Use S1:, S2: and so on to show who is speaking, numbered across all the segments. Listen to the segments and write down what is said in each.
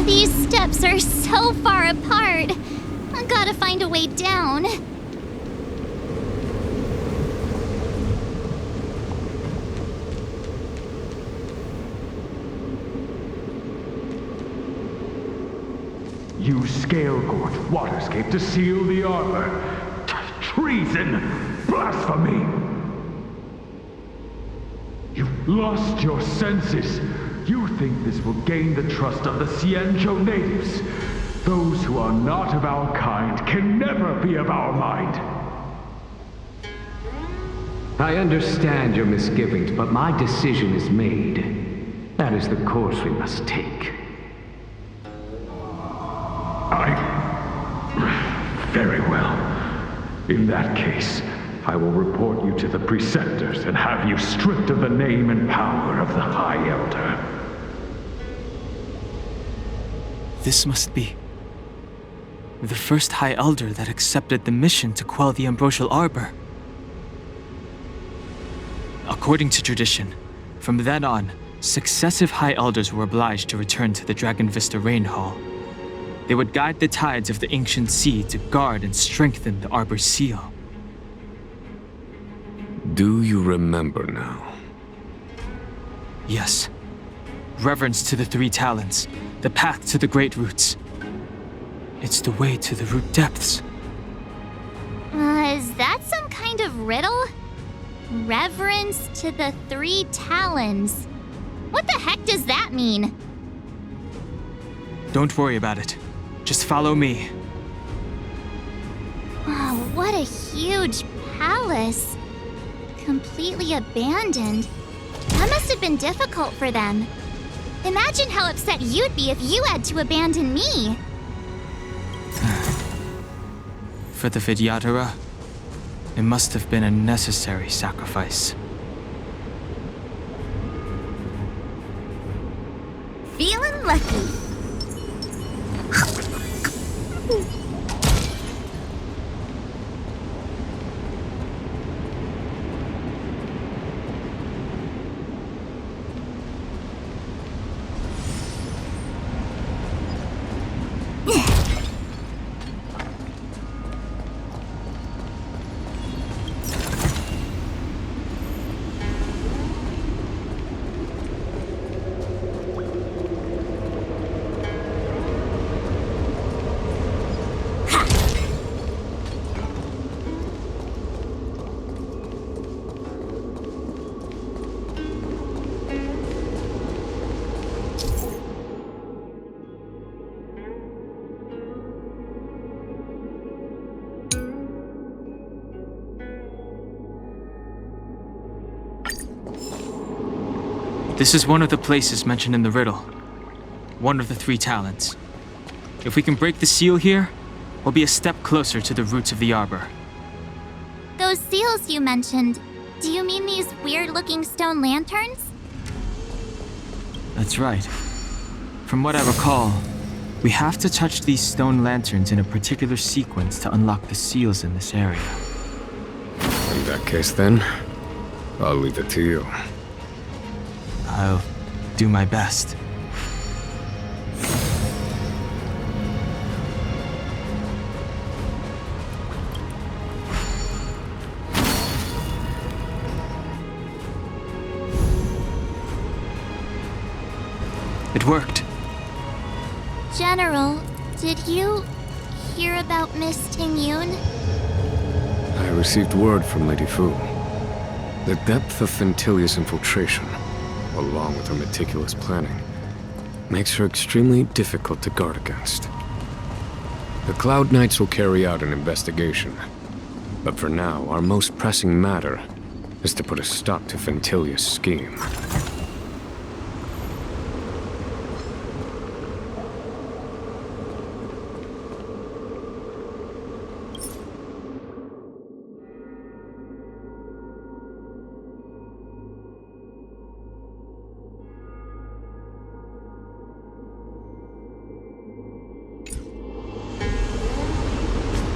S1: These steps are so far apart. I gotta find a way down.
S2: You scale-gorge waterscape to seal the arbor. Treason! Blasphemy! You've lost your senses. You think this will gain the trust of the Xianzhou natives. Those who are not of our kind can never be of our mind.
S3: I understand your misgivings, but my decision is made. That is the course we must take.
S2: Very well. In that case, I will report you to the preceptors and have you stripped of the name and power of the High Elder.
S4: This must be the first High Elder that accepted the mission to quell the Ambrosial Arbor. According to tradition, from then on, successive High Elders were obliged to return to the Dragon Vista Rain Hall. They would guide the tides of the ancient sea to guard and strengthen the Arbor's seal.
S5: Do you remember now?
S4: Yes. Reverence to the Three Talents, the path to the Great Roots. It's the way to the root depths.
S1: Is that some kind of riddle? Reverence to the Three Talons. What the heck does that mean?
S4: Don't worry about it. Just follow me.
S1: Oh, what a huge palace. Completely abandoned. That must have been difficult for them. Imagine how upset you'd be if you had to abandon me.
S4: For the Vidyadhara, it must have been a necessary sacrifice.
S1: Feeling lucky.
S4: This is one of the places mentioned in the riddle. One of the Three Talents. If we can break the seal here, we'll be a step closer to the roots of the arbor.
S1: Those seals you mentioned, do you mean these weird-looking stone lanterns?
S4: That's right. From what I recall, we have to touch these stone lanterns in a particular sequence to unlock the seals in this area.
S5: In that case, then, I'll leave it to you.
S4: I'll do my best. It worked.
S1: General, did you hear about Miss Tingyun?
S5: I received word from Lady Fu. The depth of Fintilia's infiltration, along with her meticulous planning, makes her extremely difficult to guard against. The Cloud Knights will carry out an investigation, but for now, our most pressing matter is to put a stop to Fintilia's scheme.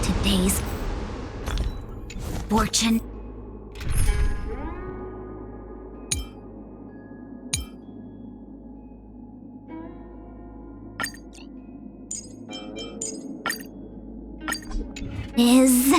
S1: Today's fortune. is...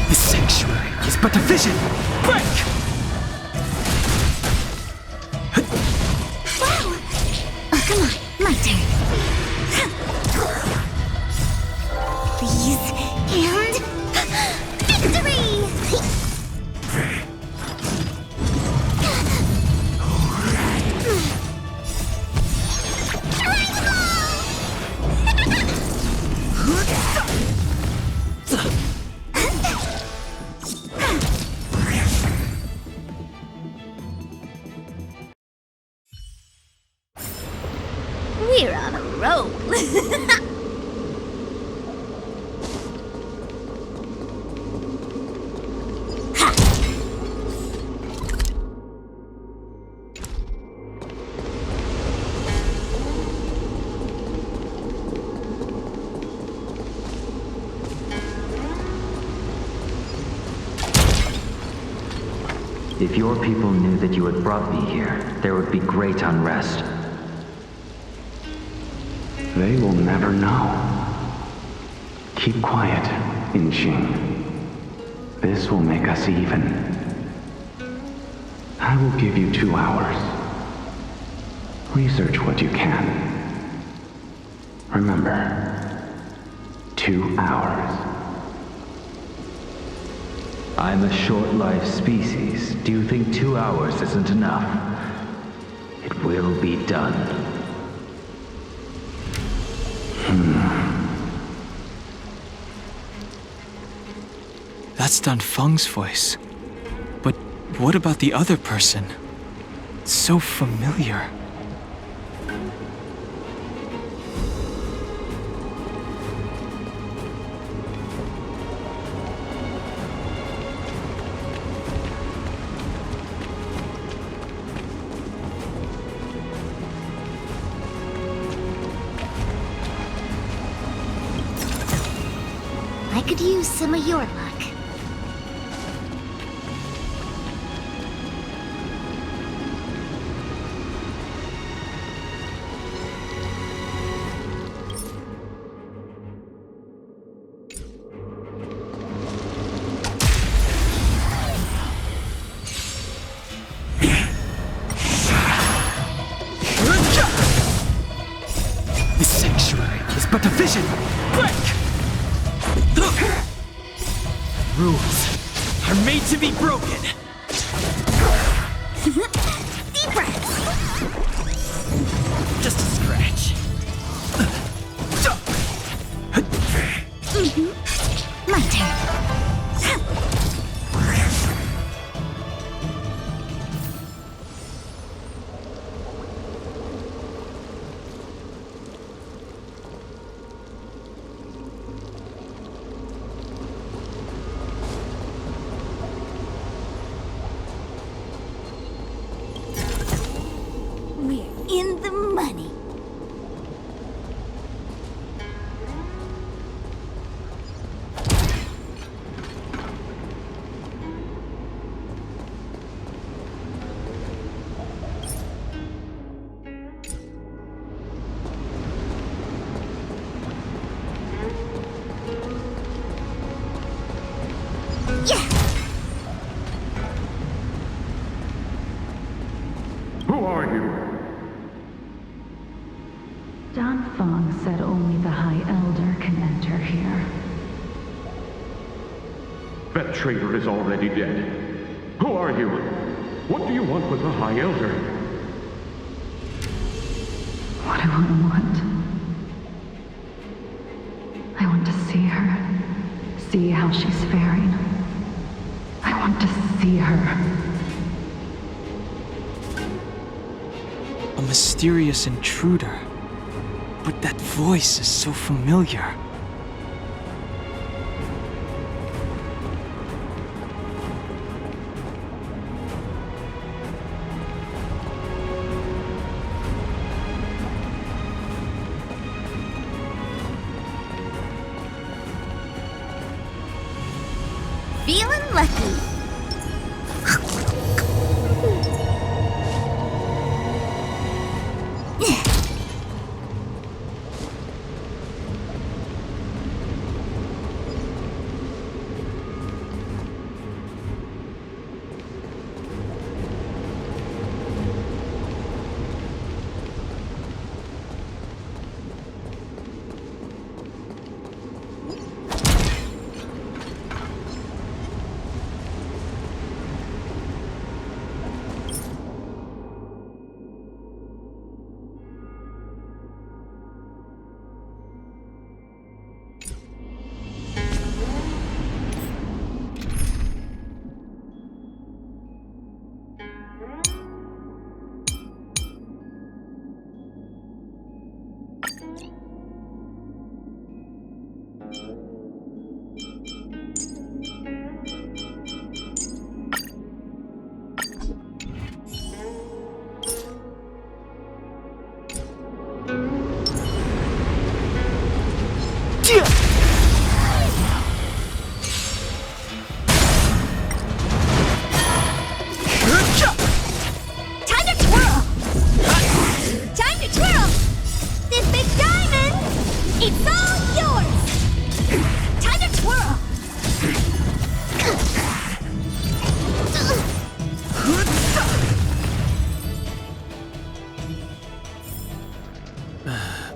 S4: The sanctuary is but a vision! Break!
S1: Wow! Oh, come on, my turn. Please, and... victory! We're on a roll.
S6: If your people knew that you had brought me here, there would be great unrest.
S3: They will never know. Keep quiet, Inqing. This will make us even. I will give you 2 hours. Research what you can. Remember, 2 hours.
S6: I'm a short-lived species. Do you think 2 hours isn't enough? It will be done.
S4: That's Dan Feng's voice. But what about the other person? It's so familiar.
S1: I could use some of your luck.
S4: The sanctuary is but a vision! Break! Rules are made to be broken!
S1: Deep breaths!
S4: Just a scratch.
S1: My turn. We're in the money. Yeah!
S2: Who are you?
S7: Dan Feng said only the High Elder can enter here.
S2: That traitor is already dead. Who are you? What do you want with the High Elder?
S7: What do I want? I want to see her. See how she's faring. I want to see her.
S4: A mysterious intruder. But that voice is so familiar.
S1: Feeling lucky.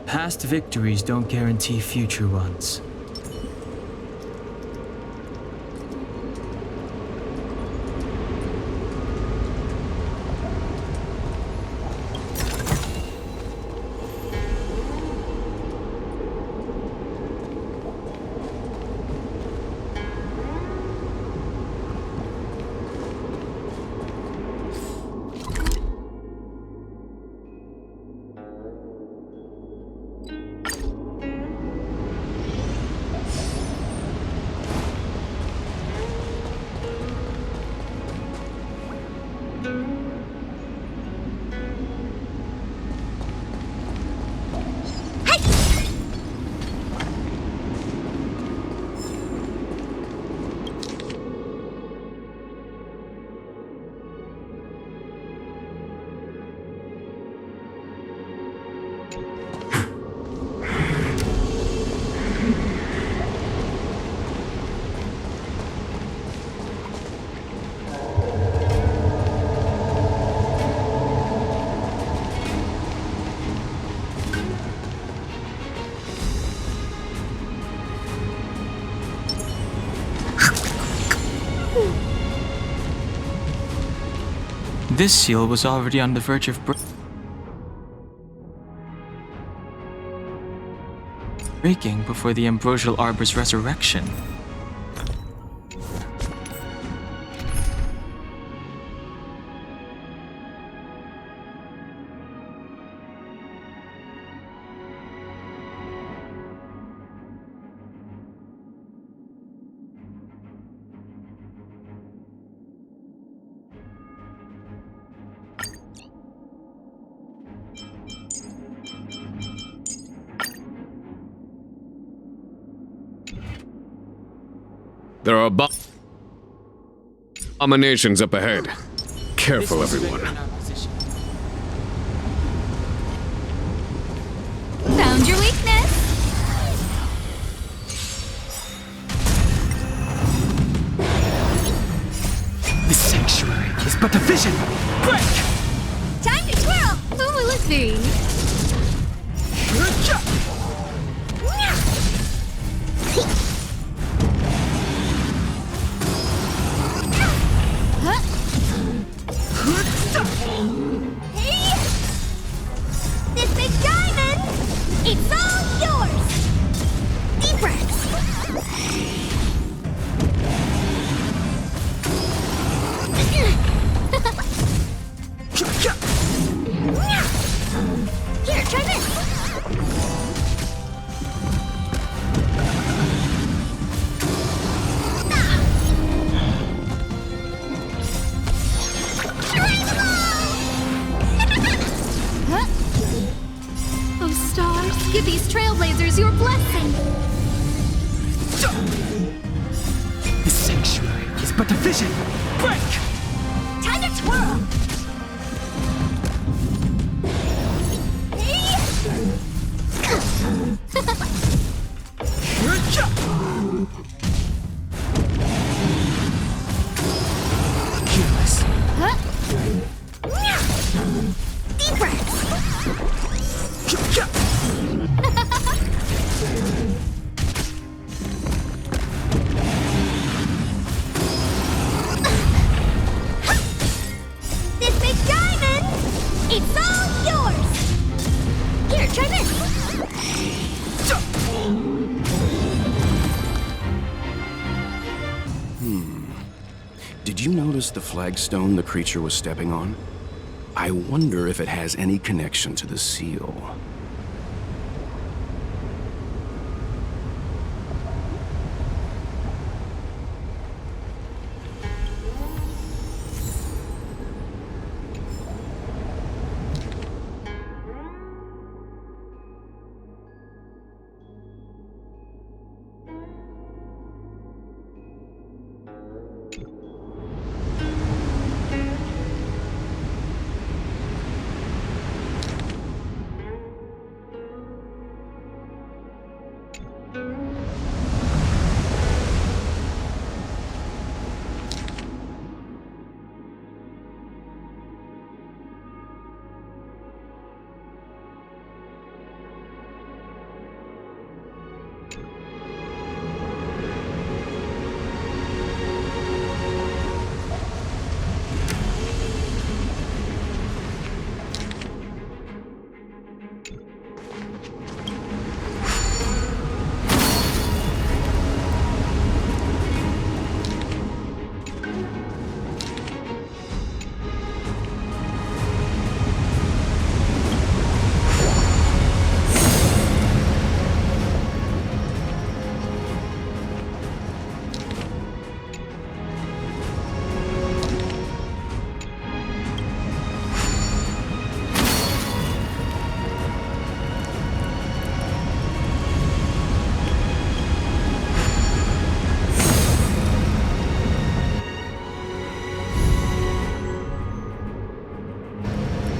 S4: Past victories don't guarantee future ones. This seal was already on the verge of breaking before the Ambrosial Arbor's resurrection.
S5: There are abominations up ahead. Careful, everyone.
S1: Found your weakness.
S4: The sanctuary is but a vision. Break!
S1: Time to twirl.
S7: Who will it be?
S1: This big diamond, it's all yours. Deep breaths. Here, try this.
S7: Oh, stars, give these trailblazers your blessing.
S4: The sanctuary is but a vision! Break!
S1: Time to twirl!
S4: Careless.
S1: Deep breaths! This big diamond! It's all yours! Here, try this!
S8: Did you notice the flagstone the creature was stepping on? I wonder if it has any connection to the seal.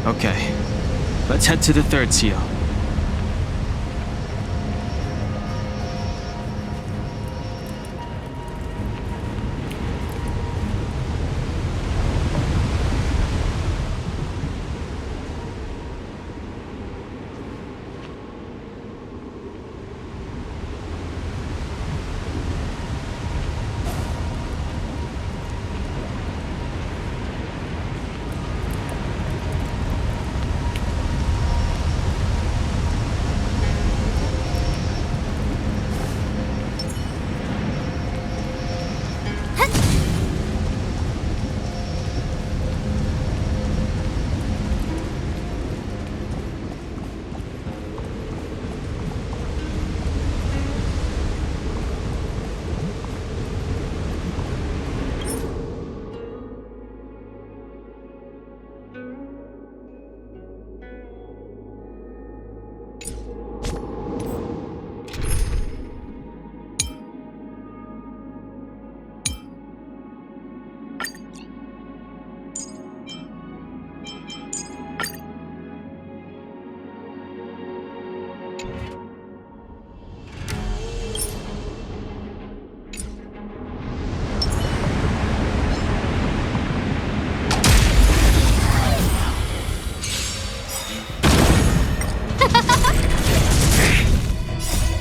S4: Okay, let's head to the third seal.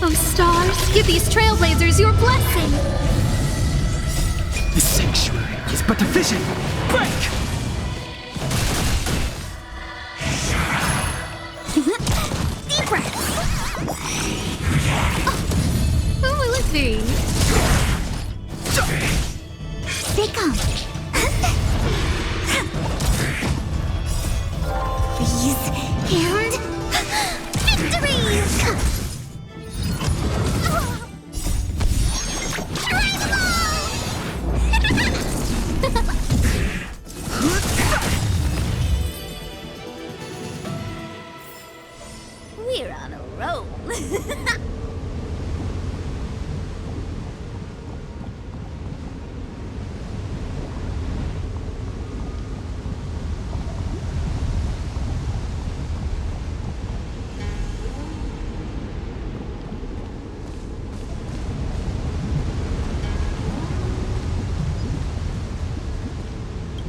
S1: Oh, stars, give these trailblazers your blessing!
S4: The sanctuary is but a vision! Break!
S1: Deep breaths! Oh, let's see. They come. These and victory! We're on a roll.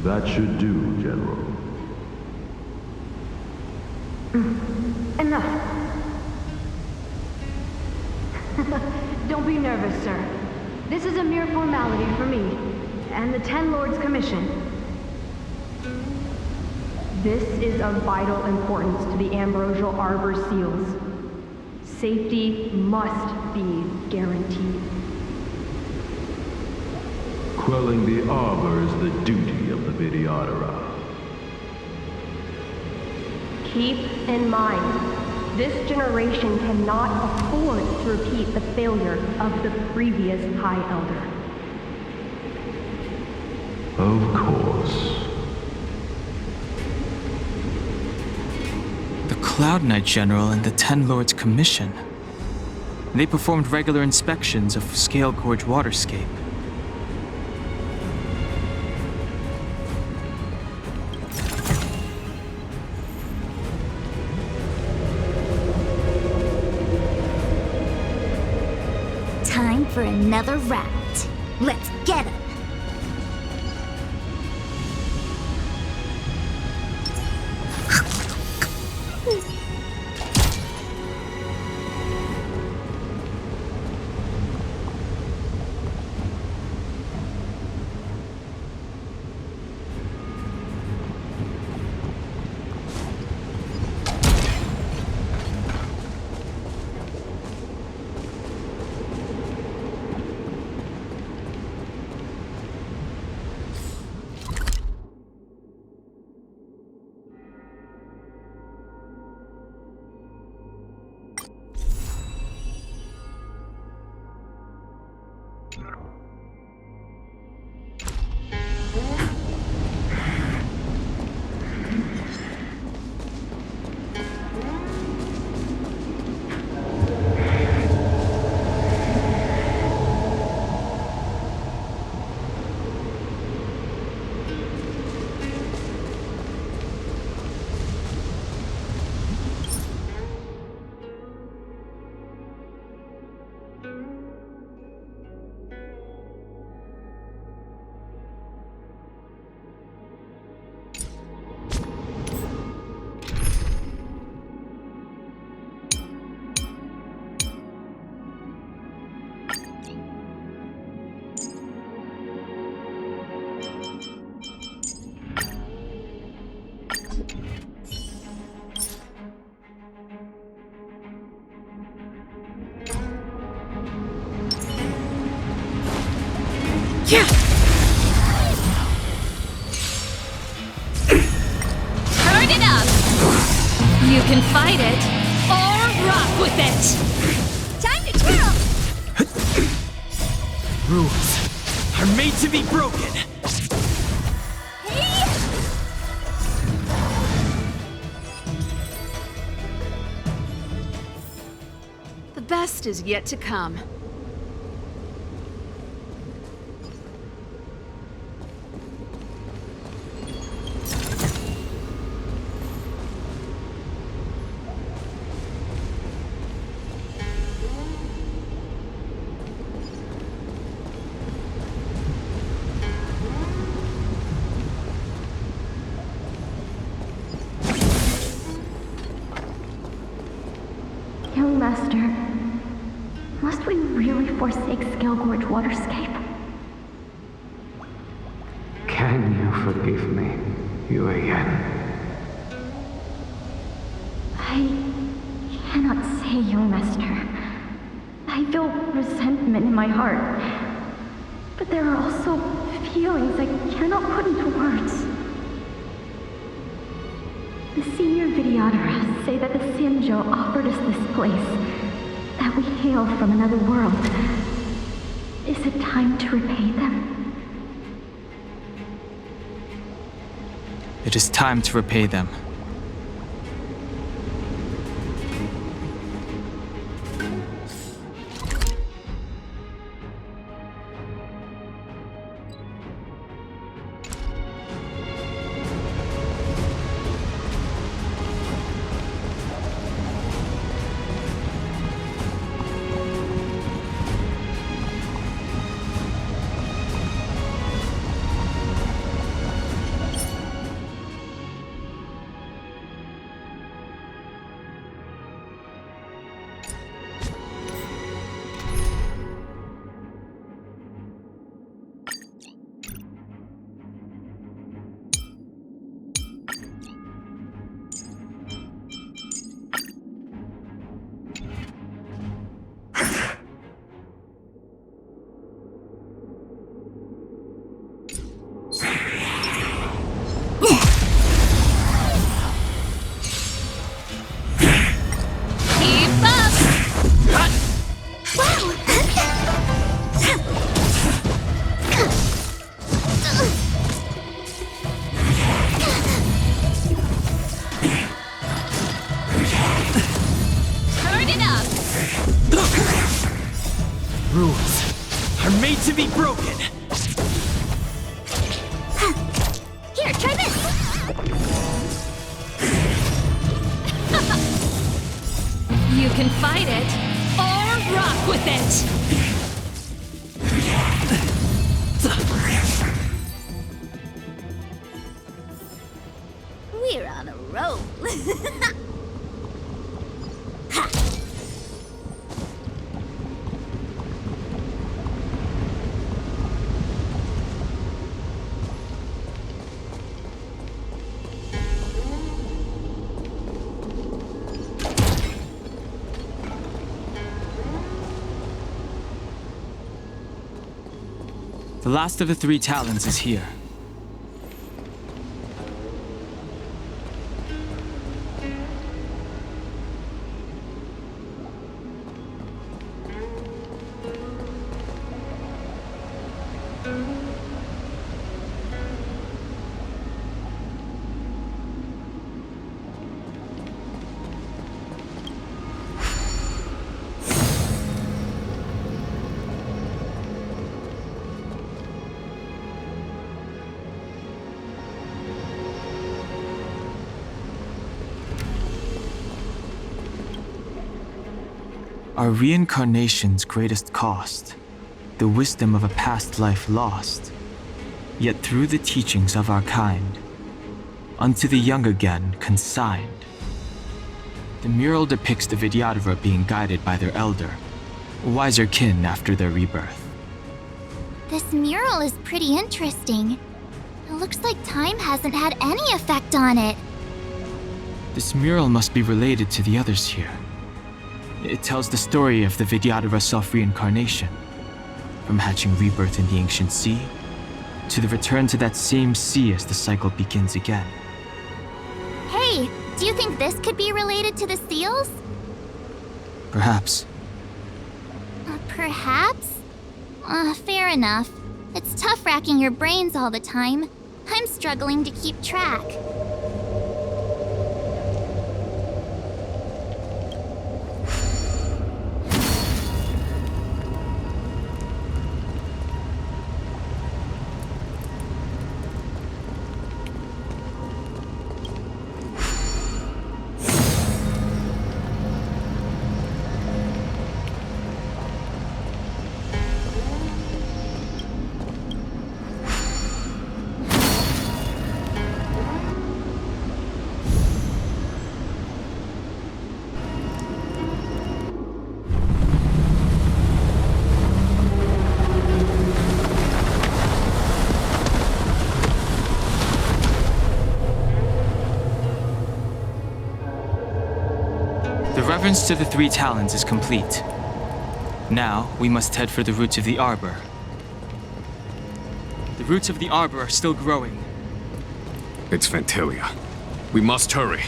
S6: That should do, General.
S7: Enough. Don't be nervous, sir. This is a mere formality for me, and the Ten Lords Commission. This is of vital importance to the Ambrosial Arbor Seals. Safety must be guaranteed.
S6: Quelling the Arbor is the duty of the Videodara.
S7: Keep in mind, this generation cannot afford to repeat the failure of the previous High Elder.
S6: Of course.
S4: The Cloud Knight General and the Ten Lords Commission. They performed regular inspections of Scale Gorge Waterscape.
S1: Time for another round. Let's get him!
S9: Turn it up! You can fight it, or rock with it! Time to twirl!
S4: Rules are made to be broken!
S9: The best is yet to come.
S7: Young Master, must we really forsake Scale Gorge Waterscape?
S3: Can you forgive me, Yuan?
S7: I cannot say, Young Master. I feel resentment in my heart. But there are also feelings I cannot put into words. The senior Videodara say that the Xianzhou offered us this place, that we hail from another world. Is it time to repay them?
S4: It is time to repay them. rules are made to be broken.
S1: Here, try this!
S9: You can fight it, or rock with it!
S1: We're on a roll.
S4: The last of the 3 talons is here. Our reincarnation's greatest cost, the wisdom of a past life lost, yet through the teachings of our kind, unto the young again consigned. The mural depicts the Vidyadhara being guided by their elder, wiser kin after their rebirth.
S1: This mural is pretty interesting. It looks like time hasn't had any effect on it.
S4: This mural must be related to the others here. It tells the story of the Vidyadhara self-reincarnation, from hatching rebirth in the ancient sea, to the return to that same sea as the cycle begins again.
S1: Hey, do you think this could be related to the seals?
S4: Perhaps.
S1: Perhaps? Fair enough. It's tough racking your brains all the time. I'm struggling to keep track.
S4: The reverence to the 3 talons is complete. Now, we must head for the roots of the arbor. The roots of the arbor are still growing.
S5: It's Phantalia. We must hurry.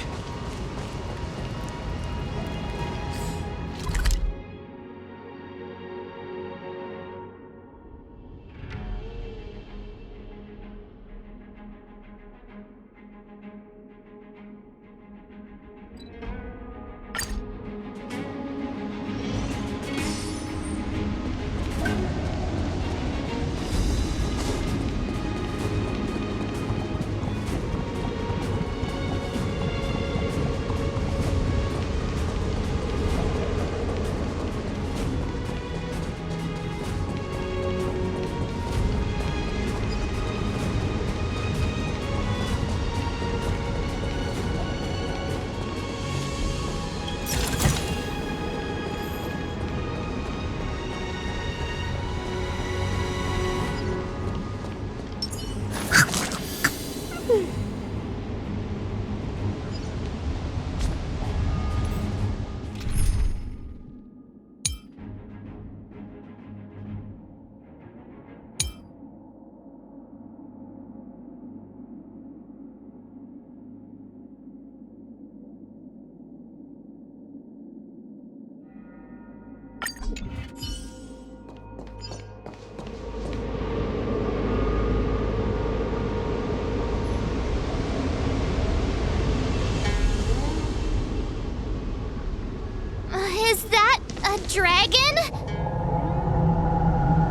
S1: Is that a dragon?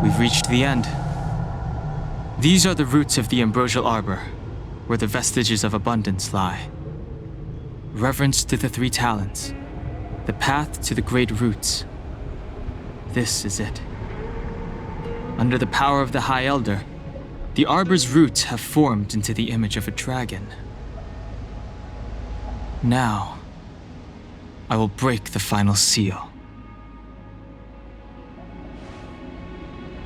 S4: We've reached the end. These are the roots of the ambrosial arbor, where the vestiges of abundance lie. Reverence to the three talents, the path to the great roots. This is it. Under the power of the High Elder, the arbor's roots have formed into the image of a dragon. Now, I will break the final seal.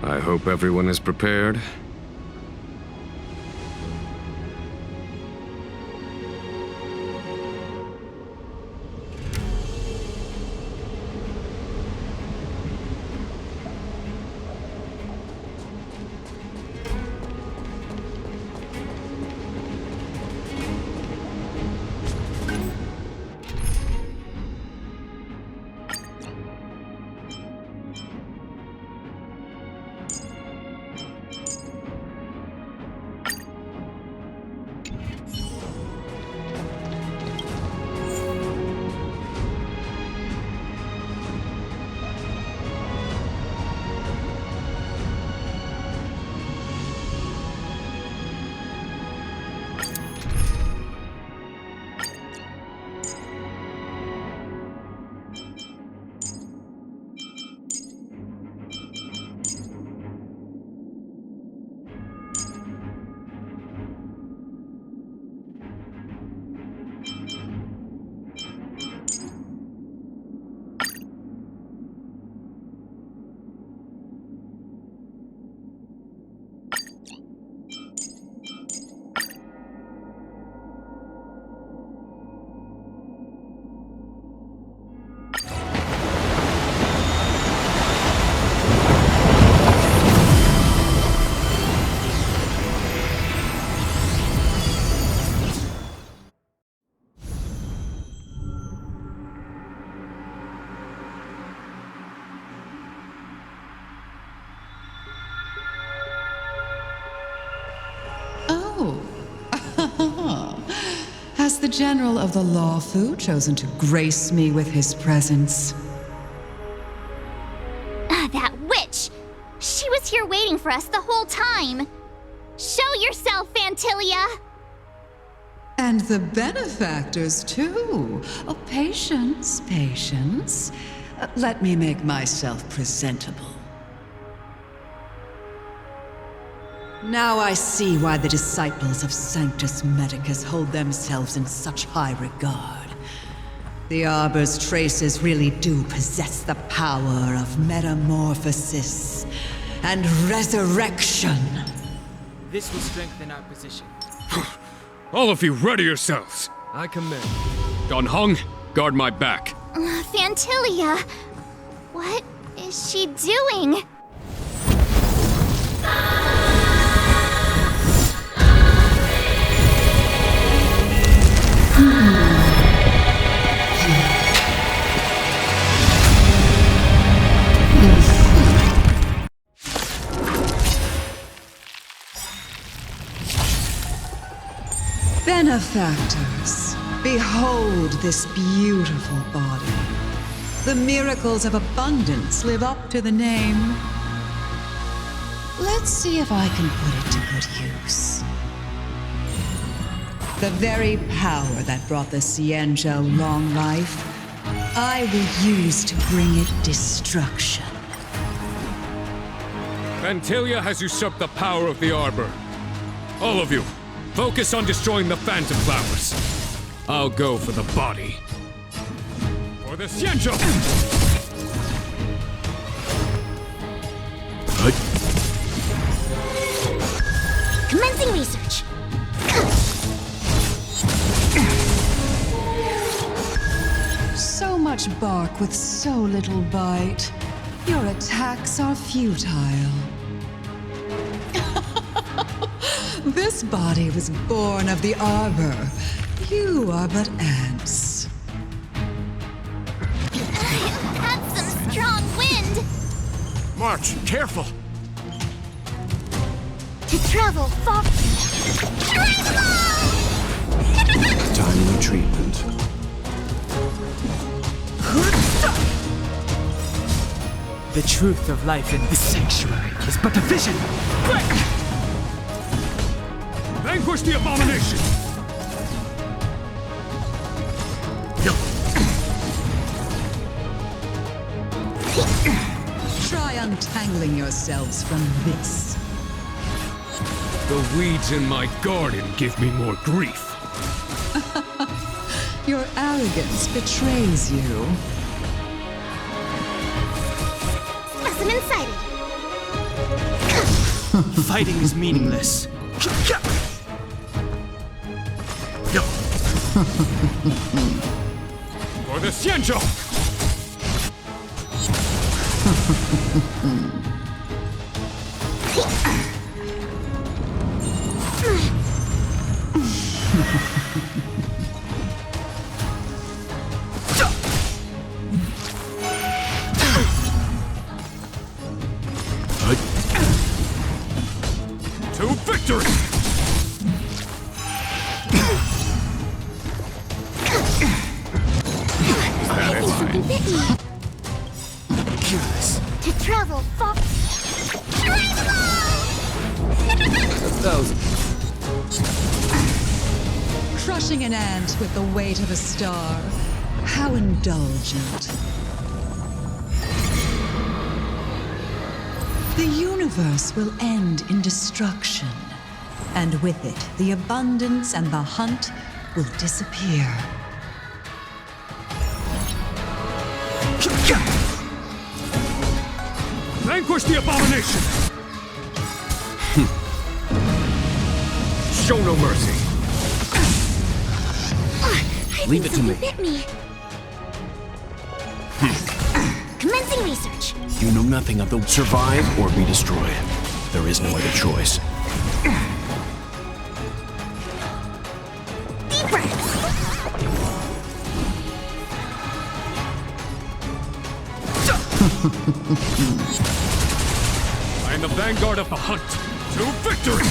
S5: I hope everyone is prepared.
S10: Has the General of the Lawfu chosen to grace me with his presence?
S1: That witch! She was here waiting for us the whole time! Show yourself, Fantilia!
S10: And the benefactors, too. Oh, patience, patience. Let me make myself presentable. Now I see why the disciples of Sanctus Medicus hold themselves in such high regard. The Arbor's traces really do possess the power of metamorphosis and resurrection.
S4: This will strengthen our position.
S5: All of you, ready yourselves!
S11: I command.
S5: Don Hong, guard my back.
S1: Fantilia! What is she doing?
S10: Benefactors, behold this beautiful body. The miracles of abundance live up to the name. Let's see if I can put it to good use. The very power that brought the Cienjo long life, I will use to bring it destruction.
S5: Fantilia has usurped the power of the Arbor. All of you, focus on destroying the Phantom Flowers. I'll go for the body. For the Cienjo!
S1: Commencing research.
S10: So much bark with so little bite. Your attacks are futile. This body was born of the Arbor. You are but ants.
S1: That's some strong wind!
S8: March, careful!
S1: To travel far...
S8: Timely treatment.
S4: The truth of life in this sanctuary is but a vision. Quick!
S2: Vanquish the abomination!
S10: Try untangling yourselves from this.
S2: The weeds in my garden give me more grief.
S10: Your arrogance betrays you.
S1: Specimen sighted.
S4: Fighting is meaningless.
S2: For the Xianzhou! To victory!
S1: I think something bit me.
S4: Curious.
S1: To travel far.
S10: Crushing an ant with the weight of a star. How indulgent. The universe will end in destruction. And with it, the abundance and the hunt will disappear.
S2: Vanquish the abomination! Show no mercy.
S8: Leave it to me.
S1: Bit me. Commencing research.
S8: You know nothing of the survive or be destroyed. There is no other choice.
S1: Deep breaths.
S2: I am the vanguard of the hunt. To victory!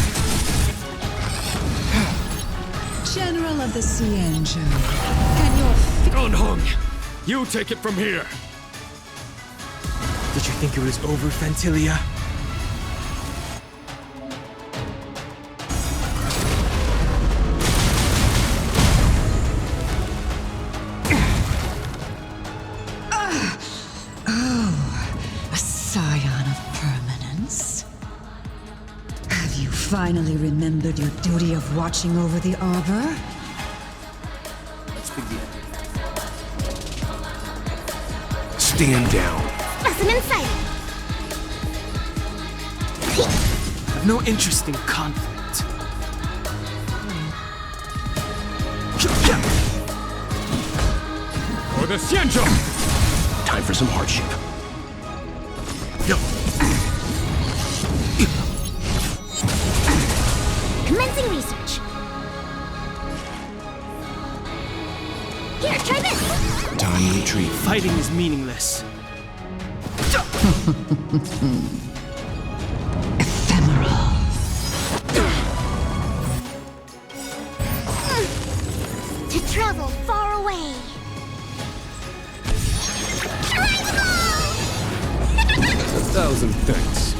S10: General of the Xianzhou, can your
S2: Unhung! You take it from here!
S4: Did you think it was over, Fantilia?
S10: a scion of permanence? Have you finally remembered your duty of watching over the arbor?
S8: Let's begin. Stand down.
S1: Specimen sighted.
S4: I've no interest in conflict.
S2: For the Xianzhou!
S8: Time for some hardship.
S1: Commencing research. Here, try this.
S8: Time to retreat.
S4: Fighting is meaningless.
S10: Ephemeral.
S1: To travel far away.
S2: 1,000 thanks.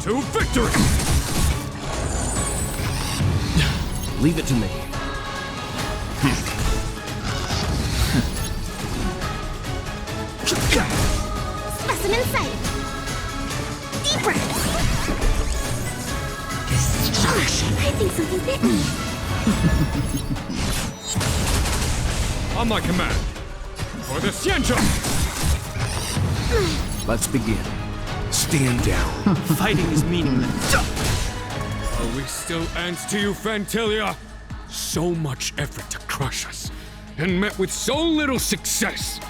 S2: To victory!
S8: Leave it to me.
S1: Specimen sighted. Deep breaths. Destruction. I think something bit me.
S2: On my command. For the Xianzhou!
S8: Let's begin. Stand down.
S4: Fighting is meaningless.
S2: Are we still ants to you, Fantilia? So much effort to crush us, and met with so little success.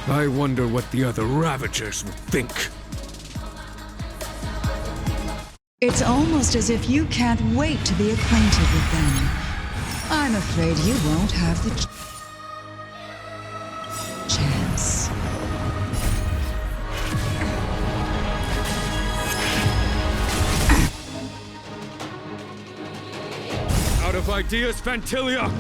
S2: I wonder what the other Ravagers would think.
S10: It's almost as if you can't wait to be acquainted with them. I'm afraid you won't have the chance.
S2: Out of ideas, Fantilia!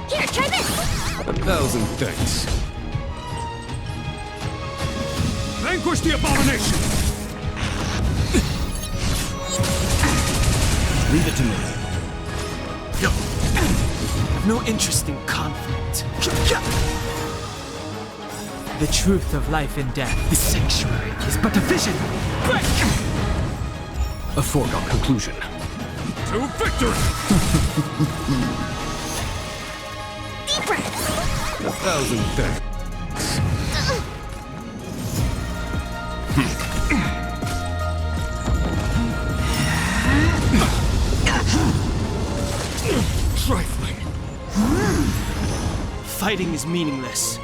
S9: Here, try this!
S2: 1,000 thanks. Vanquish the abomination!
S8: Leave it to me.
S4: I've no interest in conflict. The truth of life and death. The sanctuary is but a vision. Break!
S5: A foregone conclusion.
S2: To victory!
S9: Deep breath!
S2: 1,000 thanks. Trifling.
S4: Fighting is meaningless.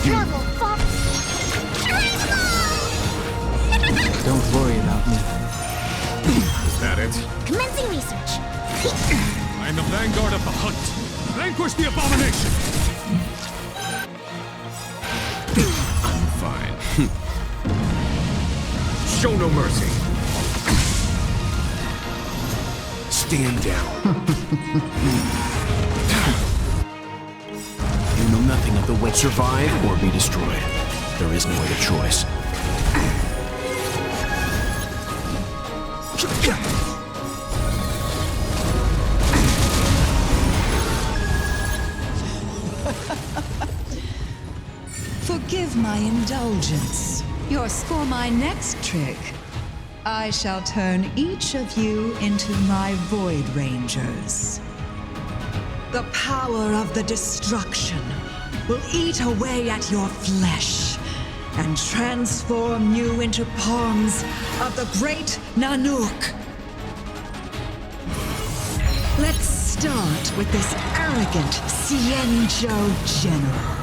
S9: Marvel, Bob!
S4: Don't worry about me.
S2: Is that it?
S9: Commencing research.
S2: I am the vanguard of the hunt. Vanquish the abomination! I'm fine. Show no mercy. Stand down.
S8: You know nothing of the way. Survive or be destroyed. There is no other choice.
S10: Forgive my indulgence. You'll score my next trick. I shall turn each of you into my Void Rangers. The power of the destruction will eat away at your flesh and transform you into pawns of the great Nanook. Let's start with this arrogant Cienjo general.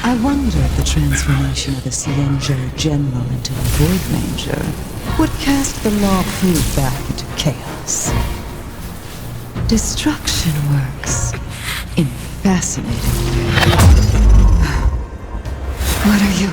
S10: I wonder if the transformation of the Cienjo General into a Void Ranger would cast the Law Proof back into chaos. Destruction works in fascinating ways. What are you?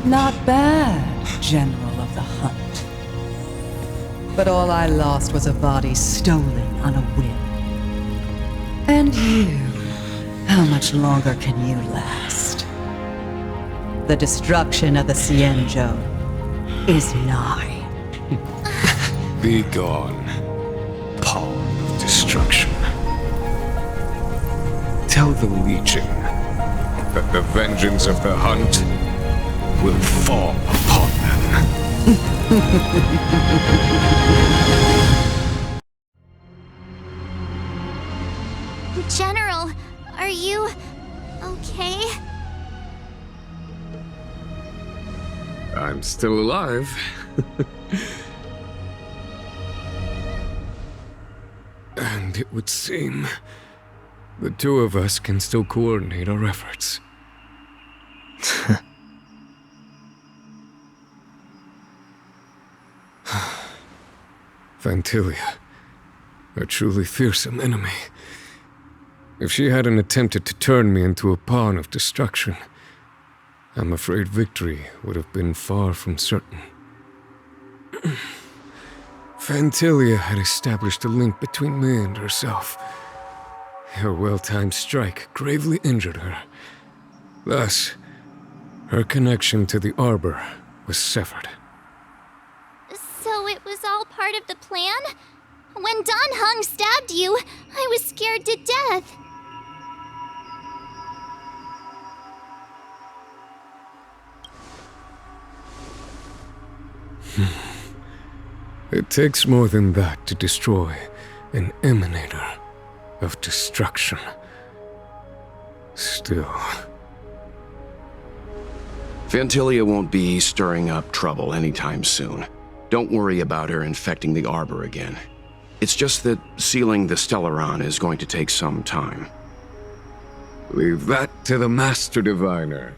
S10: Not bad, General of the Hunt. But all I lost was a body stolen on a whim. And you, how much longer can you last? The destruction of the Cienjo is nigh.
S5: Be gone, pawn of destruction. Tell the Legion that the vengeance of the Hunt will fall upon them.
S1: General, are you okay?
S5: I'm still alive. And it would seem the two of us can still coordinate our efforts. Fantilia, a truly fearsome enemy. If she hadn't attempted to turn me into a pawn of destruction, I'm afraid victory would have been far from certain. Fantilia had established a link between me and herself. Her well-timed strike gravely injured her. Thus, her connection to the Arbor was severed.
S1: So it was all part of the plan? When Don Hung stabbed you, I was scared to death.
S5: It takes more than that to destroy an emanator of destruction. Still...
S8: Fantilia won't be stirring up trouble anytime soon. Don't worry about her infecting the Arbor again. It's just that sealing the Stellaron is going to take some time.
S5: Leave that to the Master Diviner.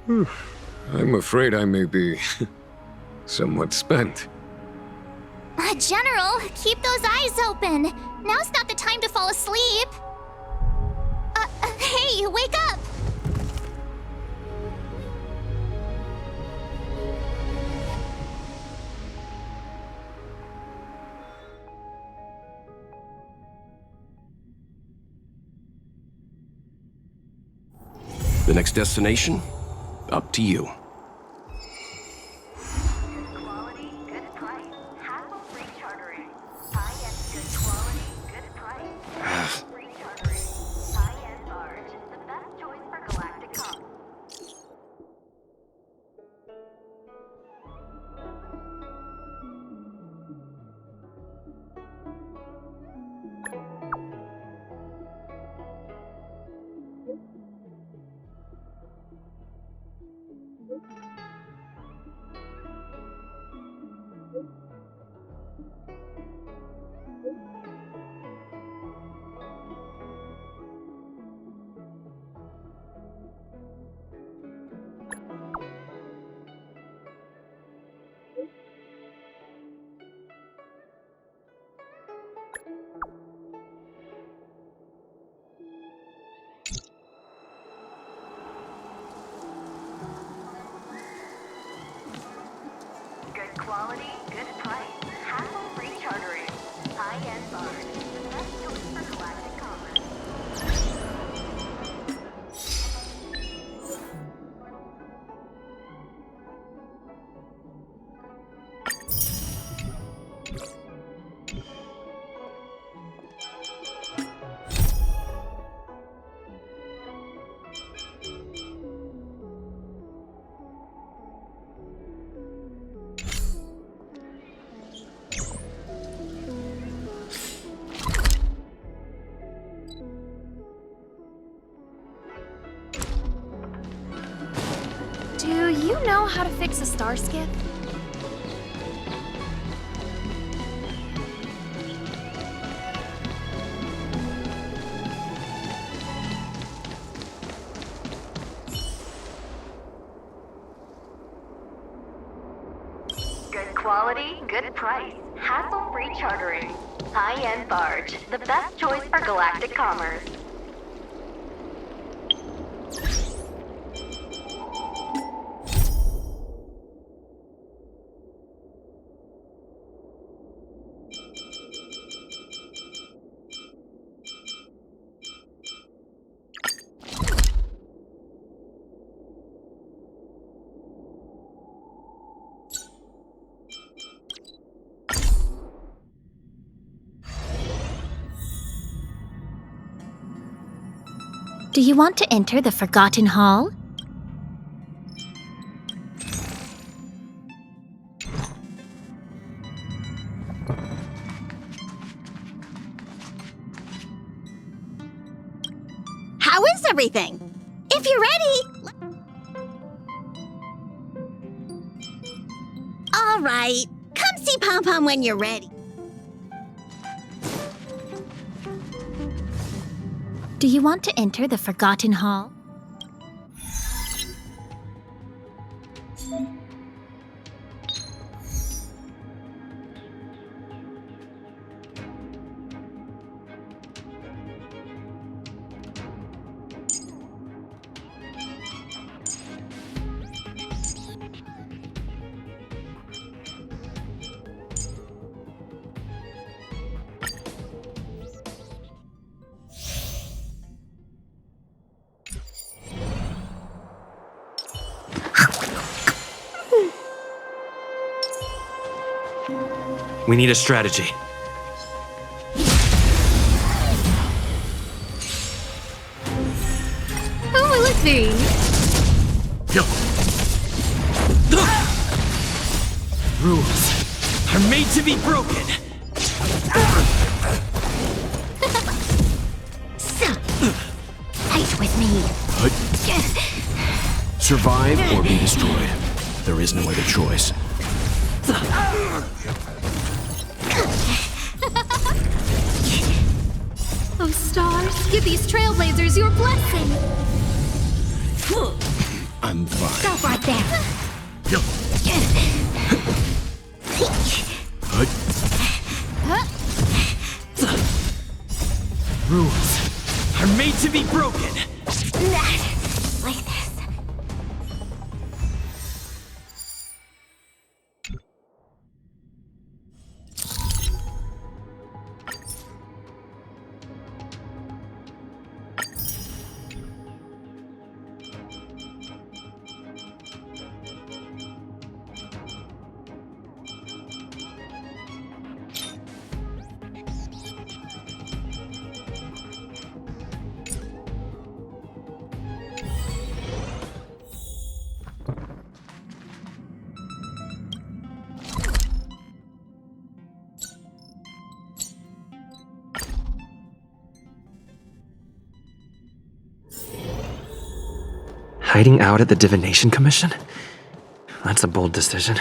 S5: I'm afraid I may be somewhat spent.
S1: General, keep those eyes open. Now's not the time to fall asleep. Hey, wake up!
S8: The next destination? Up to you.
S7: Quality, good price. Hassle-free chartering. High-end good quality, good price. Free chartering. High-end barge. The best choice for galactic commerce. Good quality, good price. Hassle-free chartering. High-end barge. The best choice for galactic commerce.
S9: Do you know how to fix a star skiff?
S7: Good quality, good price. Hassle-free chartering. High-end barge. The best choice for galactic commerce.
S1: Do you want to enter the Forgotten Hall?
S11: How is everything? If you're ready... All right. Come see Pom Pom when you're ready.
S1: Do you want to enter the Forgotten Hall?
S12: We need a strategy.
S9: see.
S4: Rules are made to be broken.
S11: Fight with me.
S8: Survive or be destroyed. There is no other choice.
S9: Oh, stars, give these trailblazers your blessing.
S8: I'm fine.
S11: Stop right there.
S4: Rules are made to be broken.
S11: Like this.
S12: Hiding out at the Divination Commission? That's a bold decision.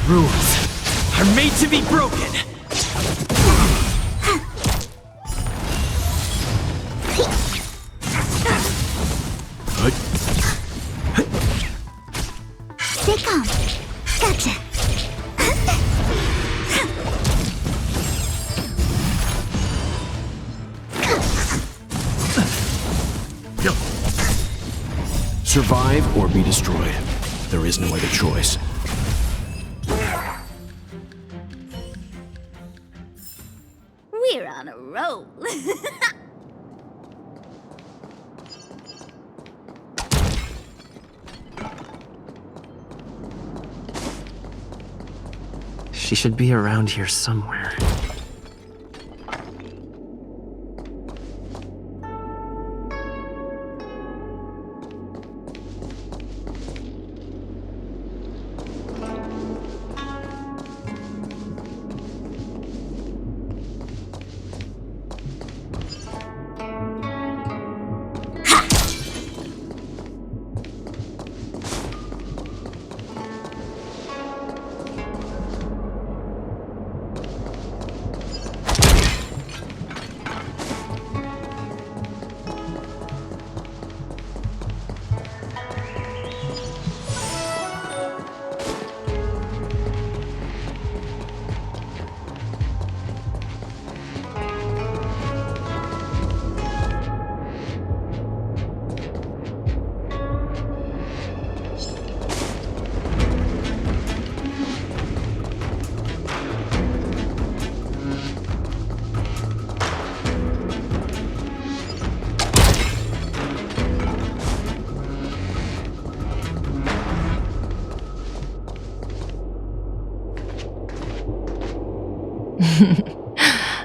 S12: Rules are made to be broken.
S1: Stay calm. Gotcha.
S8: Survive or be destroyed. There is no other choice.
S11: We're on a roll.
S12: She should be around here somewhere.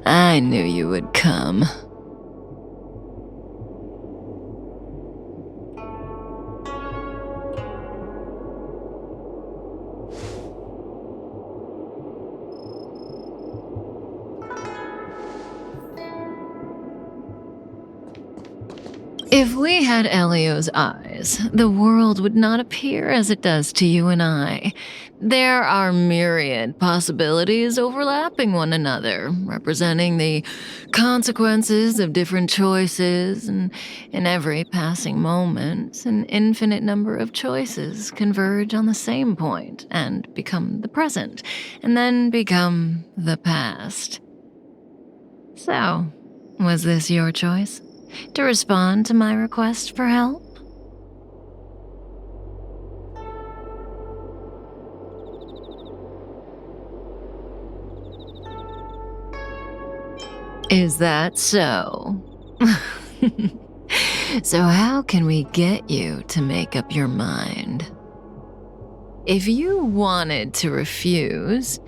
S13: I knew you would come. If we had Elio's eyes, the world would not appear as it does to you and I. There are myriad possibilities overlapping one another, representing the consequences of different choices, and in every passing moment, an infinite number of choices converge on the same point and become the present, and then become the past. So, was this your choice? To respond to my request for help? Is that so? So how can we get you to make up your mind? If you wanted to refuse,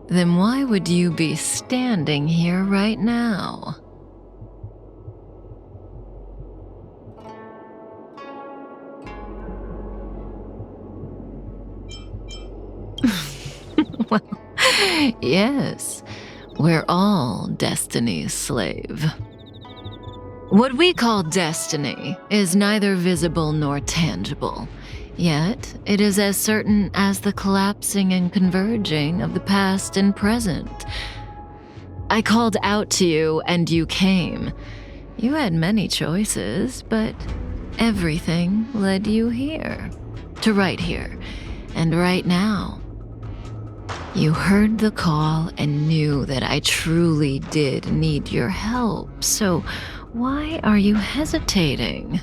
S13: then why would you be standing here right now? Well, yes, we're all destiny's slave. What we call destiny is neither visible nor tangible, yet it is as certain as the collapsing and converging of the past and present. I called out to you and you came. You had many choices, but everything led you here, to right here, and right now. You heard the call and knew that I truly did need your help, so why are you hesitating?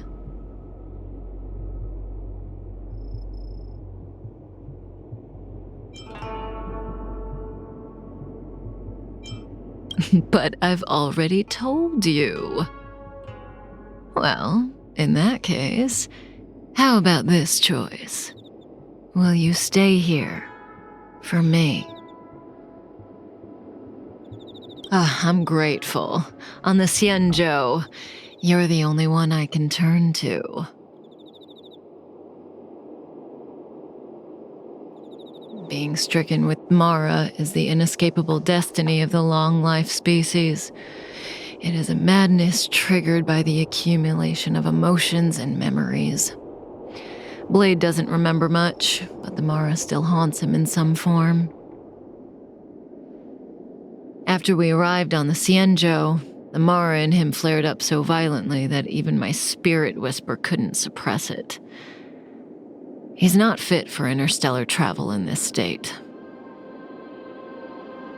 S13: But I've already told you. Well, in that case, how about this choice? Will you stay here? For me. I'm grateful. On the Xianzhou, you're the only one I can turn to. Being stricken with Mara is the inescapable destiny of the long-life species. It is a madness triggered by the accumulation of emotions and memories. Blade doesn't remember much, but the Mara still haunts him in some form. After we arrived on the Xianzhou, the Mara in him flared up so violently that even my spirit whisper couldn't suppress it. He's not fit for interstellar travel in this state.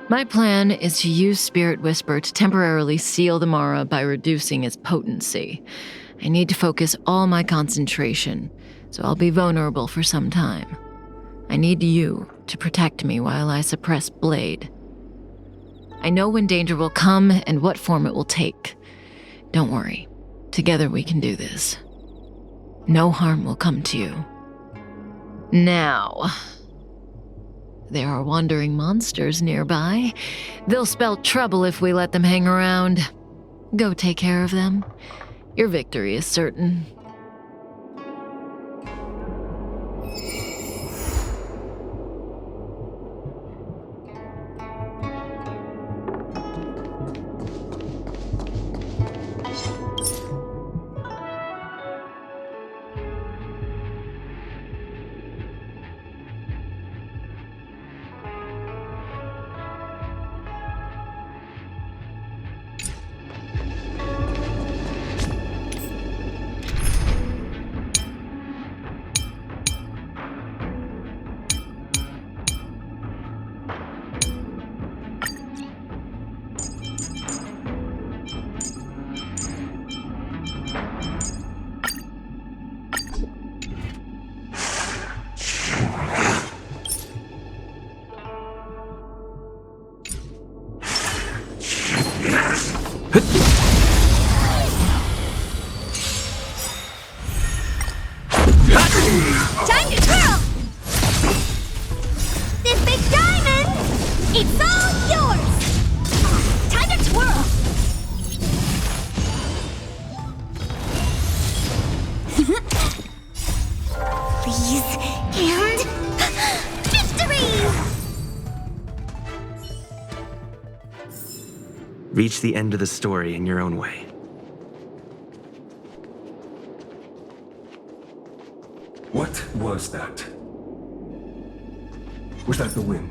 S13: My plan is to use Spirit Whisper to temporarily seal the Mara by reducing its potency. I need to focus all my concentration, so I'll be vulnerable for some time. I need you to protect me while I suppress Blade. I know when danger will come and what form it will take. Don't worry. Together we can do this. No harm will come to you. Now, there are wandering monsters nearby. They'll spell trouble if we let them hang around. Go take care of them. Your victory is certain.
S11: Time to twirl! This big diamond, it's all yours! Time to twirl! Please, and victory!
S12: Reach the end of the story in your own way.
S14: What was that? Was that the wind?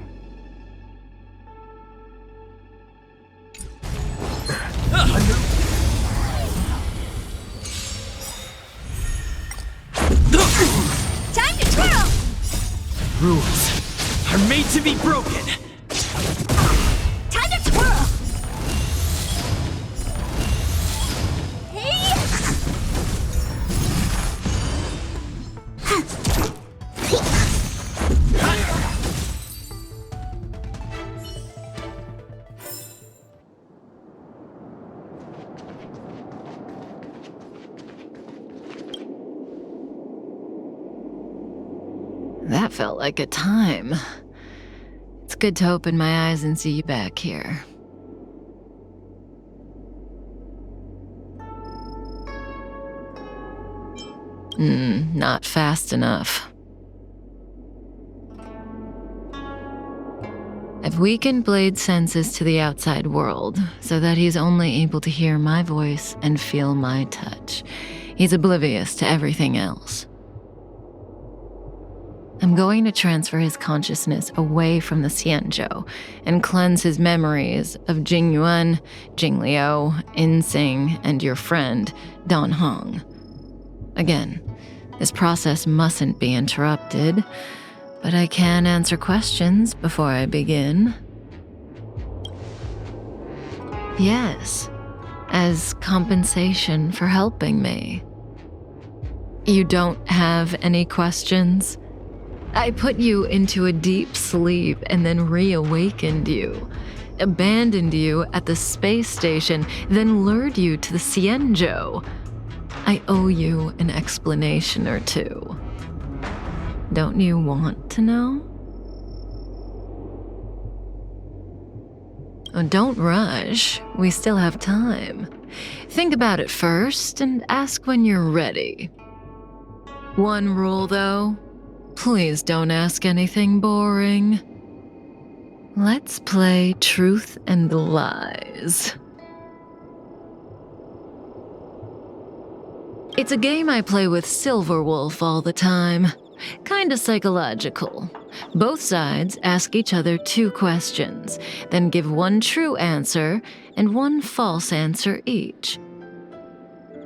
S11: Time to twirl!
S4: Rules are made to be broken.
S11: Time to twirl! Hey!
S13: That felt like a time. It's good to open my eyes and see you back here. Not fast enough. I've weakened Blade's senses to the outside world so that he's only able to hear my voice and feel my touch. He's oblivious to everything else. I'm going to transfer his consciousness away from the Xianzhou and cleanse his memories of Jingyuan, Jingliu, Insing, and your friend, Dan Hong. Again, this process mustn't be interrupted, but I can answer questions before I begin. Yes, as compensation for helping me. You don't have any questions? I put you into a deep sleep and then reawakened you, abandoned you at the space station, then lured you to the Xianzhou. I owe you an explanation or two. Don't you want to know? Oh, don't rush. We still have time. Think about it first and ask when you're ready. One rule, though. Please don't ask anything boring. Let's play truth and lies. It's a game I play with Silverwolf all the time. Kinda psychological. Both sides ask each other 2 questions, then give 1 true answer and 1 false answer each.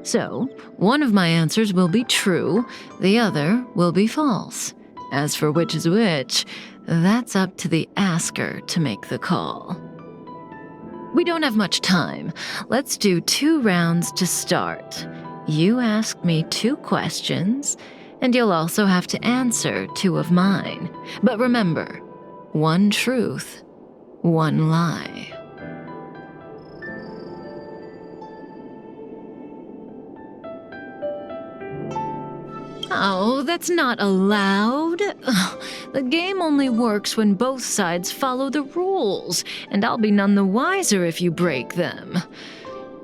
S13: So, one of my answers will be true, the other will be false. As for which is which, that's up to the asker to make the call. We don't have much time. Let's do 2 rounds to start. You ask me 2 questions, and you'll also have to answer 2 of mine. But remember, 1 truth, 1 lie. Oh, that's not allowed. The game only works when both sides follow the rules, and I'll be none the wiser if you break them.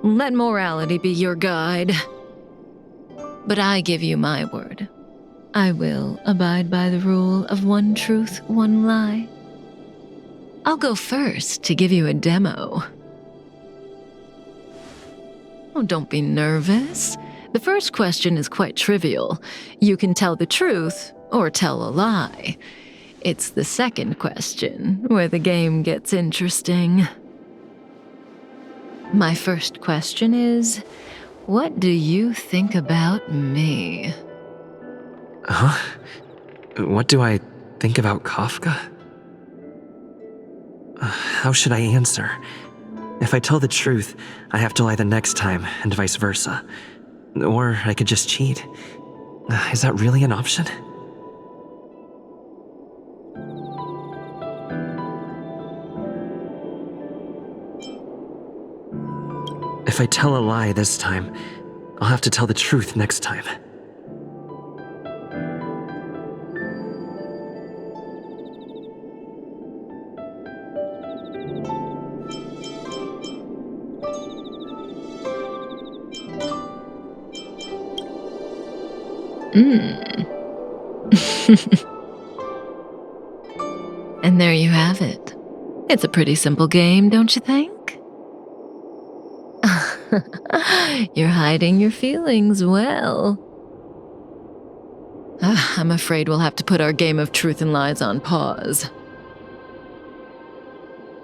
S13: Let morality be your guide. But I give you my word. I will abide by the rule of 1 truth, 1 lie. I'll go first to give you a demo. Oh, don't be nervous. The first question is quite trivial. You can tell the truth or tell a lie. It's the second question where the game gets interesting. My first question is, what do you think about me?
S12: Huh? What do I think about Kafka? How should I answer? If I tell the truth, I have to lie the next time, and vice versa. Or I could just cheat. Is that really an option? If I tell a lie this time, I'll have to tell the truth next time.
S13: And there you have it. It's a pretty simple game, don't you think? You're hiding your feelings well. I'm afraid we'll have to put our game of truth and lies on pause.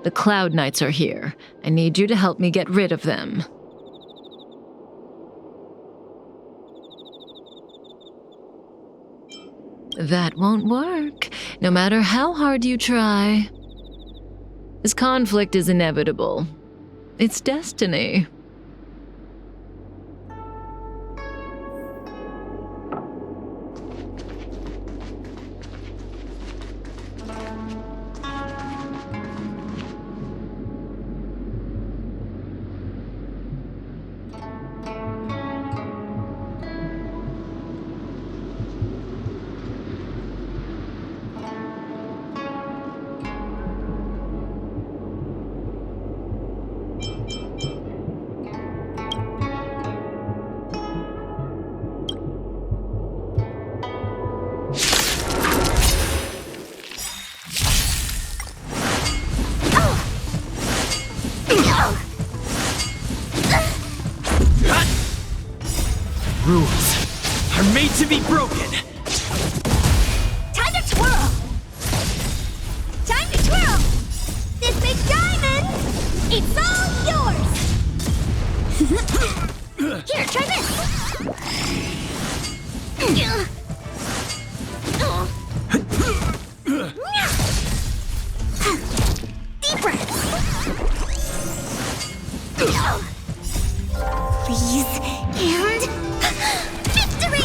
S13: The Cloud Knights are here. I need you to help me get rid of them. That won't work, no matter how hard you try. This conflict is inevitable. It's destiny.
S15: Rules are made to be broken.
S11: Time to twirl! Time to twirl! This big diamond, it's all yours! Here, try this! Deep breath! Please, and... victory!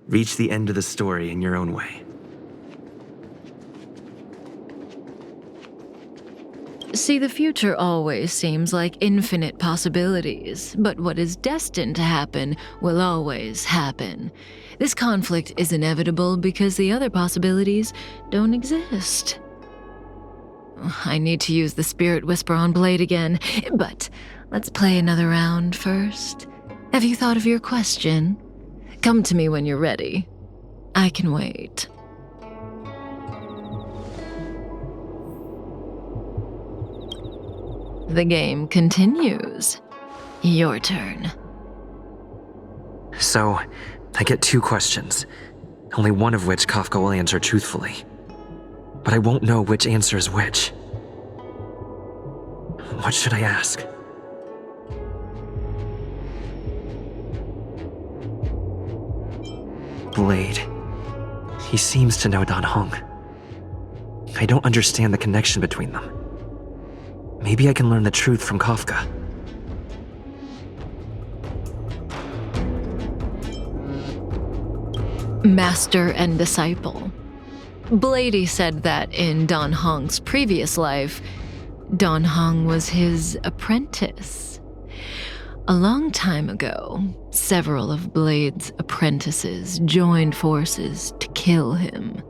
S12: Reach the end of the story in your own way.
S13: See, the future always seems like infinite possibilities, but what is destined to happen will always happen. This conflict is inevitable because the other possibilities don't exist. I need to use the Spirit Whisper on Blade again, but let's play another round first. Have you thought of your question? Come to me when you're ready. I can wait. The game continues. Your turn.
S12: So, I get 2 questions, only one of which Kafka will answer truthfully. But I won't know which answer is which. What should I ask? Blade. He seems to know Dan Heng. I don't understand the connection between them. Maybe I can learn the truth from Kafka.
S13: Master and disciple. Blady said that in Dan Heng's previous life, Dan Heng was his apprentice. A long time ago, several of Blade's apprentices joined forces to kill him.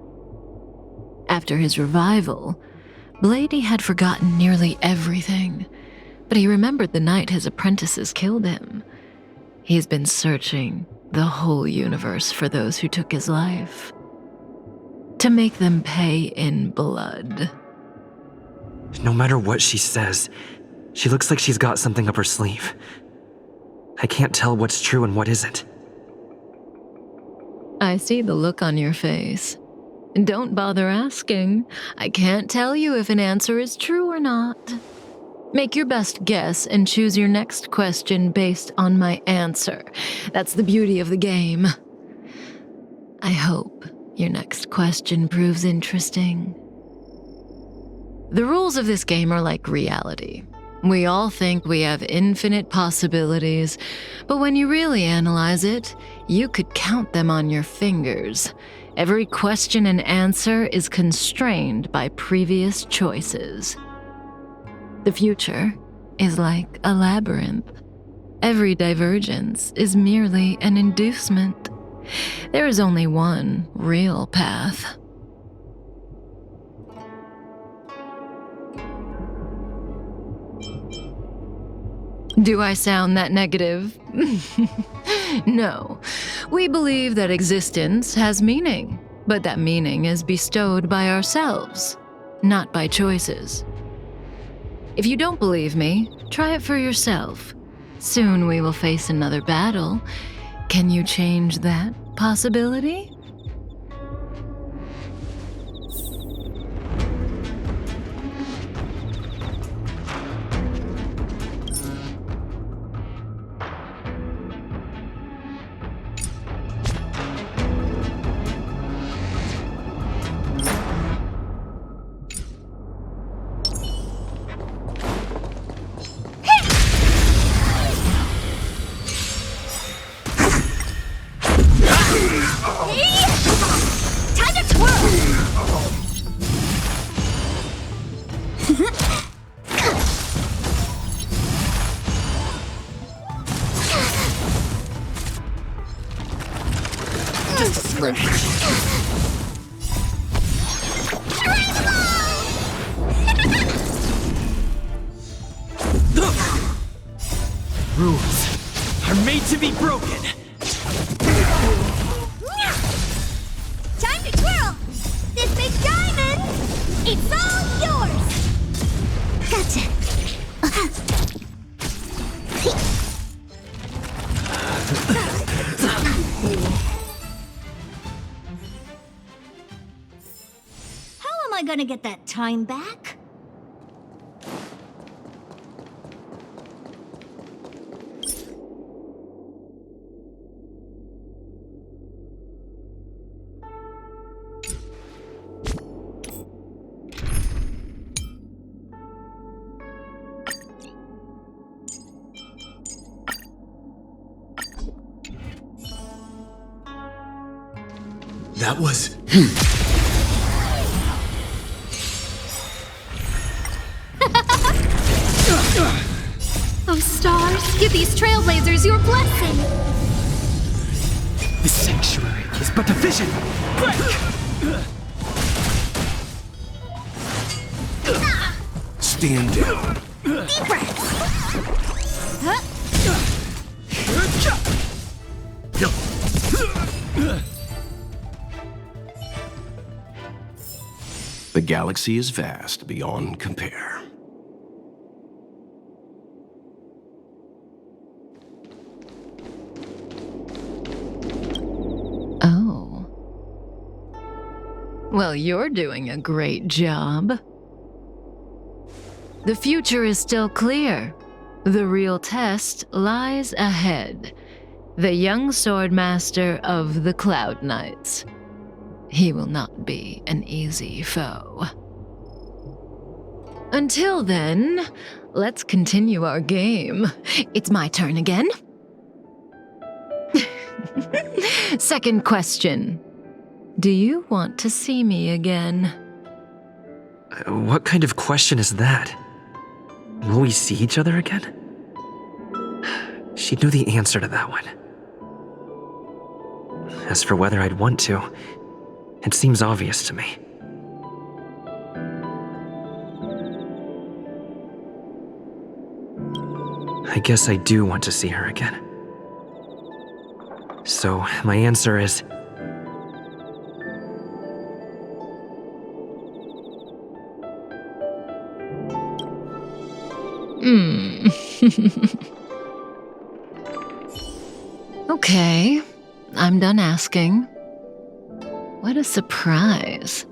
S13: After his revival, Blady had forgotten nearly everything, but he remembered the night his apprentices killed him. He's been searching the whole universe for those who took his life, to make them pay in blood.
S12: No matter what she says, she looks like she's got something up her sleeve. I can't tell what's true and what isn't.
S13: I see the look on your face. Don't bother asking. I can't tell you if an answer is true or not. Make your best guess and choose your next question based on my answer. That's the beauty of the game. I hope your next question proves interesting. The rules of this game are like reality. We all think we have infinite possibilities, but when you really analyze it, you could count them on your fingers. Every question and answer is constrained by previous choices. The future is like a labyrinth. Every divergence is merely an inducement. There is only one real path. Do I sound that negative? No. We believe that existence has meaning, but that meaning is bestowed by ourselves, not by choices. If you don't believe me, try it for yourself. Soon we will face another battle. Can you change that possibility?
S15: Rules are made to be broken.
S11: Time to twirl! This big diamond! It's all yours! Gotcha! How am I gonna get that time back?
S15: That was...
S9: Oh, stars, give these trailblazers your blessing!
S15: The sanctuary is but a vision! Stand down.
S11: Deep breaths!
S8: The galaxy is vast beyond compare.
S13: Well, you're doing a great job. The future is still clear. The real test lies ahead. The young swordmaster of the Cloud Knights. He will not be an easy foe. Until then, let's continue our game. It's my turn again. Second question. Do you want to see me again?
S12: What kind of question is that? Will we see each other again? She'd know the answer to that one. As for whether I'd want to, it seems obvious to me. I guess I do want to see her again. So, my answer is...
S13: Okay, I'm done asking. What a surprise.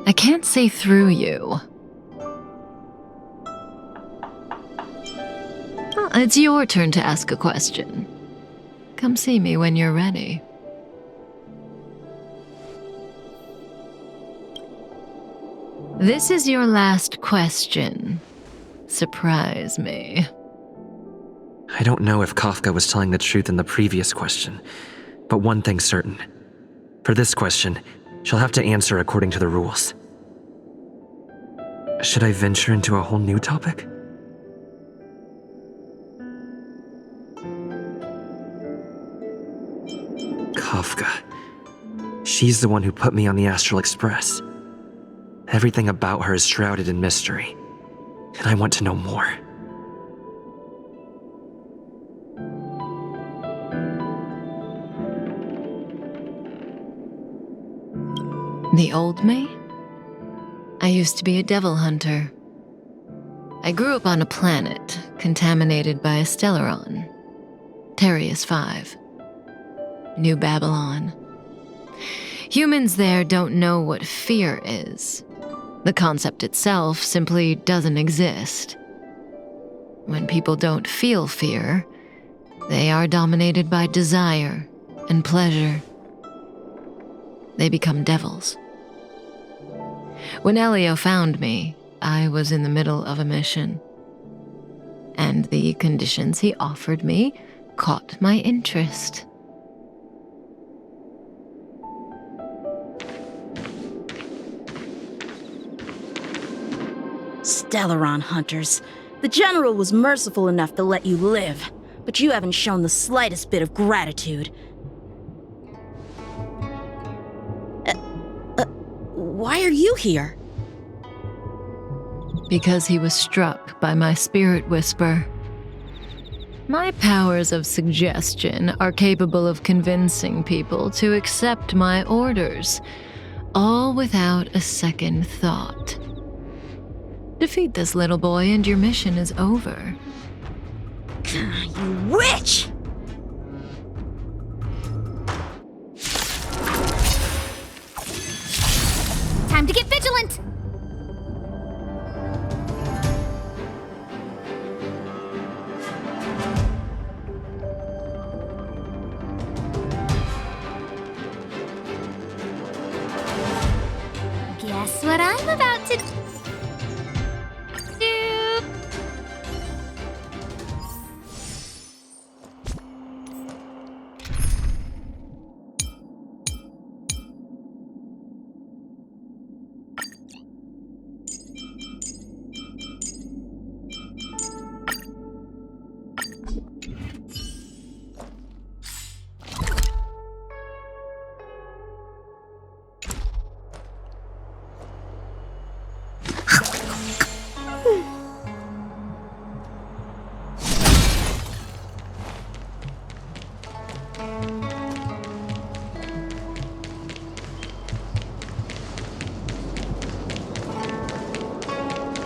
S13: I can't see through you. Well, it's your turn to ask a question. Come see me when you're ready. This is your last question. Surprise me.
S12: I don't know if Kafka was telling the truth in the previous question, but one thing's certain. For this question, she'll have to answer according to the rules. Should I venture into a whole new topic? Kafka. She's the one who put me on the Astral Express. Everything about her is shrouded in mystery, and I want to know more.
S13: The old me? I used to be a devil hunter. I grew up on a planet contaminated by a Stellaron, Terrius 5, New Babylon. Humans there don't know what fear is. The concept itself simply doesn't exist. When people don't feel fear, they are dominated by desire and pleasure. They become devils. When Elio found me, I was in the middle of a mission. And the conditions he offered me caught my interest.
S16: Stellaron hunters. The General was merciful enough to let you live, but you haven't shown the slightest bit of gratitude. Why are you here?
S13: Because he was struck by my spirit whisper. My powers of suggestion are capable of convincing people to accept my orders, all without a second thought. Defeat this little boy and your mission is over.
S16: You witch!
S11: Time to get vigilant! Guess what I'm about to do?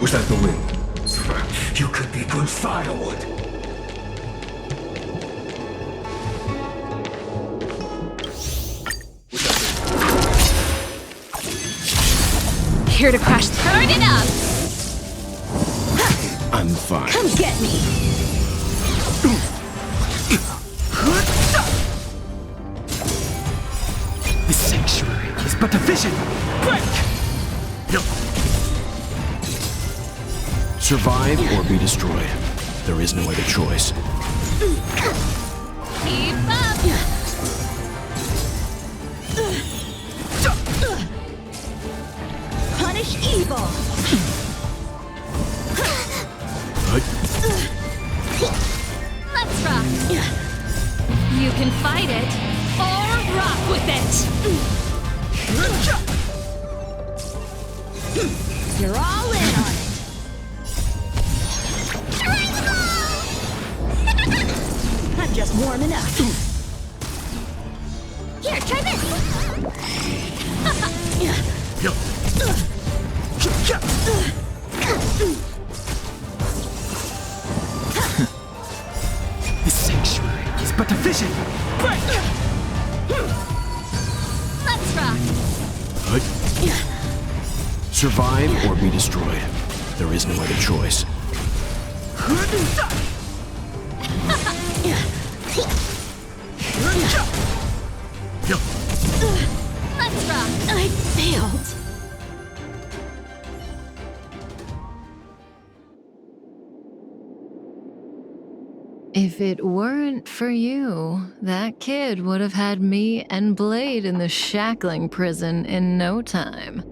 S14: Was that the wind? You could be good firewood.
S9: here to crash. Turn it up!
S8: I'm fine.
S16: Come get me!
S15: The sanctuary is but a vision. Break!
S8: Survive or be destroyed. There is no other choice.
S9: Keep up!
S16: Punish evil!
S9: Let's rock! You can fight it, or rock with it!
S16: You're all in on it! I'm just warming up.
S11: Here, try this!
S15: The sanctuary is but a vision. Break!
S9: Let's rock!
S8: Survive or be destroyed. There is no other choice.
S9: Let's rock!
S16: I failed.
S13: If it weren't for you, that kid would have had me and Blade in the shackling prison in no time.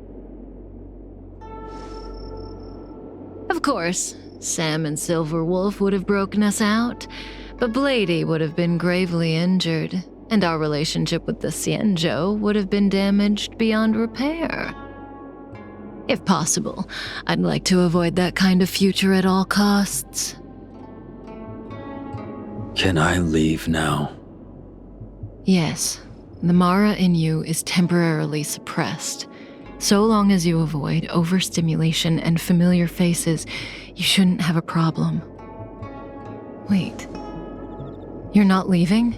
S13: Of course, Sam and Silverwolf would have broken us out, but Bladey would have been gravely injured, and our relationship with the Xianzhou would have been damaged beyond repair. If possible, I'd like to avoid that kind of future at all costs.
S17: Can I leave now?
S13: Yes, the Mara in you is temporarily suppressed. So long as you avoid overstimulation and familiar faces, you shouldn't have a problem. Wait, you're not leaving?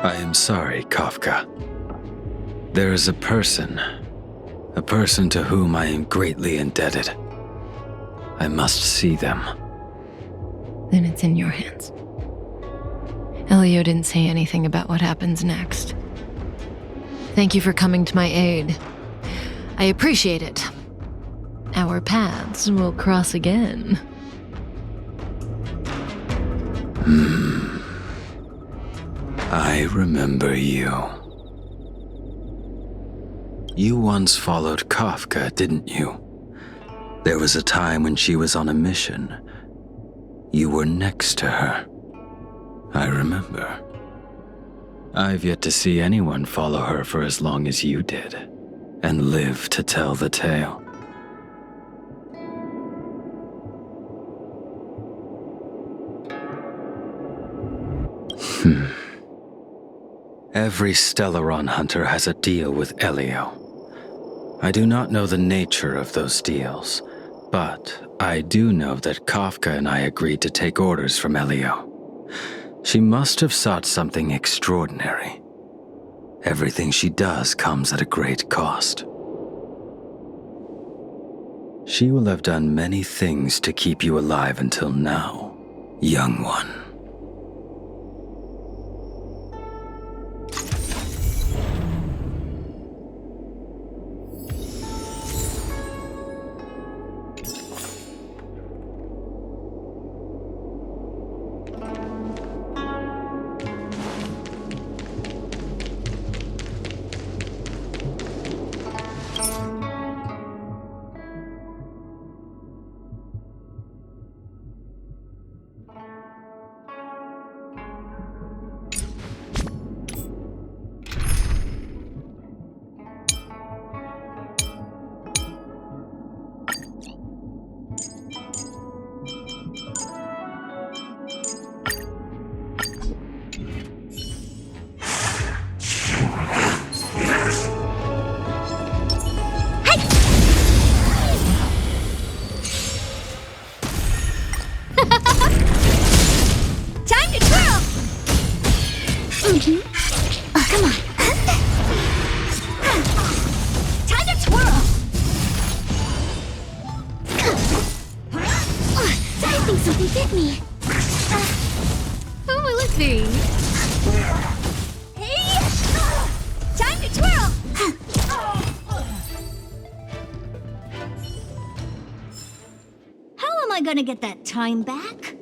S17: I am sorry, Kafka. There is a person to whom I am greatly indebted. I must see them.
S13: Then it's in your hands. Elio didn't say anything about what happens next. Thank you for coming to my aid. I appreciate it. Our paths will cross again.
S17: I remember you. You once followed Kafka, didn't you? There was a time when she was on a mission. You were next to her. I remember. I've yet to see anyone follow her for as long as you did, and live to tell the tale. Every Stellaron hunter has a deal with Elio. I do not know the nature of those deals, but I do know that Kafka and I agreed to take orders from Elio. She must have sought something extraordinary. Everything she does comes at a great cost. She will have done many things to keep you alive until now, young one.
S11: Time to twirl! Come on. gonna get that time back.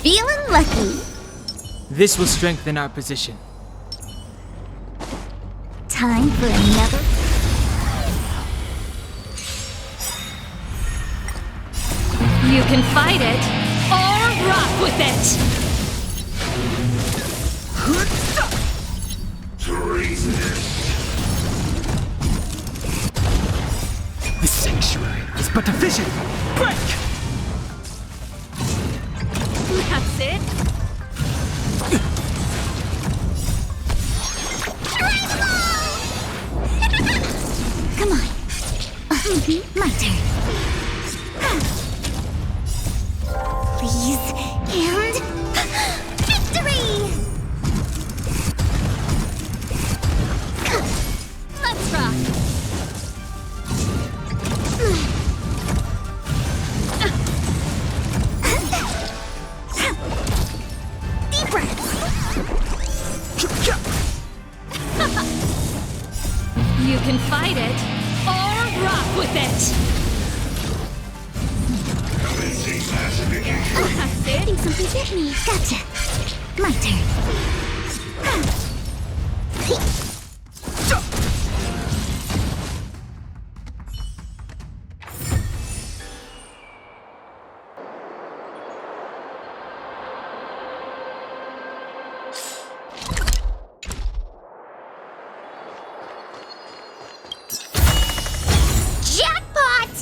S1: Feeling lucky.
S4: This will strengthen our position.
S1: Time for another.
S9: You can fight it, or rock with it!
S15: The sanctuary is but a vision. Break!
S9: That's it!
S1: Come on. My turn. Please, and victory!
S9: Let's rock!
S1: Deep breaths.
S9: You can fight it, or rock with it! That's it!
S1: Think something hit me. Gotcha. My turn. Jackpot!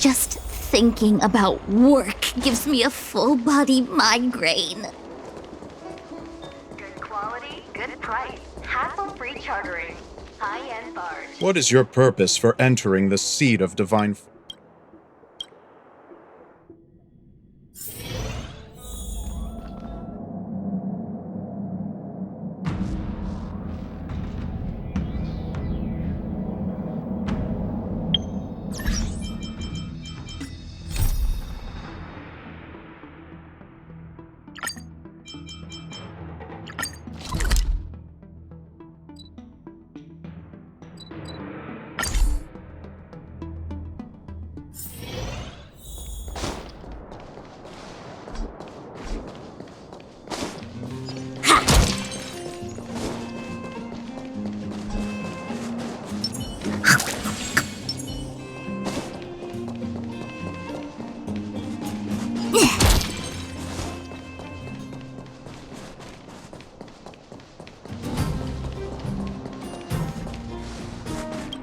S1: Just thinking about work gives me a full-body migraine.
S18: Good quality, good price. Hassle-free chartering. High-end barge.
S19: What is your purpose for entering the seat of divine...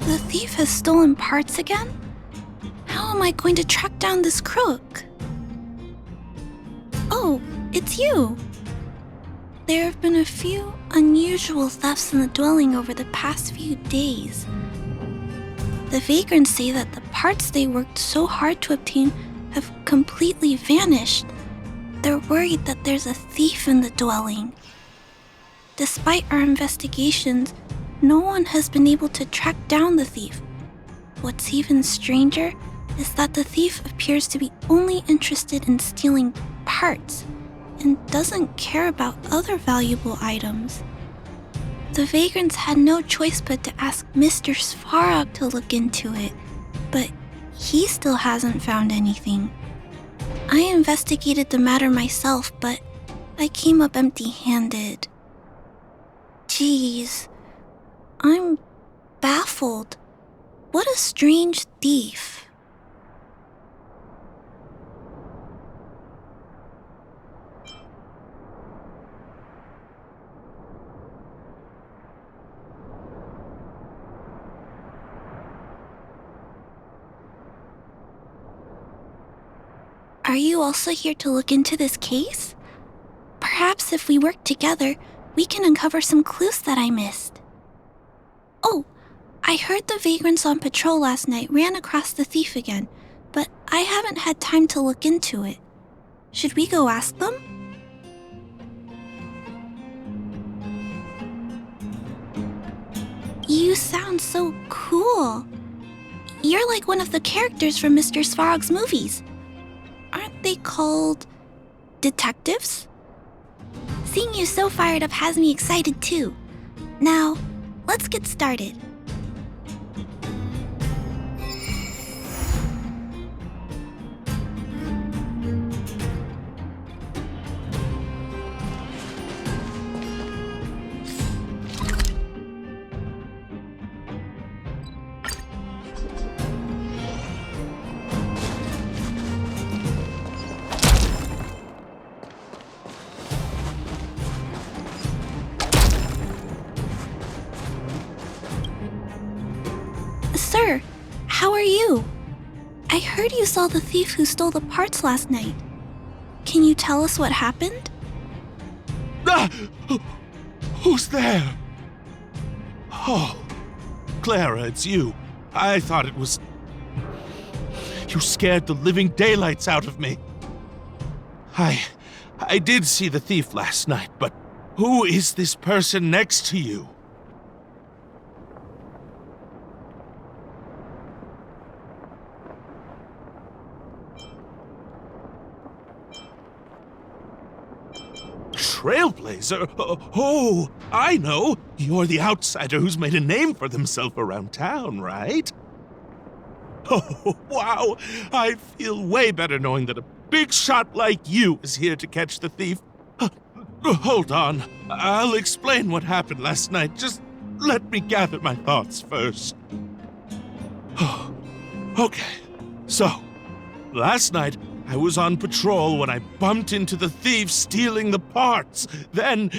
S20: The thief has stolen parts again? How am I going to track down this crook? Oh, it's you! There have been a few unusual thefts in the dwelling over the past few days. The vagrants say that the parts they worked so hard to obtain have completely vanished. They're worried that there's a thief in the dwelling. Despite our investigations, no one has been able to track down the thief. What's even stranger is that the thief appears to be only interested in stealing parts and doesn't care about other valuable items. The vagrants had no choice but to ask Mr. Svarog to look into it, but he still hasn't found anything. I investigated the matter myself, but I came up empty-handed. Jeez, I'm baffled. What a strange thief. Are you also here to look into this case? Perhaps if we work together, we can uncover some clues that I missed. Oh, I heard the vagrants on patrol last night ran across the thief again, but I haven't had time to look into it. Should we go ask them? You sound so cool. You're like one of the characters from Mr. Svarog's movies. Aren't they called detectives? Seeing you so fired up has me excited too. Now, let's get started. Sir, how are you? I heard you saw the thief who stole the parts last night. Can you tell us what happened?
S21: Ah! Who's there? Oh, Clara, it's you. I thought it was... You scared the living daylights out of me. I did see the thief last night, but who is this person next to you? Trailblazer? Oh, I know. You're the outsider who's made a name for himself around town, right? Oh, wow. I feel way better knowing that a big shot like you is here to catch the thief. Hold on. I'll explain what happened last night. Just let me gather my thoughts first. Okay. So, last night, I was on patrol when I bumped into the thief stealing the parts. Then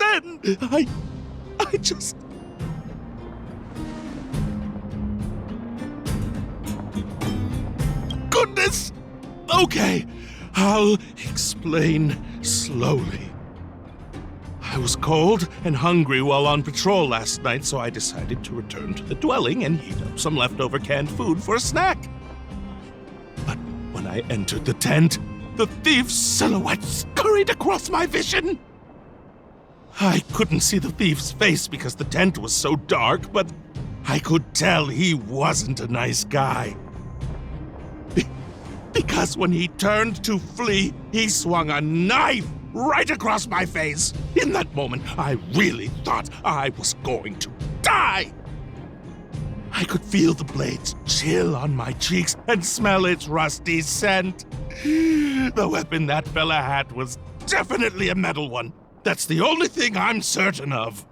S21: I just... Goodness! Okay, I'll explain slowly. I was cold and hungry while on patrol last night, so I decided to return to the dwelling and heat up some leftover canned food for a snack. When I entered the tent, the thief's silhouette scurried across my vision. I couldn't see the thief's face because the tent was so dark, but I could tell he wasn't a nice guy. Because when he turned to flee, he swung a knife right across my face. In that moment, I really thought I was going to die. I could feel the blades chill on my cheeks and smell its rusty scent. The weapon that fella had was definitely a metal one. That's the only thing I'm certain of.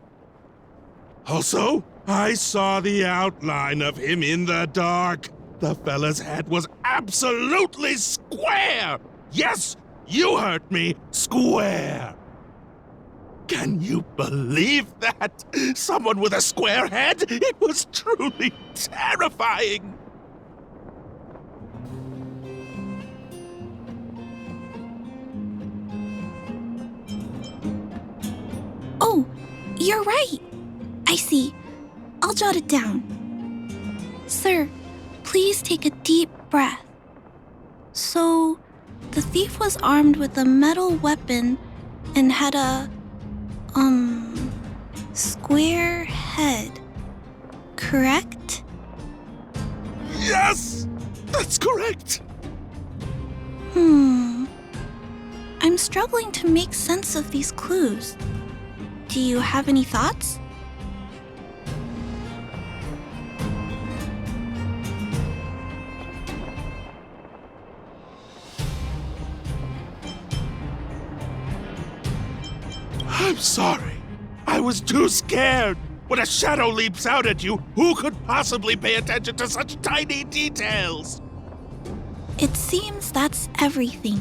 S21: Also, I saw the outline of him in the dark. The fella's head was absolutely square. Yes, you heard me, square. Can you believe that? Someone with a square head? It was truly terrifying.
S20: Oh, you're right. I see. I'll jot it down. Sir, please take a deep breath. So, the thief was armed with a metal weapon and had a, square head, correct?
S21: Yes! That's correct!
S20: I'm struggling to make sense of these clues. Do you have any thoughts?
S21: I'm sorry. I was too scared. When a shadow leaps out at you, who could possibly pay attention to such tiny details?
S20: It seems that's everything.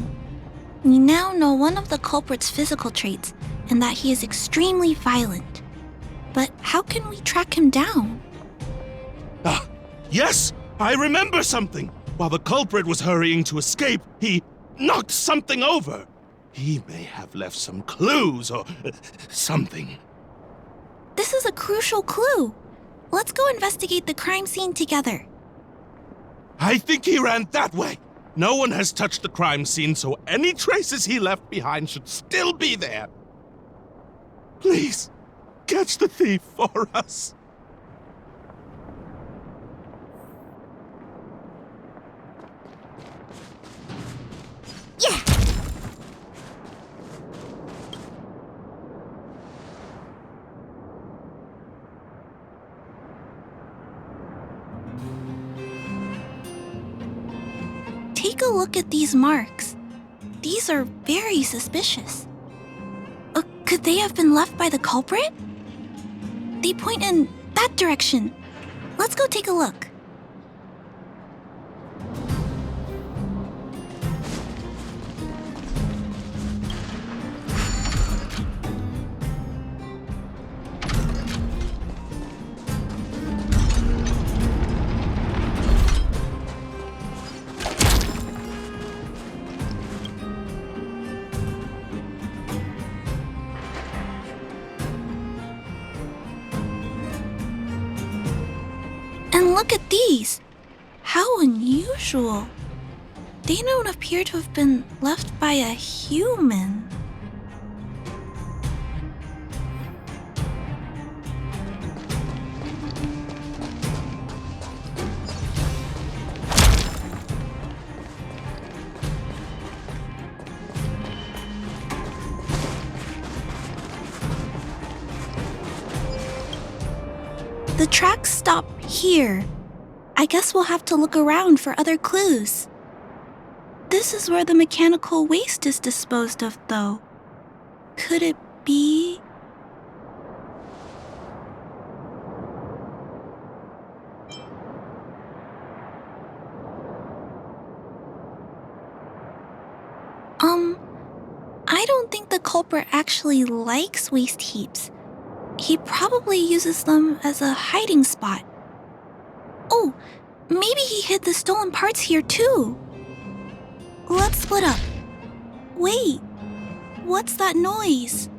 S20: We now know one of the culprit's physical traits, and that he is extremely violent. But how can we track him down?
S21: Ah, yes! I remember something! While the culprit was hurrying to escape, he knocked something over. He may have left some clues or something.
S20: This is a crucial clue. Let's go investigate the crime scene together.
S21: I think he ran that way. No one has touched the crime scene, so any traces he left behind should still be there. Please, catch the thief for us.
S11: Yeah!
S20: Take a look at these marks. These are very suspicious. Could they have been left by the culprit? They point in that direction. Let's go take a look. And look at these! How unusual! They don't appear to have been left by a human. The tracks stop here. I guess we'll have to look around for other clues. This is where the mechanical waste is disposed of, though. Could it be? I don't think the culprit actually likes waste heaps. He probably uses them as a hiding spot. Oh, maybe he hid the stolen parts here too. Let's split up. Wait, what's that noise?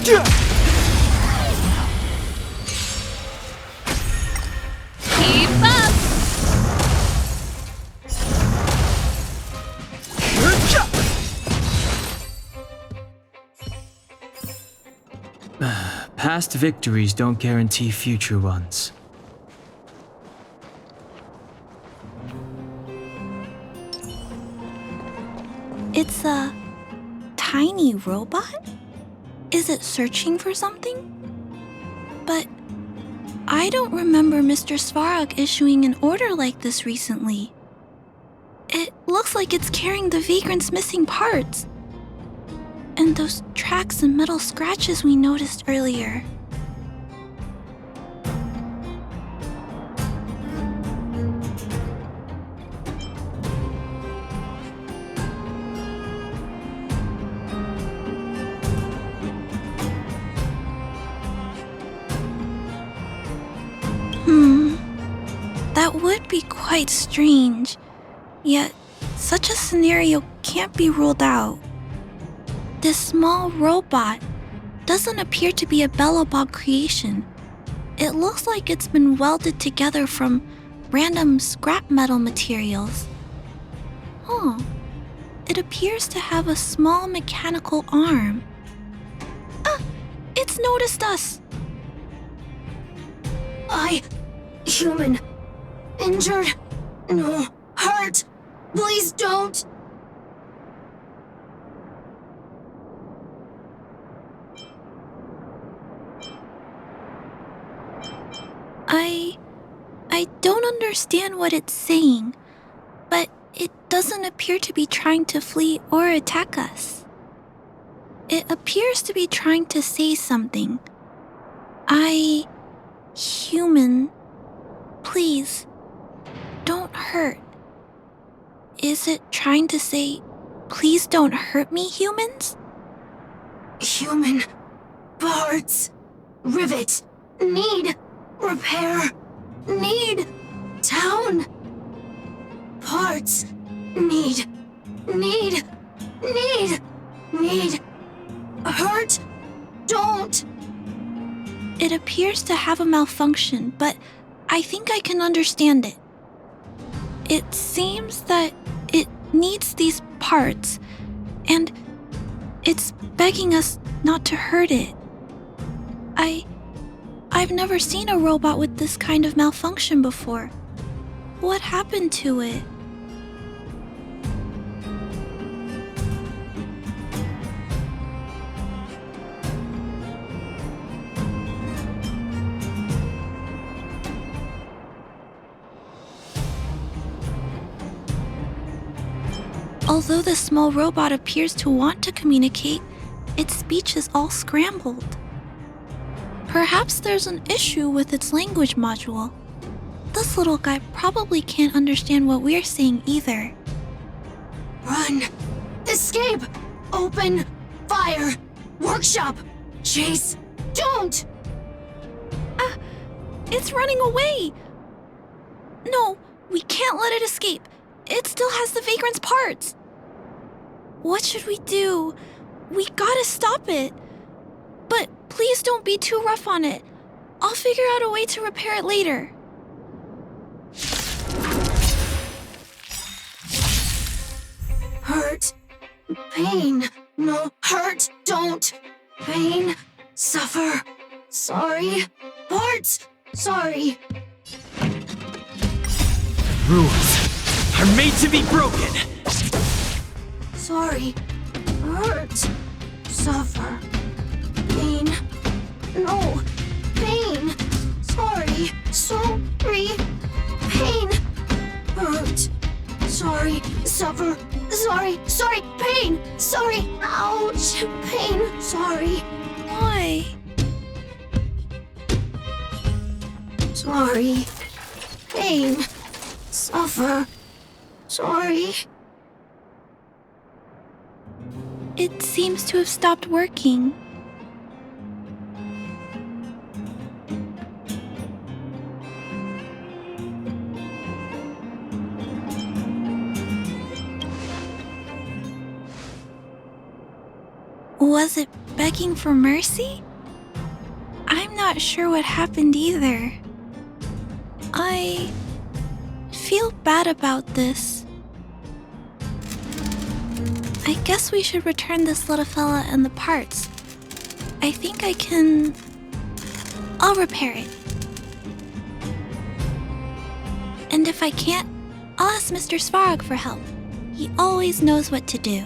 S9: Keep up!
S4: Past victories don't guarantee future ones.
S20: It's a tiny robot? Is it searching for something? But I don't remember Mr. Svarog issuing an order like this recently. It looks like it's carrying the vagrant's missing parts. And those tracks and metal scratches we noticed earlier. That would be quite strange. Yet, such a scenario can't be ruled out. This small robot doesn't appear to be a Belobog creation. It looks like it's been welded together from random scrap metal materials. It appears to have a small mechanical arm. It's noticed us!
S11: Human. Injured. No. Hurt. Please don't.
S20: I don't understand what it's saying, but it doesn't appear to be trying to flee or attack us. It appears to be trying to say something. Human, please, don't hurt. Is it trying to say, please don't hurt me, humans?
S11: Human. Parts. Rivet. Need. Repair. Need. Town. Parts. Need. Hurt. Don't.
S20: It appears to have a malfunction, but I think I can understand it. It seems that it needs these parts, and it's begging us not to hurt it. I've never seen a robot with this kind of malfunction before. What happened to it? Although the small robot appears to want to communicate, its speech is all scrambled. Perhaps there's an issue with its language module. This little guy probably can't understand what we're saying either.
S11: Run! Escape! Open! Fire! Workshop! Chase! Don't!
S20: It's running away! No, we can't let it escape. It still has the vagrant's parts. What should we do? We gotta stop it. But please don't be too rough on it. I'll figure out a way to repair it later.
S11: Hurt. Pain. No. Hurt. Don't. Pain. Suffer. Sorry. Parts. Sorry.
S15: Rules are made to be broken.
S11: Sorry. Hurt. Suffer. Pain. No. Pain. Sorry. Sorry. Pain. Hurt. Sorry. Suffer. Sorry. Sorry. Pain. Sorry. Ouch. Pain. Sorry.
S20: Why?
S11: Sorry. Pain. Suffer. Sorry.
S20: It seems to have stopped working. Was it begging for mercy? I'm not sure what happened either. I feel bad about this. I guess we should return this little fella and the parts. I think I can... I'll repair it. And if I can't, I'll ask Mr. Svarog for help. He always knows what to do.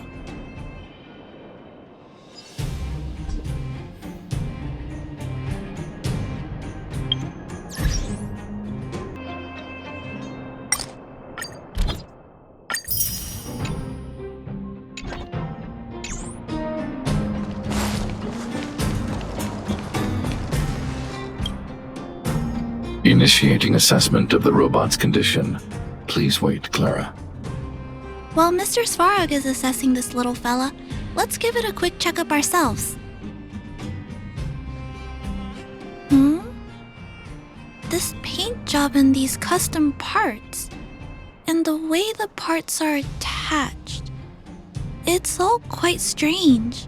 S6: Initiating assessment of the robot's condition. Please wait, Clara.
S20: While Mr. Svarog is assessing this little fella, let's give it a quick checkup ourselves. This paint job and these custom parts, and the way the parts are attached, it's all quite strange.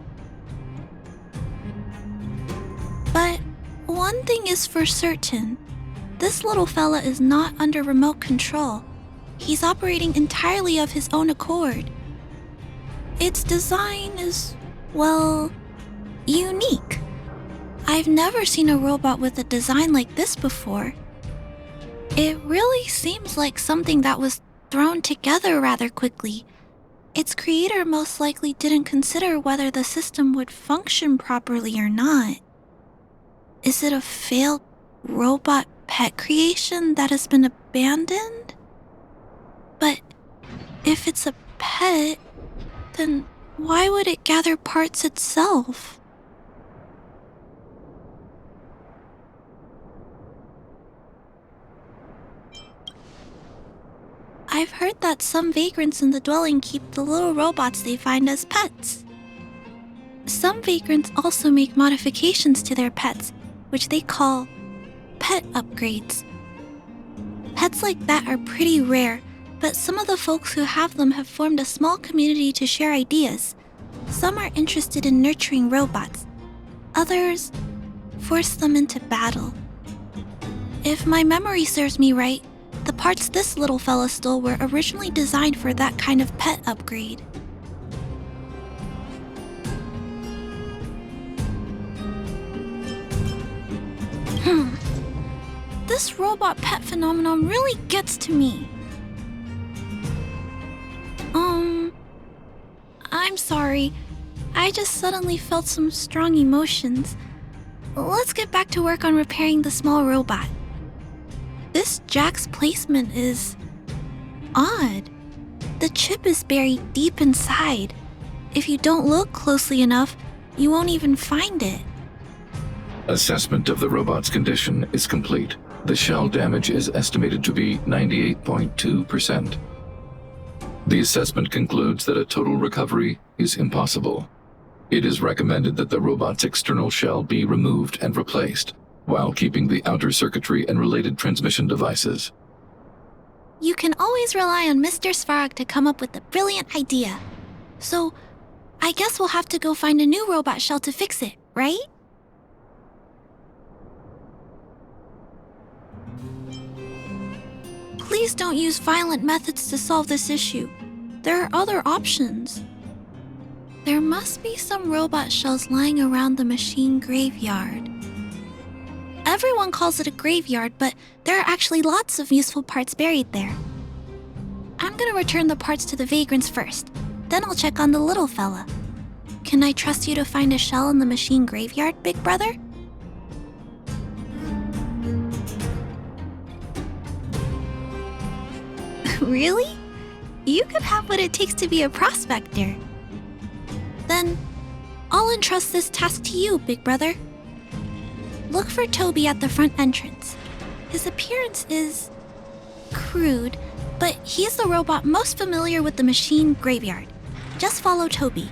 S20: But one thing is for certain, this little fella is not under remote control. He's operating entirely of his own accord. Its design is, well, unique. I've never seen a robot with a design like this before. It really seems like something that was thrown together rather quickly. Its creator most likely didn't consider whether the system would function properly or not. Is it a failed robot pet creation that has been abandoned? But if it's a pet, then why would it gather parts itself? I've heard that some vagrants in the dwelling keep the little robots they find as pets. Some vagrants also make modifications to their pets, which they call pet upgrades. Pets like that are pretty rare, but some of the folks who have them have formed a small community to share ideas. Some are interested in nurturing robots. Others force them into battle. If my memory serves me right, the parts this little fella stole were originally designed for that kind of pet upgrade. This robot pet phenomenon really gets to me. I'm sorry. I just suddenly felt some strong emotions. Let's get back to work on repairing the small robot. This jack's placement is odd. The chip is buried deep inside. If you don't look closely enough, you won't even find it.
S6: Assessment of the robot's condition is complete. The shell damage is estimated to be 98.2%. The assessment concludes that a total recovery is impossible. It is recommended that the robot's external shell be removed and replaced, while keeping the outer circuitry and related transmission devices.
S20: You can always rely on Mr. Svarog to come up with a brilliant idea. So, I guess we'll have to go find a new robot shell to fix it, right? Please don't use violent methods to solve this issue. There are other options. There must be some robot shells lying around the machine graveyard. Everyone calls it a graveyard, but there are actually lots of useful parts buried there. I'm gonna return the parts to the vagrants first, then I'll check on the little fella. Can I trust you to find a shell in the machine graveyard, big brother? Really? You could have what it takes to be a prospector. Then, I'll entrust this task to you, big brother. Look for Toby at the front entrance. His appearance is crude, but he's the robot most familiar with the machine graveyard. Just follow Toby.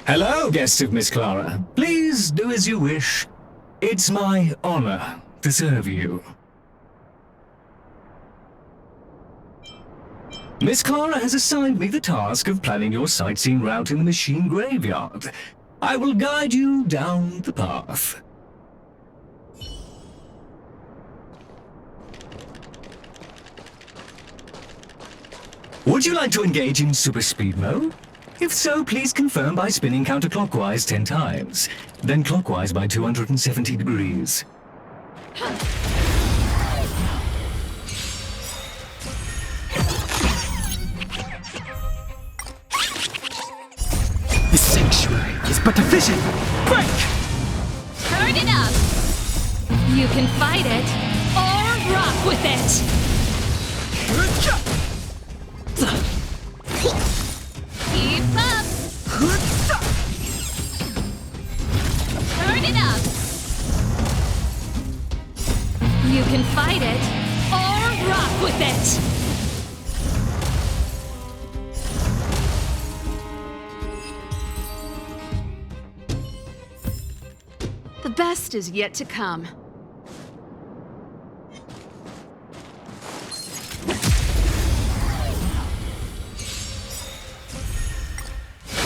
S22: Hello, guests of Miss Clara. Please do as you wish. It's my honor to serve you. Miss Clara has assigned me the task of planning your sightseeing route in the machine graveyard. I will guide you down the path. Would you like to engage in super speed mode? If so, please confirm by spinning counterclockwise 10 times, then clockwise by 270 degrees.
S15: vision! Break!
S9: Turn it up! You can fight it, or rock with it! Keep up! Turn it up! You can fight it, or rock with it!
S2: The best is yet to come.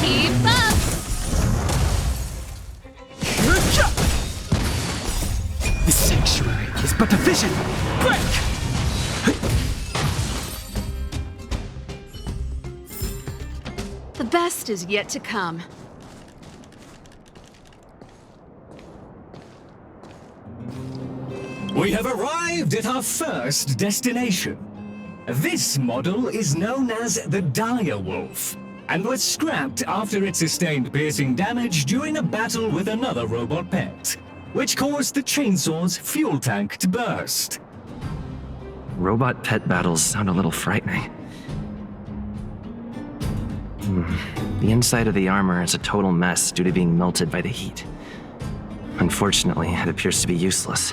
S9: Keep up!
S15: The sanctuary is but a vision! Break!
S2: The best is yet to come.
S22: We have arrived at our first destination. This model is known as the Dire Wolf, and was scrapped after it sustained piercing damage during a battle with another robot pet, which caused the chainsaw's fuel tank to burst.
S12: Robot pet battles sound a little frightening. The inside of the armor is a total mess due to being melted by the heat. Unfortunately, it appears to be useless.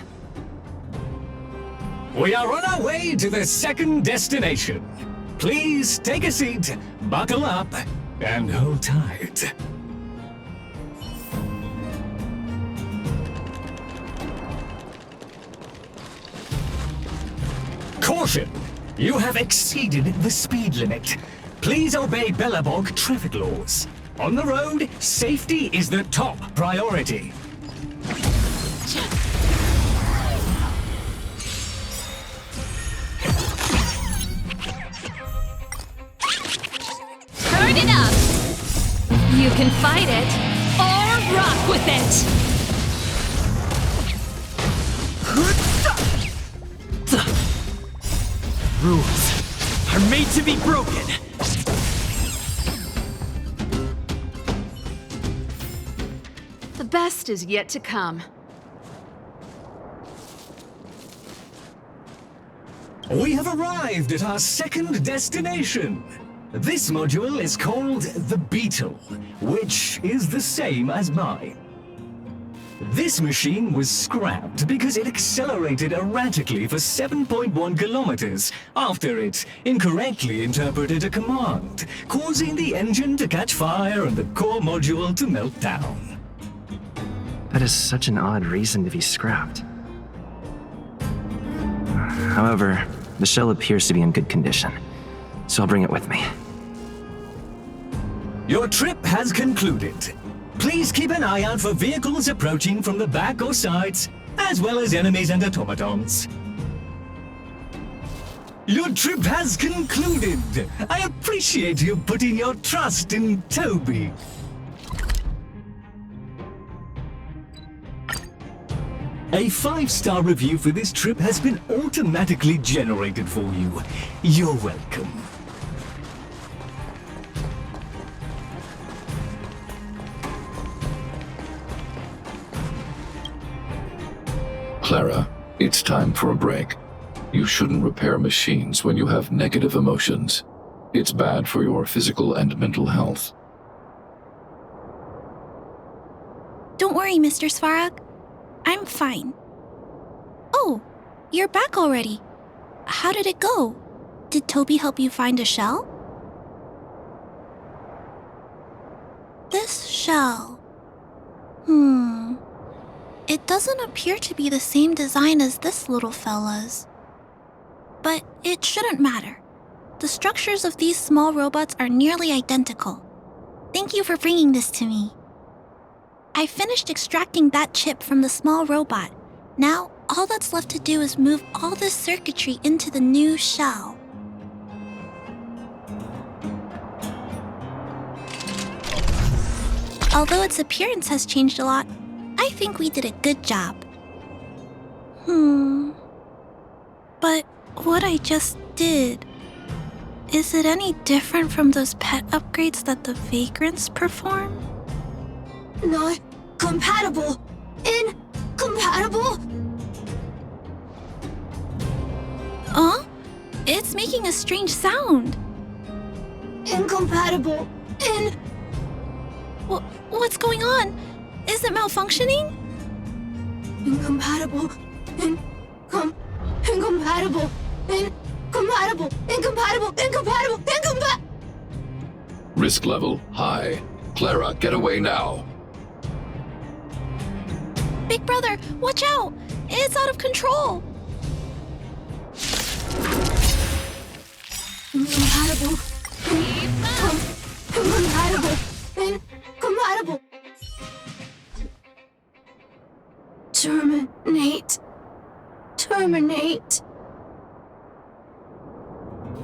S22: We are on our way to the second destination. Please take a seat, buckle up, and hold tight. Caution! You have exceeded the speed limit. Please obey Bellabog traffic laws. On the road, safety is the top priority.
S9: Turn it up! You can fight it, or rock with it!
S15: Rules are made to be broken!
S2: The best is yet to come.
S22: We have arrived at our second destination. This module is called the Beetle, which is the same as mine. This machine was scrapped because it accelerated erratically for 7.1 kilometers after it incorrectly interpreted a command, causing the engine to catch fire and the core module to melt down.
S12: That is such an odd reason to be scrapped. However, the shell appears to be in good condition, so I'll bring it with me.
S22: Your trip has concluded. Please keep an eye out for vehicles approaching from the back or sides, as well as enemies and automatons. Your trip has concluded. I appreciate you putting your trust in Toby. A 5-star review for this trip has been automatically generated for you. You're welcome.
S6: Clara, it's time for a break. You shouldn't repair machines when you have negative emotions. It's bad for your physical and mental health.
S20: Don't worry, Mr. Svarog. I'm fine. Oh, you're back already. How did it go? Did Toby help you find a shell? This shell... It doesn't appear to be the same design as this little fella's. But it shouldn't matter. The structures of these small robots are nearly identical. Thank you for bringing this to me. I finished extracting that chip from the small robot. Now, all that's left to do is move all this circuitry into the new shell. Although its appearance has changed a lot, I think we did a good job. But what I just did, is it any different from those pet upgrades that the Vagrants perform? Not compatible. Incompatible? It's making a strange sound. Incompatible. What's going on? Is it malfunctioning? Incompatible. Incompatible. Incompatible.
S6: Risk level high. Clara, get away now.
S20: Big brother, watch out! It's out of control! Incompatible. Incompatible. Terminate.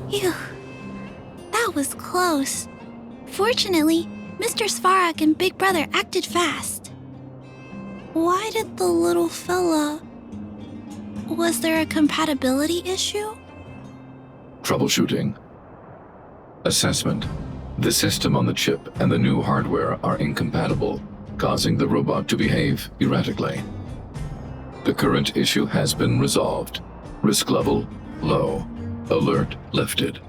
S20: Phew. That was close. Fortunately, Mr. Svarog and Big Brother acted fast. Why did the little fella... Was there a compatibility issue?
S6: Troubleshooting. Assessment. The system on the chip and the new hardware are incompatible, causing the robot to behave erratically. The current issue has been resolved. Risk level low. Alert lifted.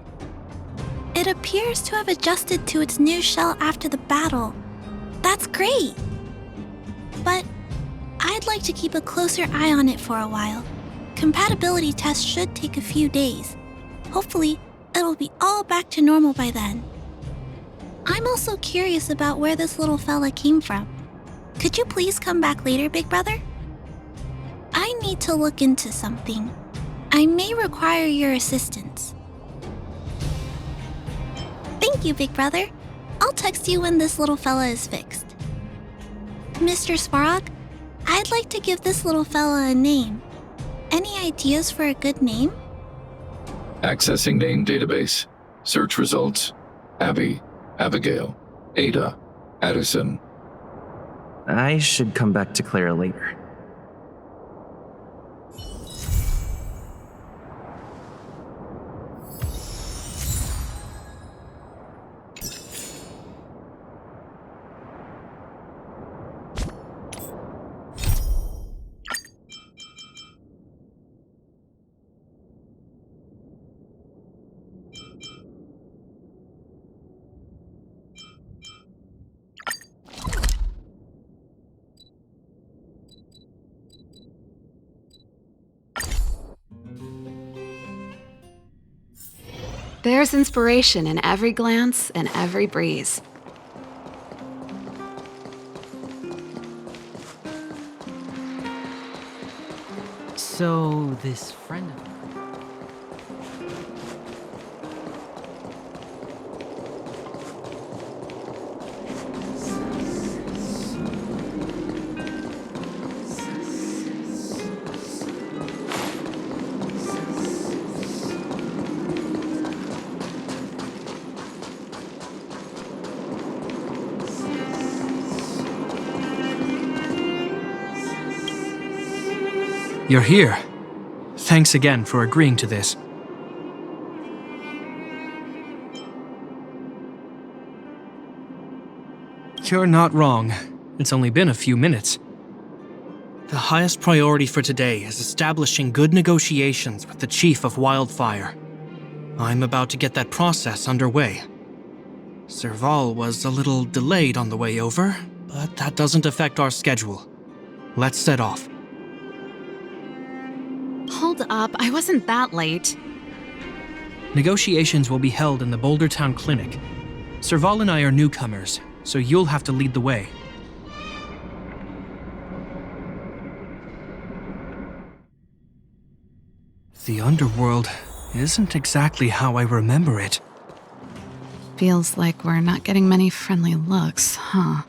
S20: It appears to have adjusted to its new shell after the battle. That's great! But I'd like to keep a closer eye on it for a while. Compatibility tests should take a few days. Hopefully, it'll be all back to normal by then. I'm also curious about where this little fella came from. Could you please come back later, Big Brother? I need to look into something. I may require your assistance. Thank you, Big Brother. I'll text you when this little fella is fixed. Mr. Svarog, I'd like to give this little fella a name. Any ideas for a good name?
S6: Accessing name database. Search results. Abby, Abigail, Ada, Addison.
S12: I should come back to Clara later.
S2: There's inspiration in every glance and every breeze.
S15: So, this friend of
S3: You're here. Thanks again for agreeing to this. You're not wrong. It's only been a few minutes. The highest priority for today is establishing good negotiations with the Chief of Wildfire. I'm about to get that process underway. Serval was a little delayed on the way over, but that doesn't affect our schedule. Let's set off.
S2: Hold up, I wasn't that late.
S3: Negotiations will be held in the Boulder Town Clinic. Serval and I are newcomers, so you'll have to lead the way. The underworld isn't exactly how I remember it.
S2: Feels like we're not getting many friendly looks, huh?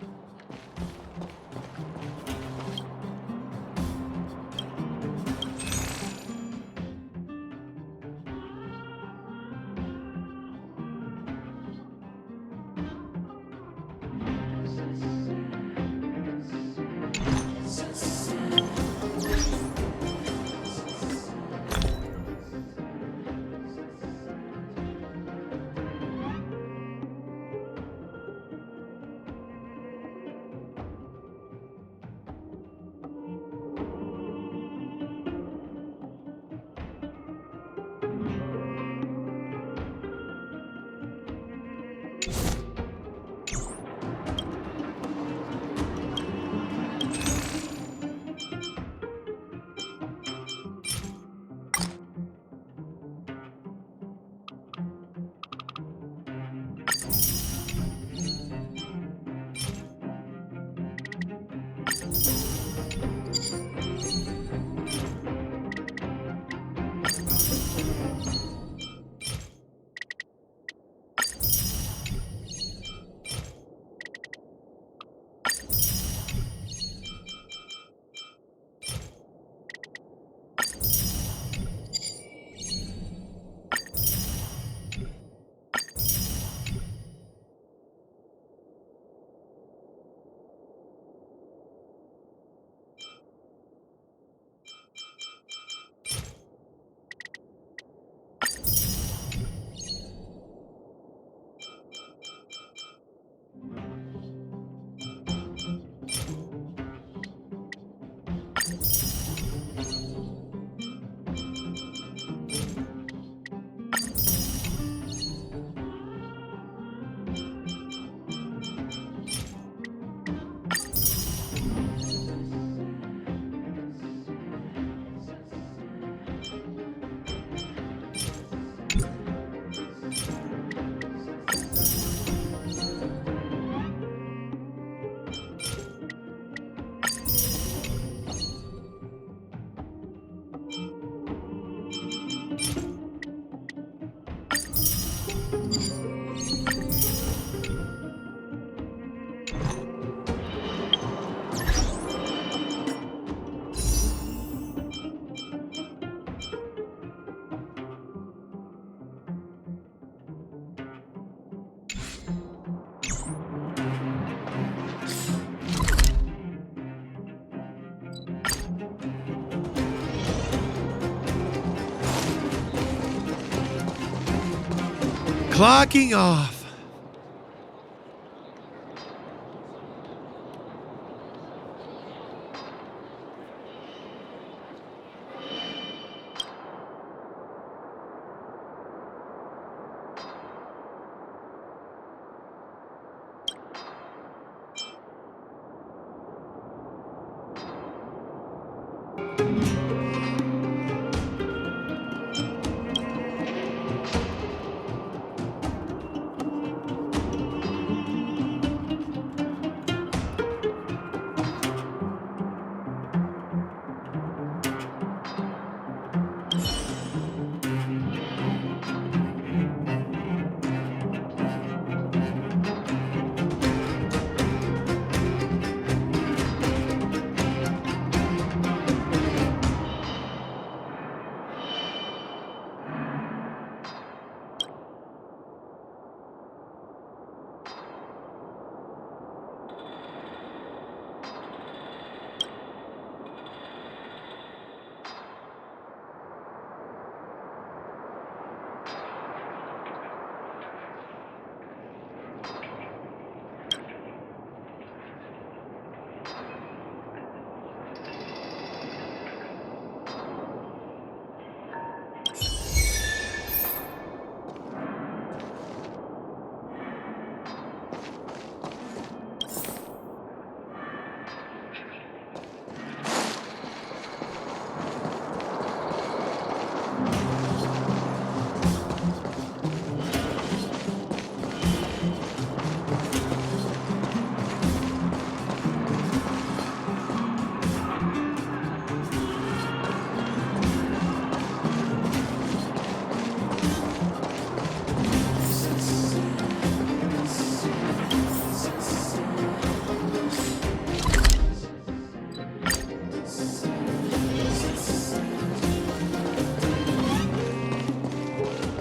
S5: Clocking off.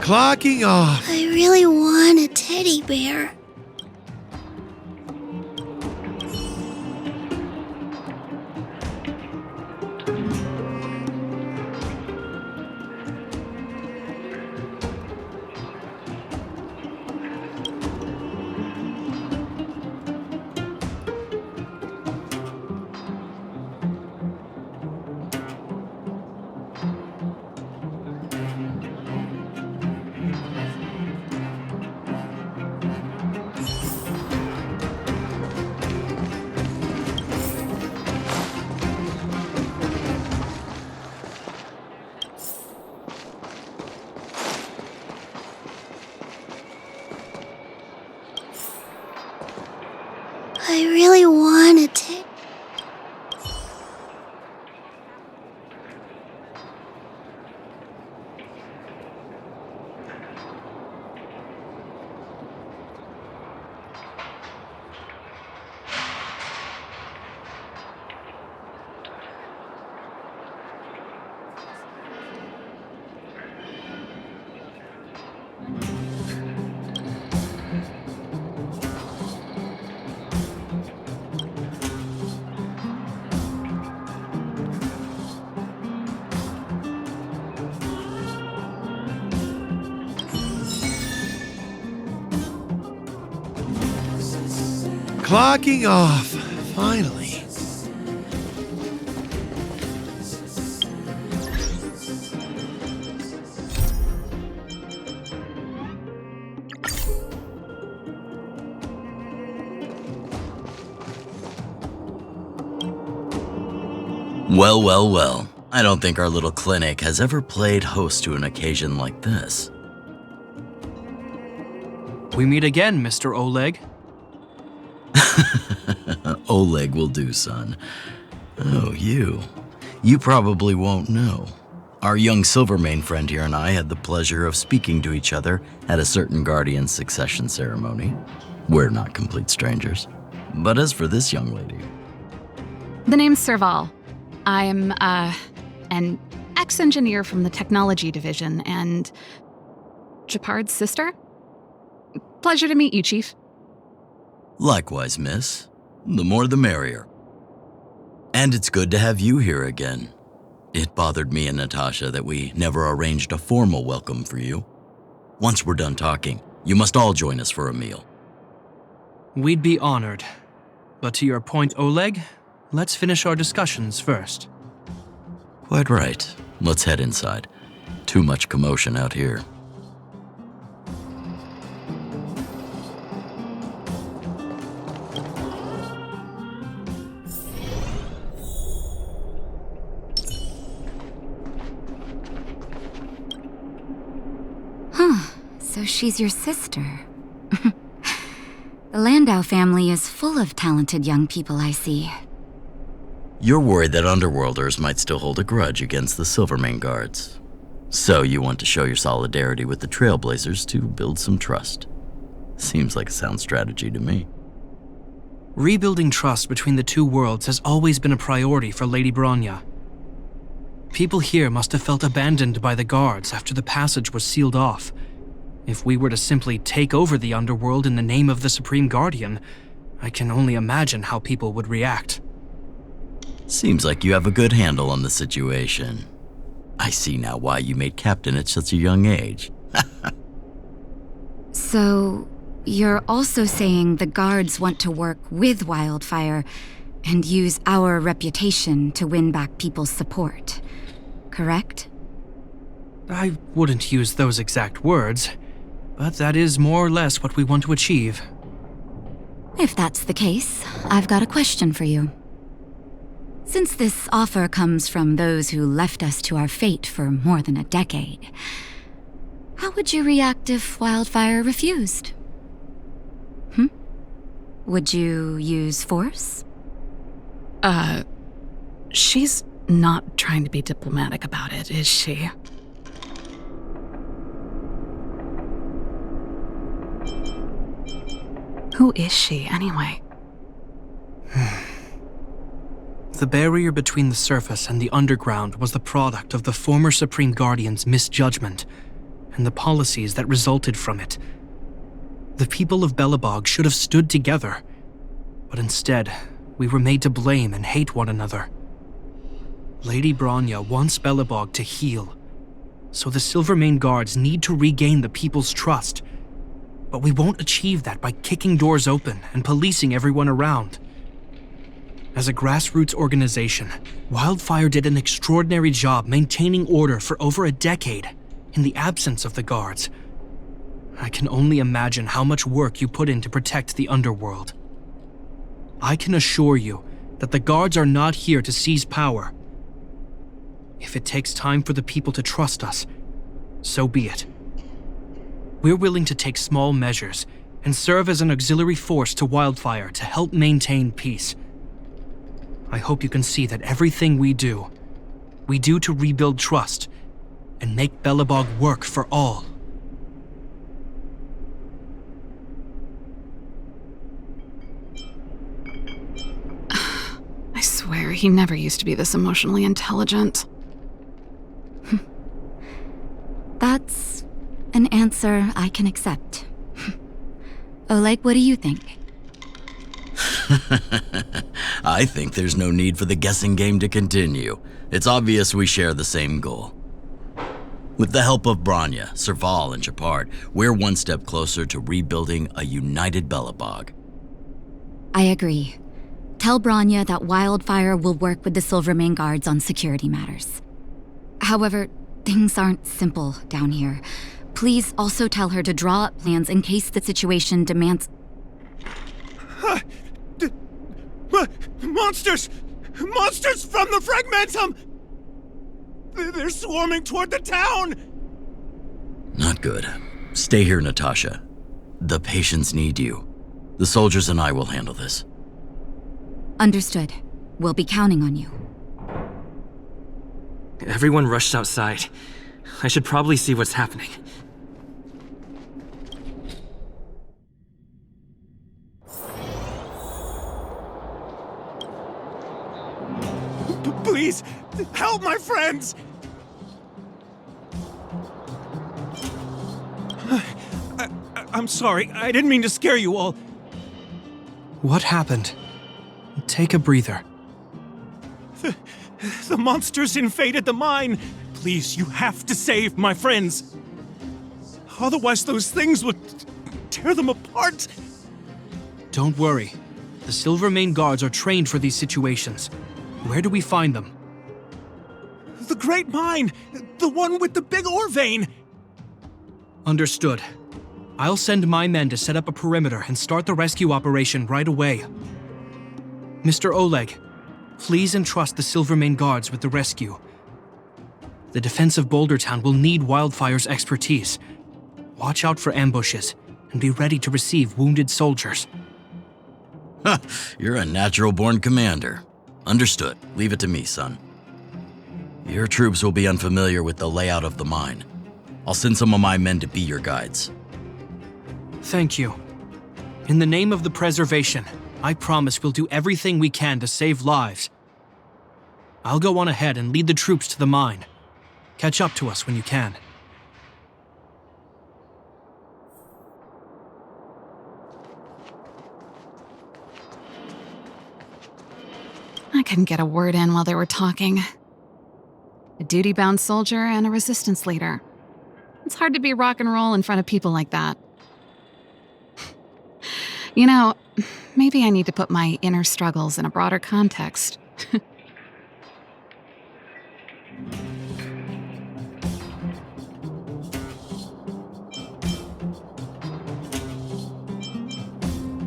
S5: Clocking off.
S20: I really want a teddy bear. I really want a teddy.
S5: Clocking off. Finally.
S10: Well, well, well. I don't think our little clinic has ever played host to an occasion like this.
S3: We meet again, Mr. Oleg.
S10: Oleg will do, son. Oh, you. You probably won't know. Our young Silvermane friend here and I had the pleasure of speaking to each other at a certain Guardian succession ceremony. We're not complete strangers. But as for this young lady...
S2: The name's Serval. I'm, an ex-engineer from the technology division and... Japard's sister? Pleasure to meet you, Chief.
S10: Likewise, miss. The more the merrier. And it's good to have you here again. It bothered me and Natasha that we never arranged a formal welcome for you. Once we're done talking, You must all join us for a meal.
S3: We'd be honored. But to your point, Oleg, let's finish our discussions first.
S10: Quite right. Let's head inside. Too much commotion out here.
S7: So she's your sister. The Landau family is full of talented young people, I see.
S10: You're worried that Underworlders might still hold a grudge against the Silvermane guards. So you want to show your solidarity with the Trailblazers to build some trust. Seems like a sound strategy to me.
S3: Rebuilding trust between the two worlds has always been a priority for Lady Bronya. People here must have felt abandoned by the guards after the passage was sealed off. If we were to simply take over the underworld in the name of the Supreme Guardian, I can only imagine how people would react.
S10: Seems like you have a good handle on the situation. I see now why you made captain at such a young age.
S7: So, you're also saying the guards want to work with Wildfire and use our reputation to win back people's support, correct?
S3: I wouldn't use those exact words, but that is more or less what we want to achieve.
S7: If that's the case, I've got a question for you. Since this offer comes from those who left us to our fate for more than a decade, how would you react if Wildfire refused? Would you use force?
S2: She's not trying to be diplomatic about it, is she? Who is she, anyway?
S3: The barrier between the surface and the underground was the product of the former Supreme Guardian's misjudgment and the policies that resulted from it. The people of Belobog should have stood together, but instead, we were made to blame and hate one another. Lady Bronya wants Belobog to heal, so the Silvermane guards need to regain the people's trust. But we won't achieve that by kicking doors open and policing everyone around. As a grassroots organization, Wildfire did an extraordinary job maintaining order for over a decade in the absence of the guards. I can only imagine how much work you put in to protect the underworld. I can assure you that the guards are not here to seize power. If it takes time for the people to trust us, so be it. We're willing to take small measures and serve as an auxiliary force to Wildfire to help maintain peace. I hope you can see that everything we do to rebuild trust and make Belobog work for all.
S2: I swear, he never used to be this emotionally intelligent.
S7: That's an answer I can accept. Oleg, what do you think?
S10: I think there's no need for the guessing game to continue. It's obvious we share the same goal. With the help of Bronya, Serval, and Japard, we're one step closer to rebuilding a united Belobog.
S7: I agree. Tell Bronya that Wildfire will work with the Silvermane guards on security matters. However, things aren't simple down here. Please also tell her to draw up plans in case the situation demands...
S21: Monsters! Monsters from the Fragmentum! They're swarming toward the town!
S10: Not good. Stay here, Natasha. The patients need you. The soldiers and I will handle this.
S7: Understood. We'll be counting on you.
S12: Everyone rushed outside. I should probably see what's happening.
S21: Please, help my friends! I'm sorry, I didn't mean to scare you all.
S3: What happened? Take a breather.
S21: The monsters invaded the mine. Please, you have to save my friends. Otherwise, those things would... tear them apart.
S3: Don't worry. The Silvermane Guards are trained for these situations. Where do we find them?
S21: The Great Mine! The one with the big ore vein!
S3: Understood. I'll send my men to set up a perimeter and start the rescue operation right away. Mr. Oleg, please entrust the Silvermane Guards with the rescue. The defense of Boulder Town will need Wildfire's expertise. Watch out for ambushes and be ready to receive wounded soldiers.
S10: Ha! You're a natural-born commander. Understood. Leave it to me, son. Your troops will be unfamiliar with the layout of the mine. I'll send some of my men to be your guides.
S3: Thank you. In the name of the preservation, I promise we'll do everything we can to save lives. I'll go on ahead and lead the troops to the mine. Catch up to us when you can.
S2: I couldn't get a word in while they were talking. A duty-bound soldier and a resistance leader. It's hard to be rock and roll in front of people like that. You know, maybe I need to put my inner struggles in a broader context.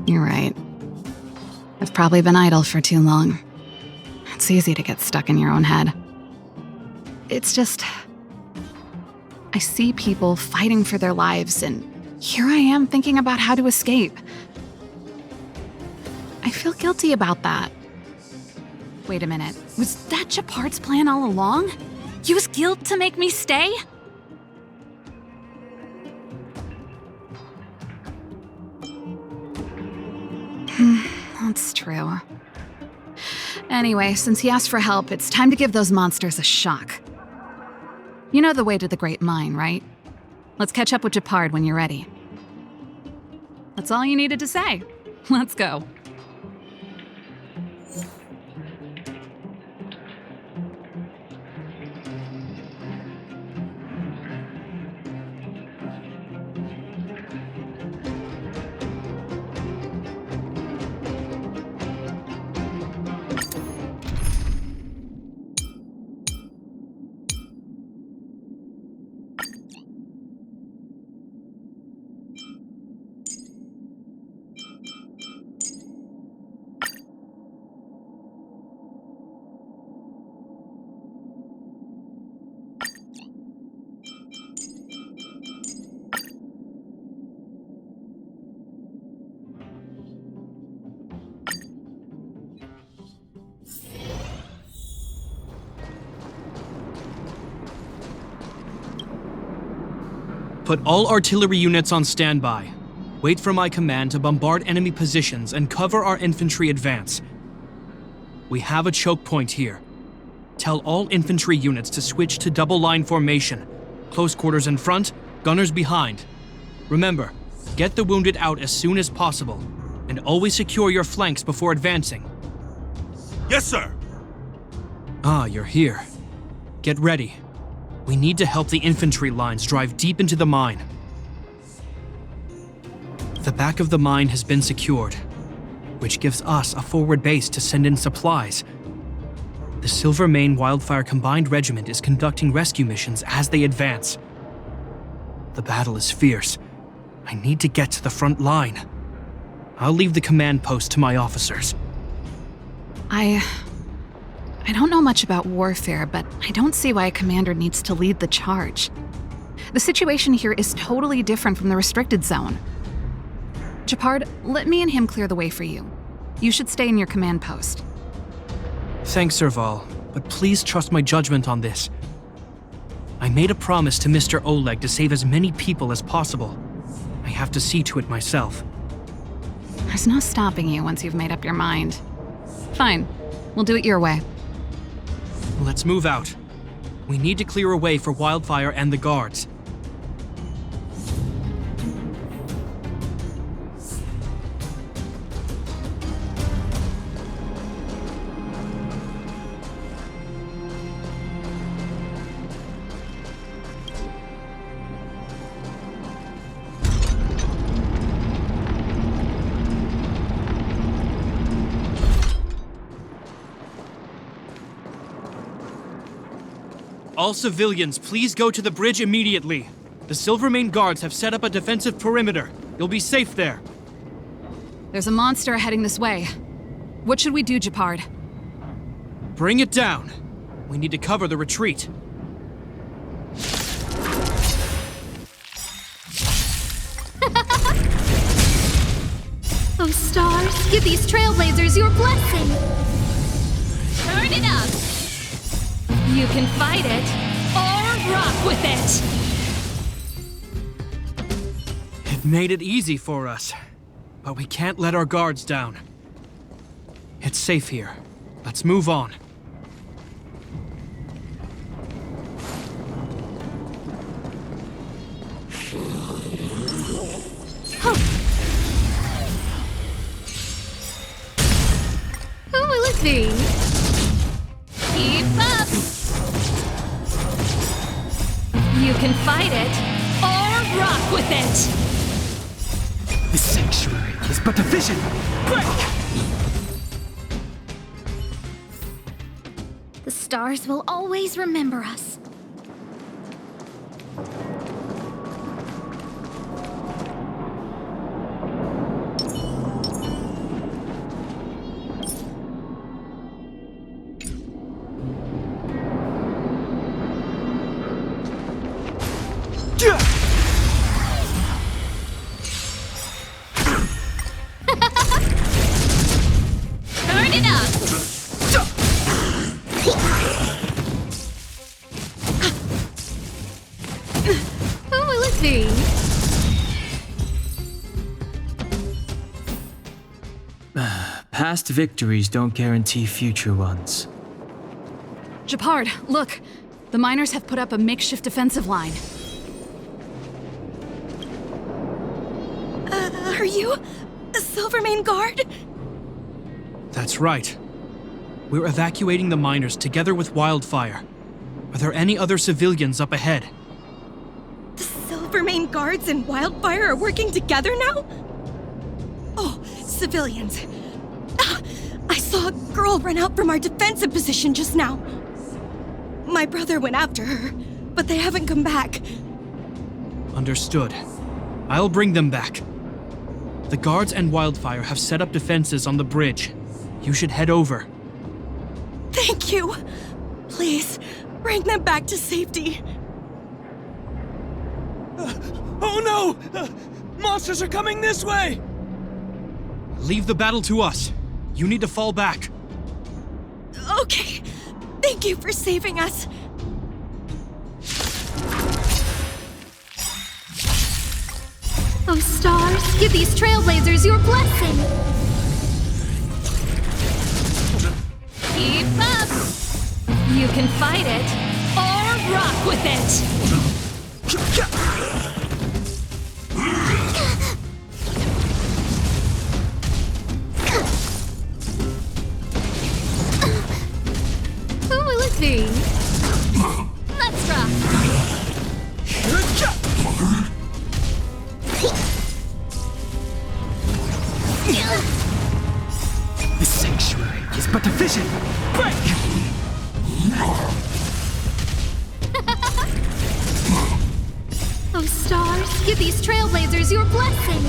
S2: You're right. I've probably been idle for too long. It's easy to get stuck in your own head. It's just... I see people fighting for their lives, and here I am thinking about how to escape. I feel guilty about that. Wait a minute. Was that Japard's plan all along? Use guilt to make me stay? That's true. Anyway, since he asked for help, it's time to give those monsters a shock. You know the way to the Great Mine, right? Let's catch up with Japard when you're ready. That's all you needed to say. Let's go.
S3: Put all artillery units on standby. Wait for my command to bombard enemy positions and cover our infantry advance. We have a choke point here. Tell all infantry units to switch to double line formation. Close quarters in front, gunners behind. Remember, get the wounded out as soon as possible, and always secure your flanks before advancing.
S21: Yes, sir.
S3: Ah, you're here. Get ready. We need to help the infantry lines drive deep into the mine. The back of the mine has been secured, which gives us a forward base to send in supplies. The Silvermane Wildfire Combined Regiment is conducting rescue missions as they advance. The battle is fierce. I need to get to the front line. I'll leave the command post to my officers.
S2: I don't know much about warfare, but I don't see why a commander needs to lead the charge. The situation here is totally different from the restricted zone. Japard, let me and him clear the way for you. You should stay in your command post.
S3: Thanks, Serval, but please trust my judgment on this. I made a promise to Mr. Oleg to save as many people as possible. I have to see to it myself.
S2: There's no stopping you once you've made up your mind. Fine, we'll do it your way.
S3: Let's move out. We need to clear a way for Wildfire and the guards. All civilians, please go to the bridge immediately. The Silvermane guards have set up a defensive perimeter. You'll be safe there.
S2: There's a monster heading this way. What should we do, Gepard?
S3: Bring it down. We need to cover the retreat.
S9: Oh, stars, give these trailblazers your blessing. Turn it up. You can fight it, or rock with it.
S3: It made it easy for us, but we can't let our guards down. It's safe here. Let's move on.
S9: Who will it be? Keep up! You can fight it, or rock with it!
S15: The sanctuary is but a vision! Break!
S1: The stars will always remember us.
S9: Turn it up! Who will it be?
S4: Past victories don't guarantee future ones.
S2: Gepard, look! The miners have put up a makeshift defensive line.
S20: Are you a Silvermane guard?
S3: That's right. We're evacuating the miners together with Wildfire. Are there any other civilians up ahead?
S20: The Silvermane guards and Wildfire are working together now? Oh, civilians. I saw a girl run out from our defensive position just now. My brother went after her, but they haven't come back.
S3: Understood. I'll bring them back. The guards and Wildfire have set up defenses on the bridge. You should head over.
S20: Thank you. Please, bring them back to safety.
S15: Oh no! Monsters are coming this way!
S3: Leave the battle to us. You need to fall back.
S20: Okay. Thank you for saving us.
S9: Oh, stars, give these trailblazers your blessing. Keep up! You can fight it, or rock with it. Who will it be? Let's rock!
S15: The sanctuary is but a vision! Break!
S9: Oh, stars, give these trailblazers your blessing.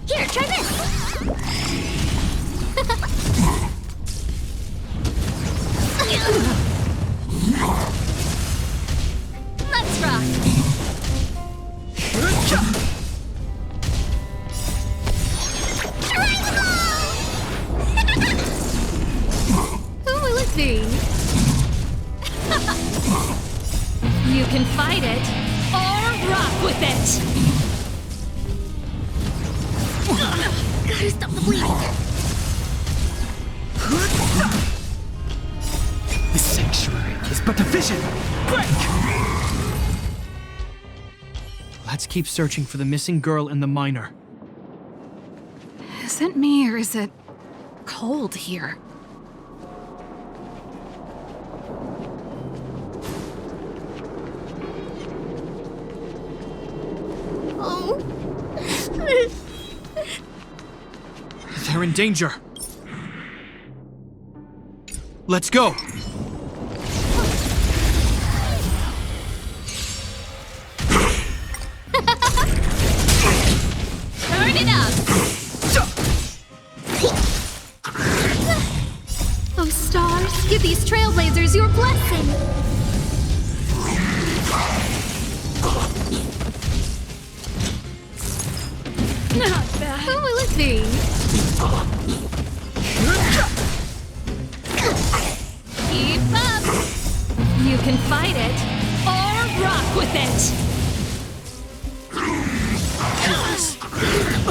S9: Here, try this. Let's rock. Who will it be? You can fight it, or rock with it.
S1: Gotta stop the bleeding.
S15: The sanctuary is but a vision! Break!
S3: Let's keep searching for the missing girl and the miner.
S2: Is it me or is it cold here?
S3: They're in danger. Let's go!
S9: Turn it up! Oh, stars, give these trailblazers your blessing! Not bad. Who will it be? Keep up! You can fight it, or rock with it!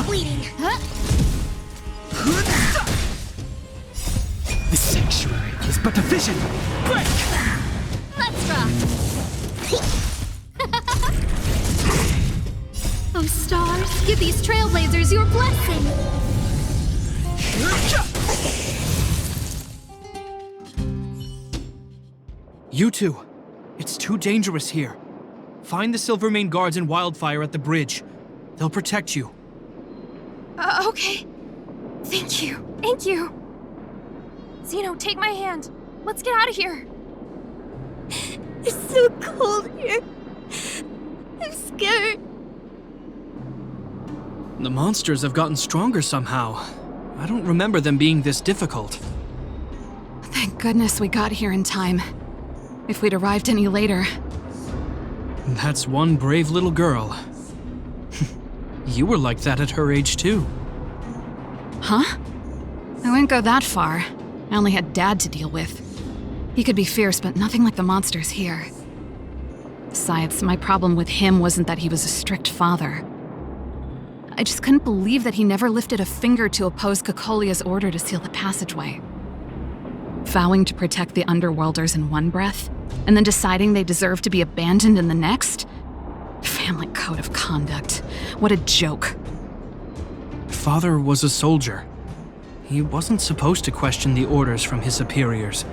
S11: Bleeding.
S15: The sanctuary is but a vision. Break!
S9: Let's rock! Oh, stars, give these trailblazers your blessing!
S3: You two, it's too dangerous here. Find the Silvermane guards and Wildfire at the bridge. They'll protect you.
S8: Okay. Thank you. Thank you. Zeno, take my hand. Let's get out of here.
S11: It's so cold here. I'm scared.
S3: The monsters have gotten stronger somehow. I don't remember them being this difficult.
S2: Thank goodness we got here in time. If we'd arrived any later...
S3: That's one brave little girl. You were like that at her age, too.
S2: Huh? I wouldn't go that far. I only had Dad to deal with. He could be fierce, but nothing like the monsters here. Besides, my problem with him wasn't that he was a strict father. I just couldn't believe that he never lifted a finger to oppose Cocolia's order to seal the passageway. Vowing to protect the Underworlders in one breath, and then deciding they deserve to be abandoned in the next? Family code of conduct. What a joke.
S3: Father was a soldier. He wasn't supposed to question the orders from his superiors.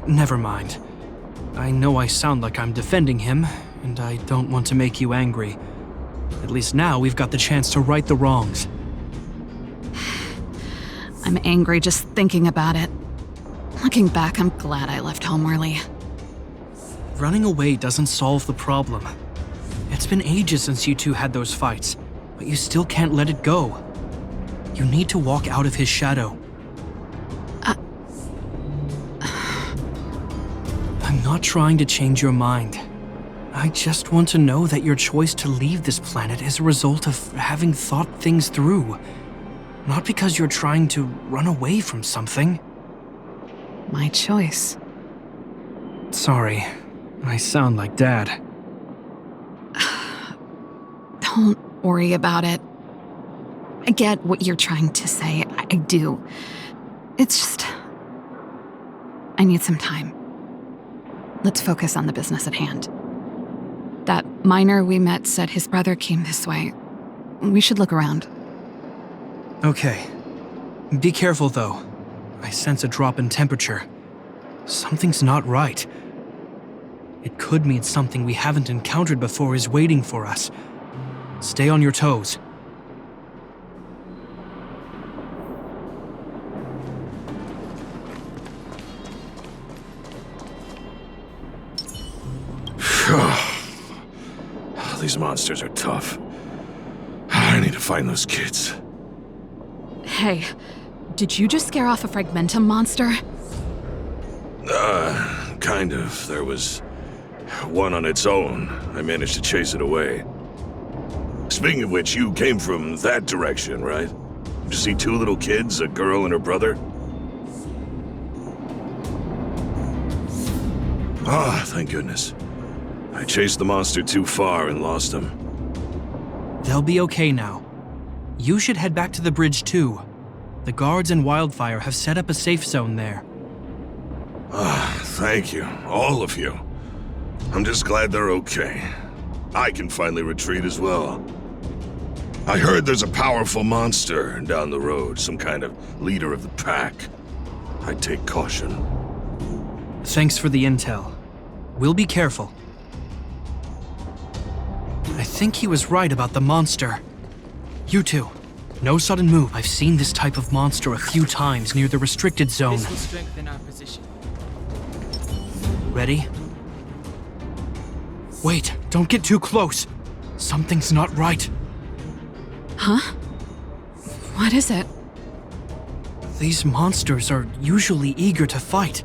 S3: Never mind. I know I sound like I'm defending him, and I don't want to make you angry. At least now we've got the chance to right the wrongs.
S2: I'm angry just thinking about it. Looking back, I'm glad I left home early.
S3: Running away doesn't solve the problem. It's been ages since you two had those fights, but you still can't let it go. You need to walk out of his shadow. I'm not trying to change your mind. I just want to know that your choice to leave this planet is a result of having thought things through. Not because you're trying to run away from something.
S2: My choice.
S3: Sorry, I sound like Dad.
S2: Don't worry about it. I get what you're trying to say. I do. It's just... I need some time. Let's focus on the business at hand. That miner we met said his brother came this way. We should look around.
S3: Okay. Be careful, though. I sense a drop in temperature. Something's not right. It could mean something we haven't encountered before is waiting for us. Stay on your toes.
S21: These monsters are tough. I need to find those kids.
S2: Hey, did you just scare off a Fragmentum monster?
S21: Kind of. There was one on its own. I managed to chase it away. Speaking of which, you came from that direction, right? Did you see two little kids, a girl and her brother? Ah, thank goodness. I chased the monster too far and lost him.
S3: They'll be okay now. You should head back to the bridge too. The guards and Wildfire have set up a safe zone there.
S21: Ah, thank you, all of you. I'm just glad they're okay. I can finally retreat as well. I heard there's a powerful monster down the road, some kind of leader of the pack. I'd take caution.
S3: Thanks for the intel. We'll be careful. I think he was right about the monster. You two, No sudden move. I've seen this type of monster a few times near the restricted zone.
S4: This will strengthen our position.
S3: Ready? Wait, don't get too close. Something's not right.
S2: Huh? What is it?
S3: These monsters are usually eager to fight.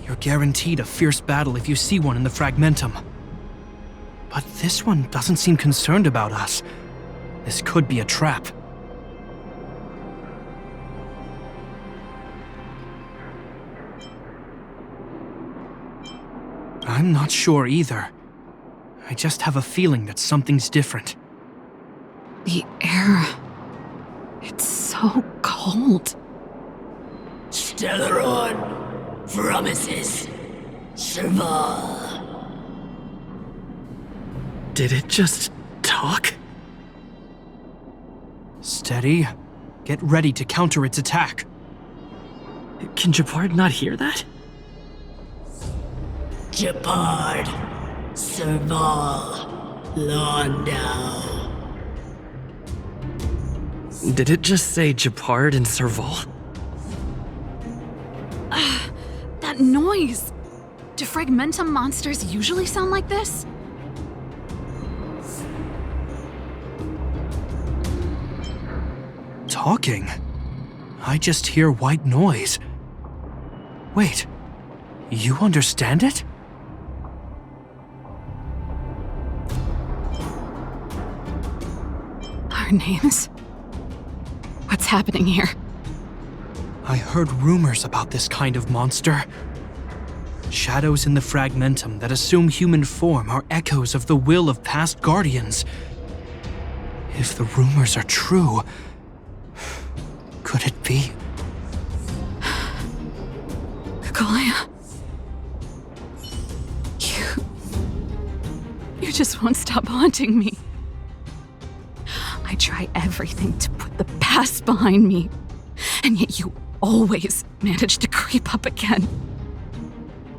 S3: You're guaranteed a fierce battle if you see one in the Fragmentum. But this one doesn't seem concerned about us. This could be a trap. I'm not sure either. I just have a feeling that something's different.
S2: The air... it's so cold.
S14: Stellaron promises Serval.
S12: Did it just talk?
S3: Steady. Get ready to counter its attack.
S12: Can Japard not hear that?
S14: Japard, Serval, Londau.
S12: Did it just say Japard and Serval?
S2: That noise! Do Fragmentum monsters usually sound like this?
S3: Talking? I just hear white noise. Wait, you understand it?
S2: Our names? What's happening here?
S3: I heard rumors about this kind of monster. Shadows in the Fragmentum that assume human form are echoes of the will of past guardians. If the rumors are true, could it be?
S2: Kaguya. You just won't stop haunting me. I try everything to put the past behind me, and yet you always manage to creep up again.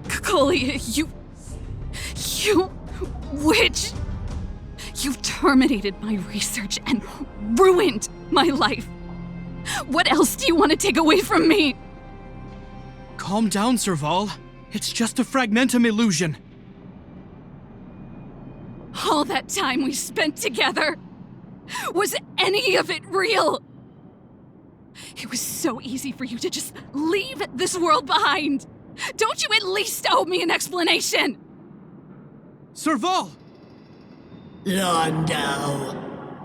S2: Kaguya, you witch! You've terminated my research and ruined my life. What else do you want to take away from me?
S3: Calm down, Serval. It's just a Fragmentum illusion.
S2: All that time we spent together, was any of it real? It was so easy for you to just leave this world behind. Don't you at least owe me an explanation?
S3: Serval!
S14: Londau,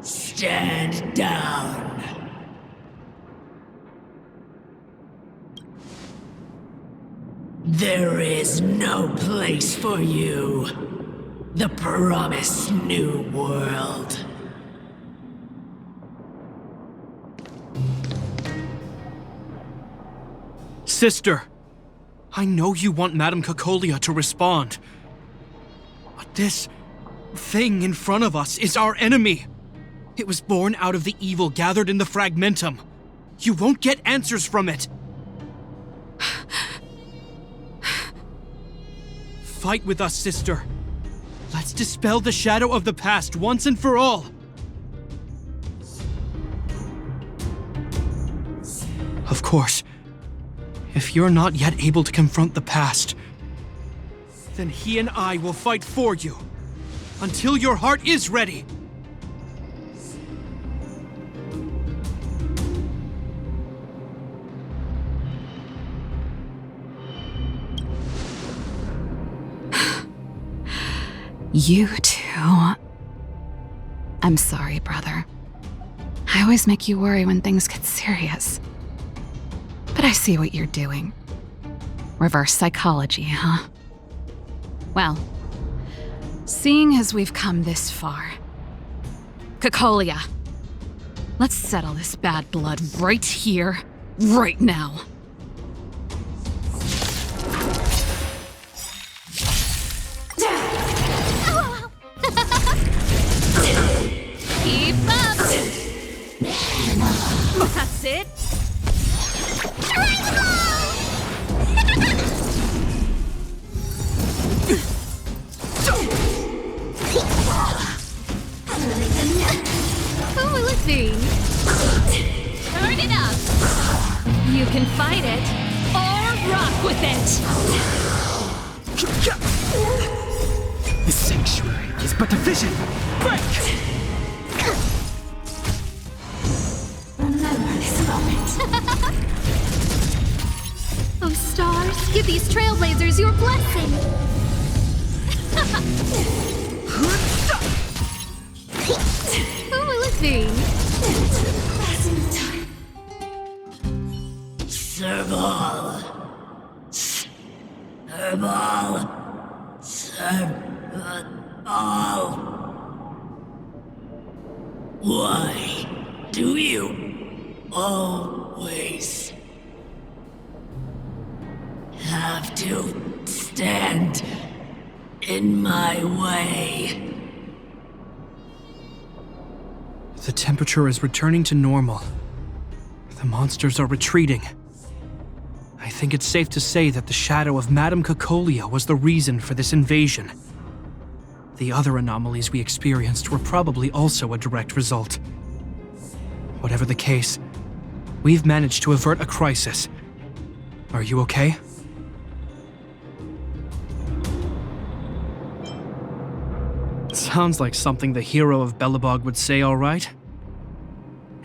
S14: stand down. There is no place for you. The promised new world.
S3: Sister, I know you want Madame Cocolia to respond. But this thing in front of us is our enemy. It was born out of the evil gathered in the Fragmentum. You won't get answers from it. Fight with us, sister. Let's dispel the shadow of the past once and for all. Of course, if you're not yet able to confront the past, then he and I will fight for you until your heart is ready.
S2: You too. I'm sorry, brother. I always make you worry when things get serious. But I see what you're doing. Reverse psychology, huh? Well, seeing as we've come this far, Cocolia, let's settle this bad blood right here, right now.
S9: Keep up! That's it! Who will it be? You can fight it, or rock with it!
S15: The sanctuary is but a vision! Break!
S9: Remember this moment. Oh, stars, give these trailblazers your blessing! Oh, let's see.
S14: Serval. Serval. Serval. Why do you always have to stand in my way?
S3: The temperature is returning to normal. The monsters are retreating. I think it's safe to say that the shadow of Madame Cocolia was the reason for this invasion. The other anomalies we experienced were probably also a direct result. Whatever the case, we've managed to avert a crisis. Are you okay? Sounds like something the hero of Belobog would say, all right?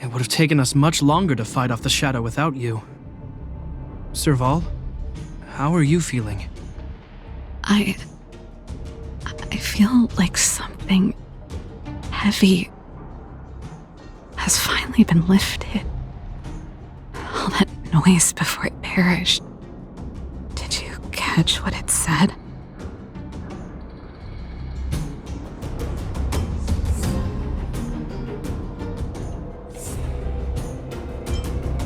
S3: It would have taken us much longer to fight off the shadow without you. Serval, how are you feeling?
S2: I feel like something heavy has finally been lifted. All that noise before it perished. Did you catch what it said?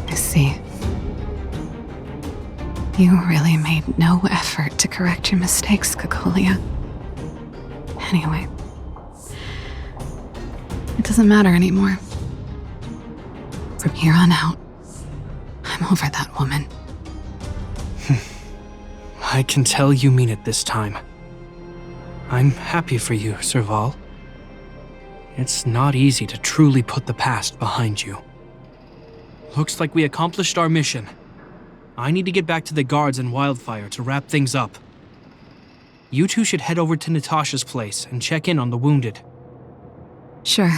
S2: I see. You really made no effort to correct your mistakes, Cocolia. Anyway, it doesn't matter anymore. From here on out, I'm over that woman.
S3: I can tell you mean it this time. I'm happy for you, Serval. It's not easy to truly put the past behind you. Looks like we accomplished our mission. I need to get back to the guards and Wildfire to wrap things up. You two should head over to Natasha's place and check in on the wounded.
S2: Sure.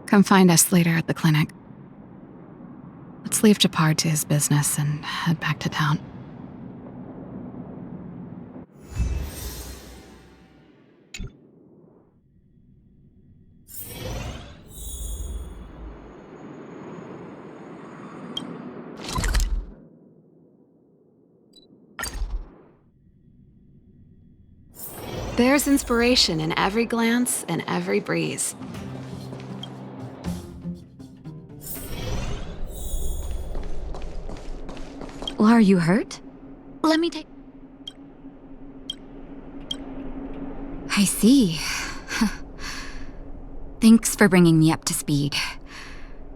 S2: Come find us later at the clinic. Let's leave Japard to his business and head back to town. There's inspiration in every glance and every breeze.
S7: Well, are you hurt? Let me take... I see. Thanks for bringing me up to speed.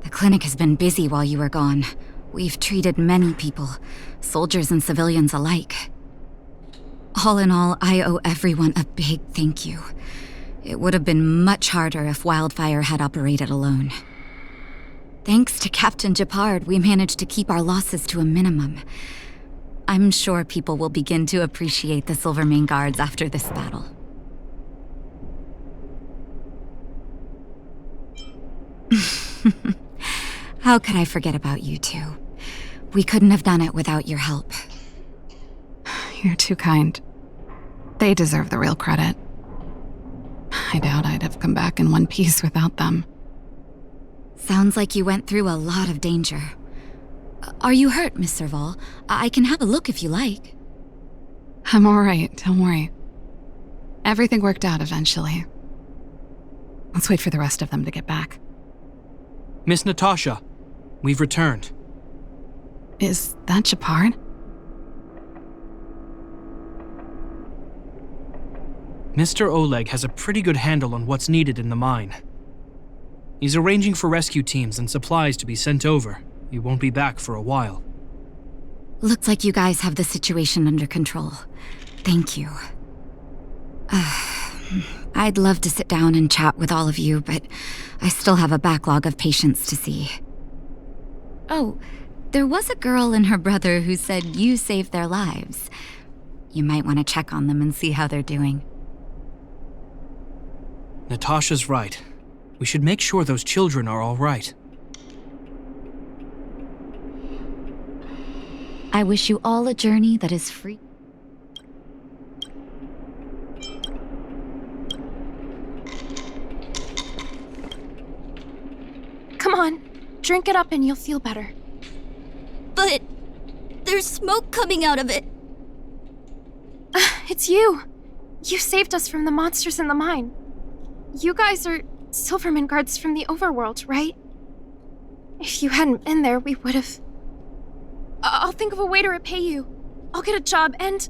S7: The clinic has been busy while you were gone. We've treated many people, soldiers and civilians alike. All in all, I owe everyone a big thank you. It would have been much harder if Wildfire had operated alone. Thanks to Captain Japard, we managed to keep our losses to a minimum. I'm sure people will begin to appreciate the Silvermane Guards after this battle. How could I forget about you two? We couldn't have done it without your help.
S2: You're too kind. They deserve the real credit. I doubt I'd have come back in one piece without them.
S7: Sounds like you went through a lot of danger. Are you hurt, Miss Serval? I can have a look if you like.
S2: I'm all right, don't worry. Everything worked out eventually. Let's wait for the rest of them to get back.
S3: Miss Natasha, we've returned.
S2: Is that Japard?
S3: Mr. Oleg has a pretty good handle on what's needed in the mine. He's arranging for rescue teams and supplies to be sent over. He won't be back for a while.
S7: Looks like you guys have the situation under control. Thank you. I'd love to sit down and chat with all of you, but I still have a backlog of patients to see. Oh, There was a girl and her brother who said you saved their lives. You might want to check on them and see how they're doing.
S3: Natasha's right. We should make sure those children are all right.
S7: I wish you all a journey that is free.
S8: Come on, drink it up and you'll feel better.
S11: But there's smoke coming out of it.
S8: It's you. You saved us from the monsters in the mine. You guys are Silverman guards from the overworld, right? If you hadn't been there, we would have... I'll think of a way to repay you. I'll get a job and...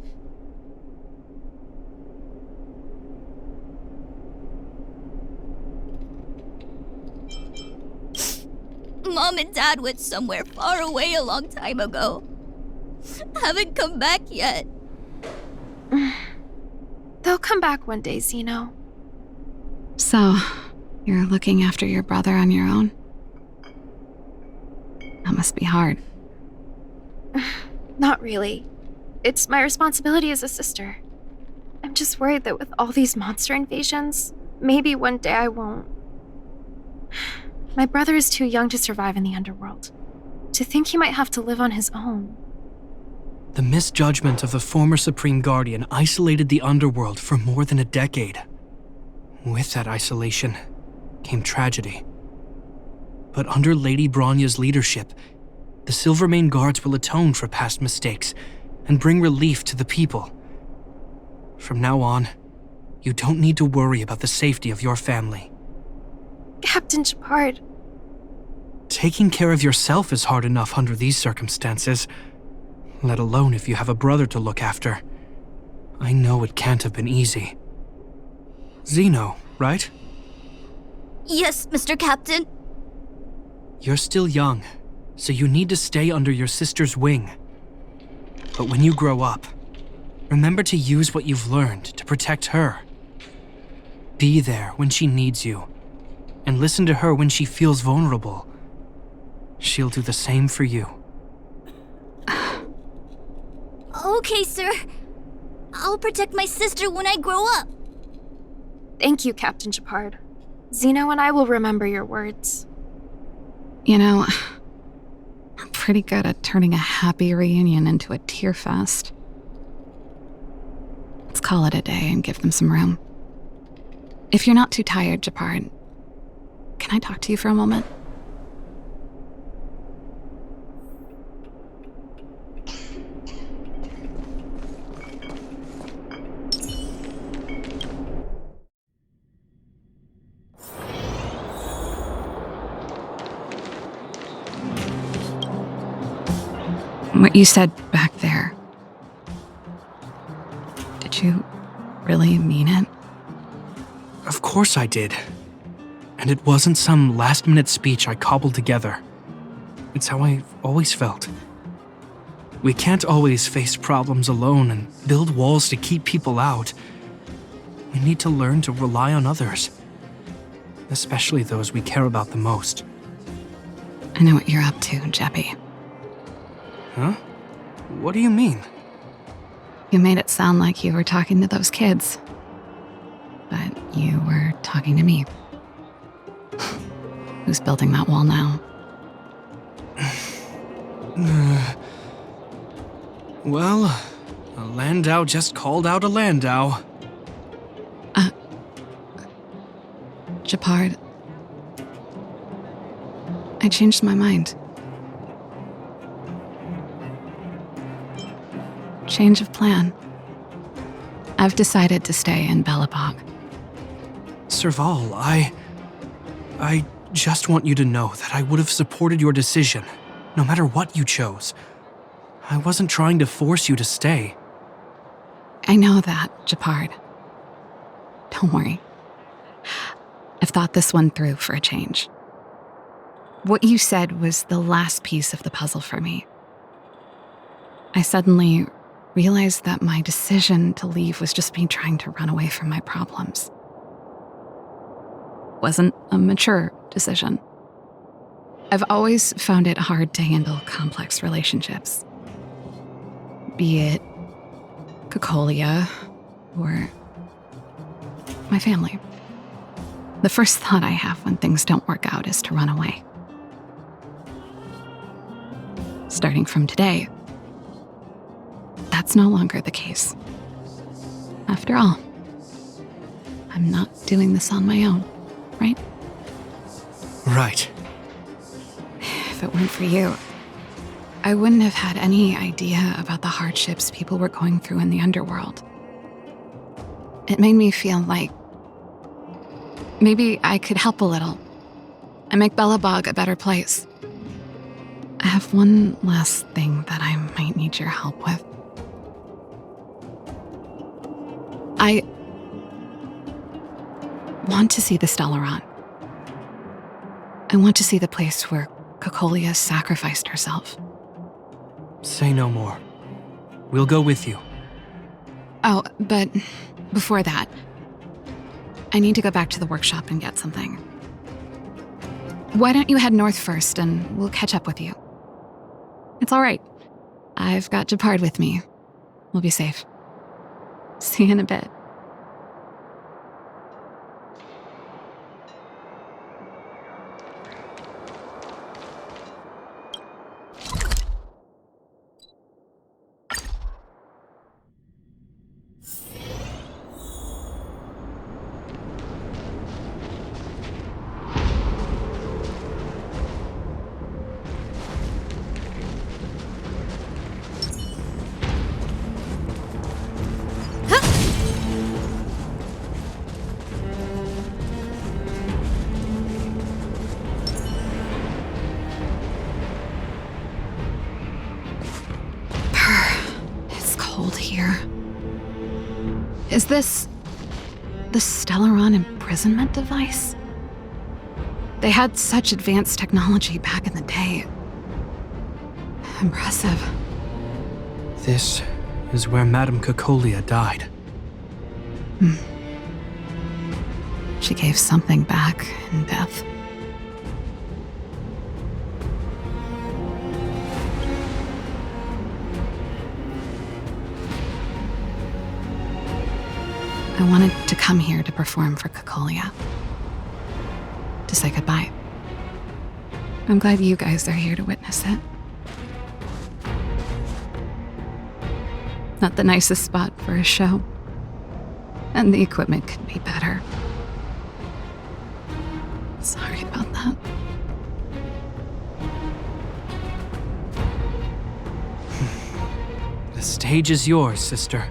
S11: Mom and Dad went somewhere far away a long time ago. Haven't come back yet.
S8: They'll come back one day, Zeno.
S2: So, you're looking after your brother on your own? That must be hard.
S8: Not really. It's my responsibility as a sister. I'm just worried that with all these monster invasions, maybe one day I won't. My brother is too young to survive in the underworld. To think he might have to live on his own.
S3: The misjudgment of the former Supreme Guardian isolated the underworld for more than a decade. With that isolation came tragedy. But under Lady Bronya's leadership, the Silvermane Guards will atone for past mistakes and bring relief to the people. From now on, you don't need to worry about the safety of your family.
S8: Captain Gepard.
S3: Taking care of yourself is hard enough under these circumstances, let alone if you have a brother to look after. I know it can't have been easy. Zeno, right?
S11: Yes, Mr. Captain.
S3: You're still young, so you need to stay under your sister's wing. But when you grow up, remember to use what you've learned to protect her. Be there when she needs you, and listen to her when she feels vulnerable. She'll do the same for you.
S11: Okay, sir. I'll protect my sister when I grow up.
S8: Thank you, Captain Gepard. Zeno and I will remember your words.
S2: You know, we're pretty good at turning a happy reunion into a tear fest. Let's call it a day and give them some room. If you're not too tired, Gepard, can I talk to you for a moment? What you said back there, did you really mean it?
S3: Of course I did. And it wasn't some last-minute speech I cobbled together. It's how I've always felt. We can't always face problems alone and build walls to keep people out. We need to learn to rely on others, especially those we care about the most.
S2: I know what you're up to, Jeppy.
S3: Huh? What do you mean?
S2: You made it sound like you were talking to those kids. But you were talking to me. Who's building that wall now?
S3: Well, a Landau just called out a Landau.
S2: Gepard. I changed my mind. Change of plan. I've decided to stay in Belobog.
S3: Serval, I just want you to know that I would have supported your decision, no matter what you chose. I wasn't trying to force you to stay.
S2: I know that, Gepard. Don't worry. I've thought this one through for a change. What you said was the last piece of the puzzle for me. I suddenly realized that my decision to leave was just me trying to run away from my problems. Wasn't a mature decision. I've always found it hard to handle complex relationships. Be it Cocolia or my family. The first thought I have when things don't work out is to run away. Starting from today, that's no longer the case. After all, I'm not doing this on my own, right?
S3: Right.
S2: If it weren't for you, I wouldn't have had any idea about the hardships people were going through in the underworld. It made me feel like maybe I could help a little and make Belobog a better place. I have one last thing that I might need your help with. I want to see the Stellaron. I want to see the place where Cocolia sacrificed herself.
S3: Say no more. We'll go with you.
S2: Oh, but before that, I need to go back to the workshop and get something. Why don't you head north first and we'll catch up with you? It's all right. I've got Japard with me. We'll be safe. See you in a bit. Is this the Stellaron imprisonment device? They had such advanced technology back in the day. Impressive.
S3: This is where Madame Cocolia died.
S2: She gave something back in death. I wanted to come here to perform for Cocolia. To say goodbye. I'm glad you guys are here to witness it. Not the nicest spot for a show. And the equipment could be better. Sorry about that.
S3: The stage is yours, sister.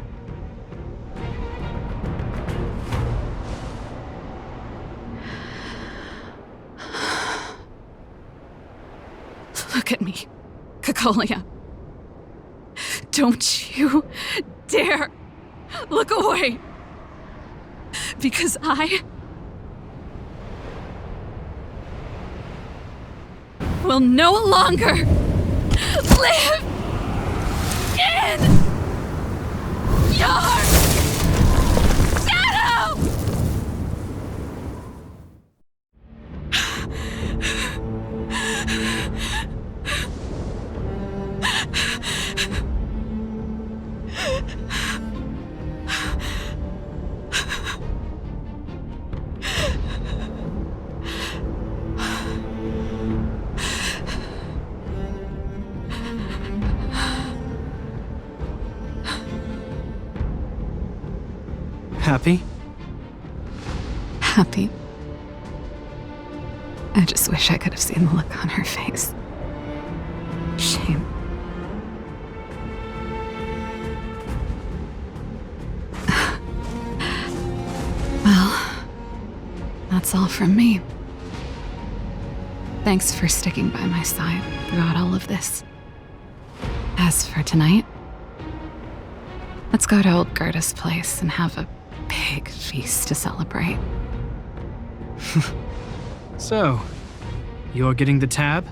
S2: Look at me, Cocolia. Don't you dare look away. Because I will no longer live in your shadow!
S3: Happy?
S2: Happy. I just wish I could have seen the look on her face. Shame. Well, that's all from me. Thanks for sticking by my side throughout all of this. As for tonight, let's go to old Gerda's place and have a big feast to celebrate.
S3: So, you're getting the tab?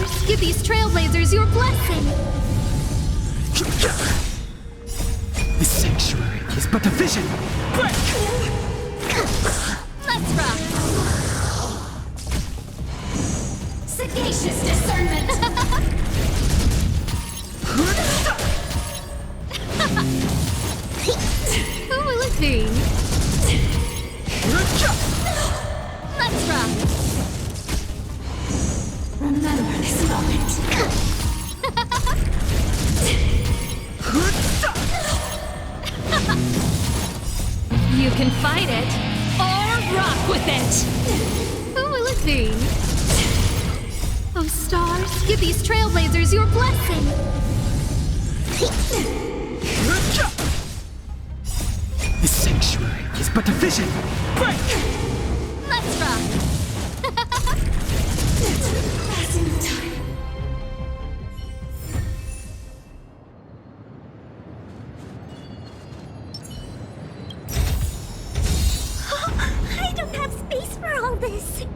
S9: stars, give these trailblazers your blessing!
S15: The sanctuary is but a vision! Break!
S9: Let's rock!
S11: Sagacious discernment!
S9: Who will it be? Let's rock!
S11: Remember this moment.
S9: You can fight it, or rock with it! Who will it be? Oh, stars, give these trailblazers your blessing!
S15: The sanctuary is but a vision! Break!
S9: Let's rock!
S11: Passing of time. I don't have space for all this.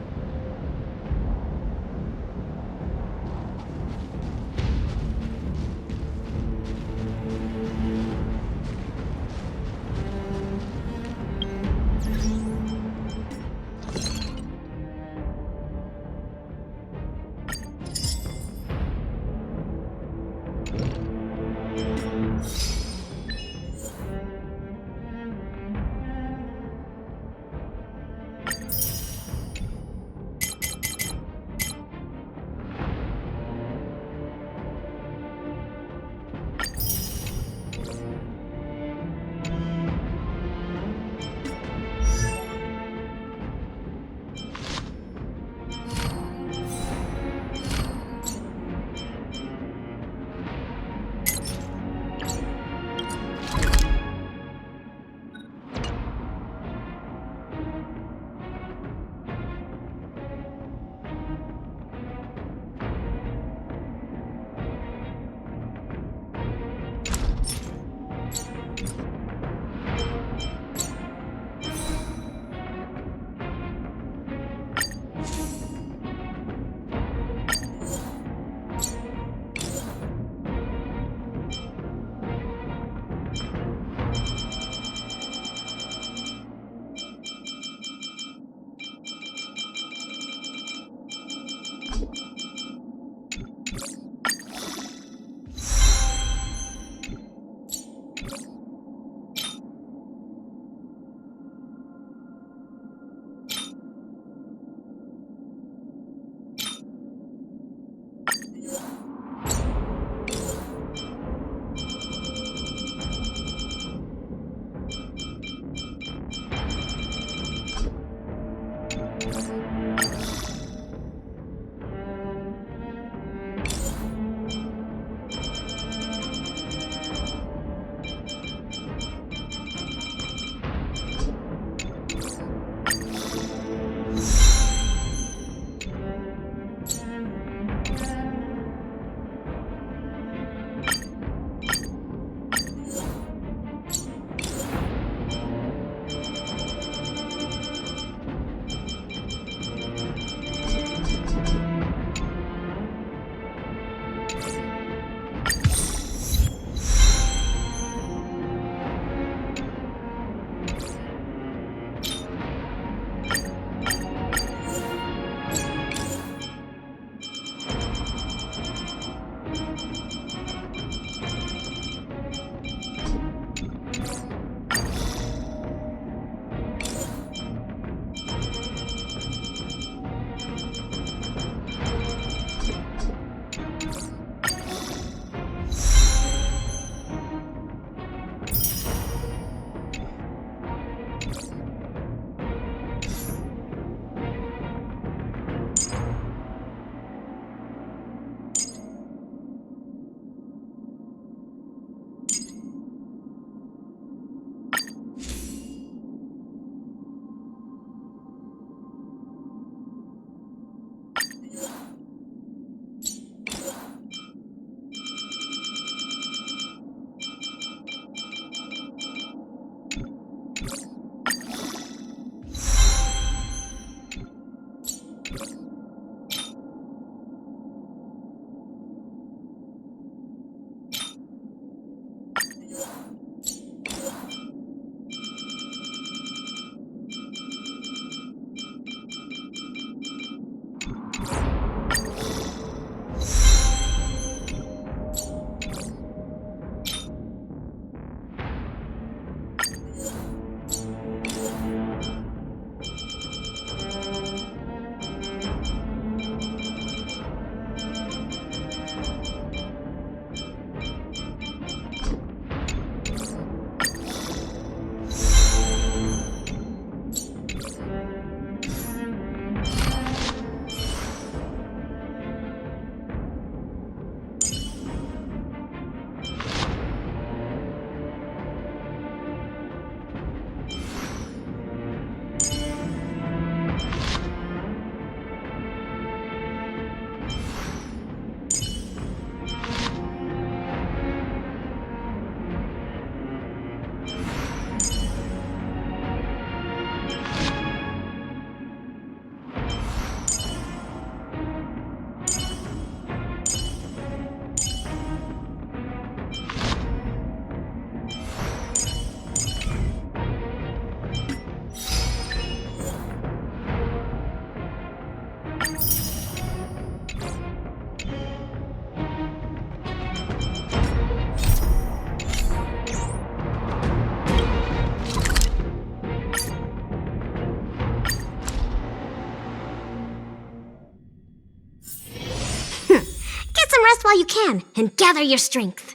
S11: rest while you can, and gather your strength.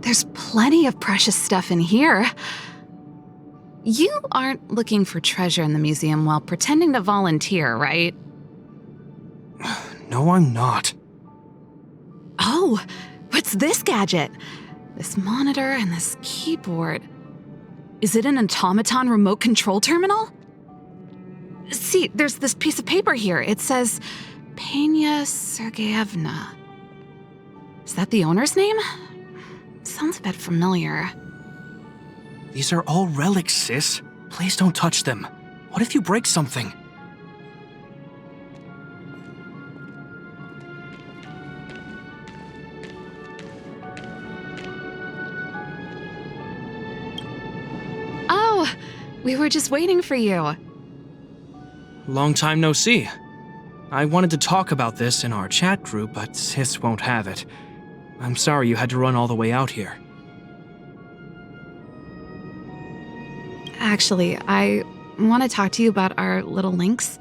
S2: There's plenty of precious stuff in here. You aren't looking for treasure in the museum while pretending to volunteer, right?
S3: No, I'm not.
S2: Oh, what's this gadget? This monitor and this keyboard. Is it an automaton remote control terminal? See, there's this piece of paper here. It says Penya Sergeyevna. Is that the owner's name? Sounds a bit familiar.
S3: These are all relics, sis. Please don't touch them. What if you break something?
S2: Oh, we were just waiting for you.
S3: Long time no see. I wanted to talk about this in our chat group, but sis won't have it. I'm sorry you had to run all the way out here.
S2: Actually, I want to talk to you about our little Lynx.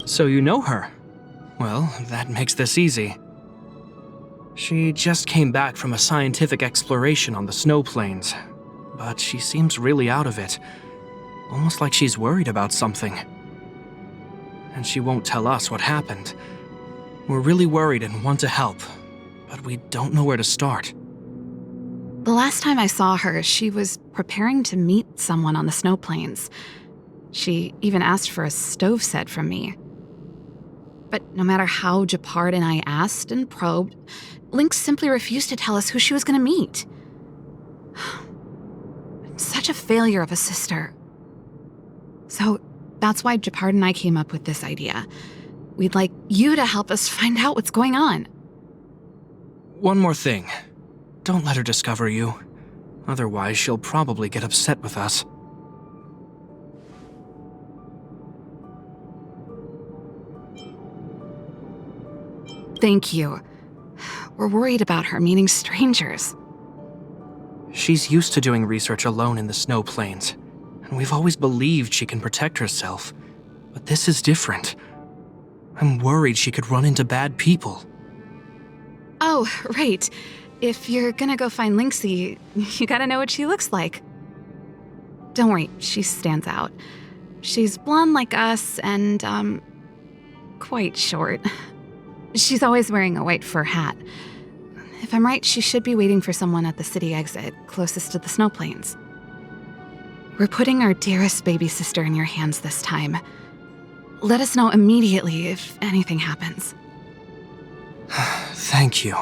S3: So you know her? Well, that makes this easy. She just came back from a scientific exploration on the snow plains, but she seems really out of it. Almost like she's worried about something. And she won't tell us what happened. We're really worried and want to help, but we don't know where to start.
S2: The last time I saw her, she was preparing to meet someone on the snow plains. She even asked for a stove set from me. But no matter how Japard and I asked and probed, Lynx simply refused to tell us who she was going to meet. Such a failure of a sister. So that's why Japard and I came up with this idea. We'd like you to help us find out what's going on.
S3: One more thing. Don't let her discover you. Otherwise, she'll probably get upset with us.
S2: Thank you. We're worried about her meeting strangers.
S3: She's used to doing research alone in the snow plains, and we've always believed she can protect herself. But this is different. I'm worried she could run into bad people.
S2: Oh, right. If you're gonna go find Lynxie, you gotta know what she looks like. Don't worry, she stands out. She's blonde like us and, quite short. She's always wearing a white fur hat. If I'm right, she should be waiting for someone at the city exit, closest to the snow plains. We're putting our dearest baby sister in your hands this time. Let us know immediately if anything happens.
S3: Thank you.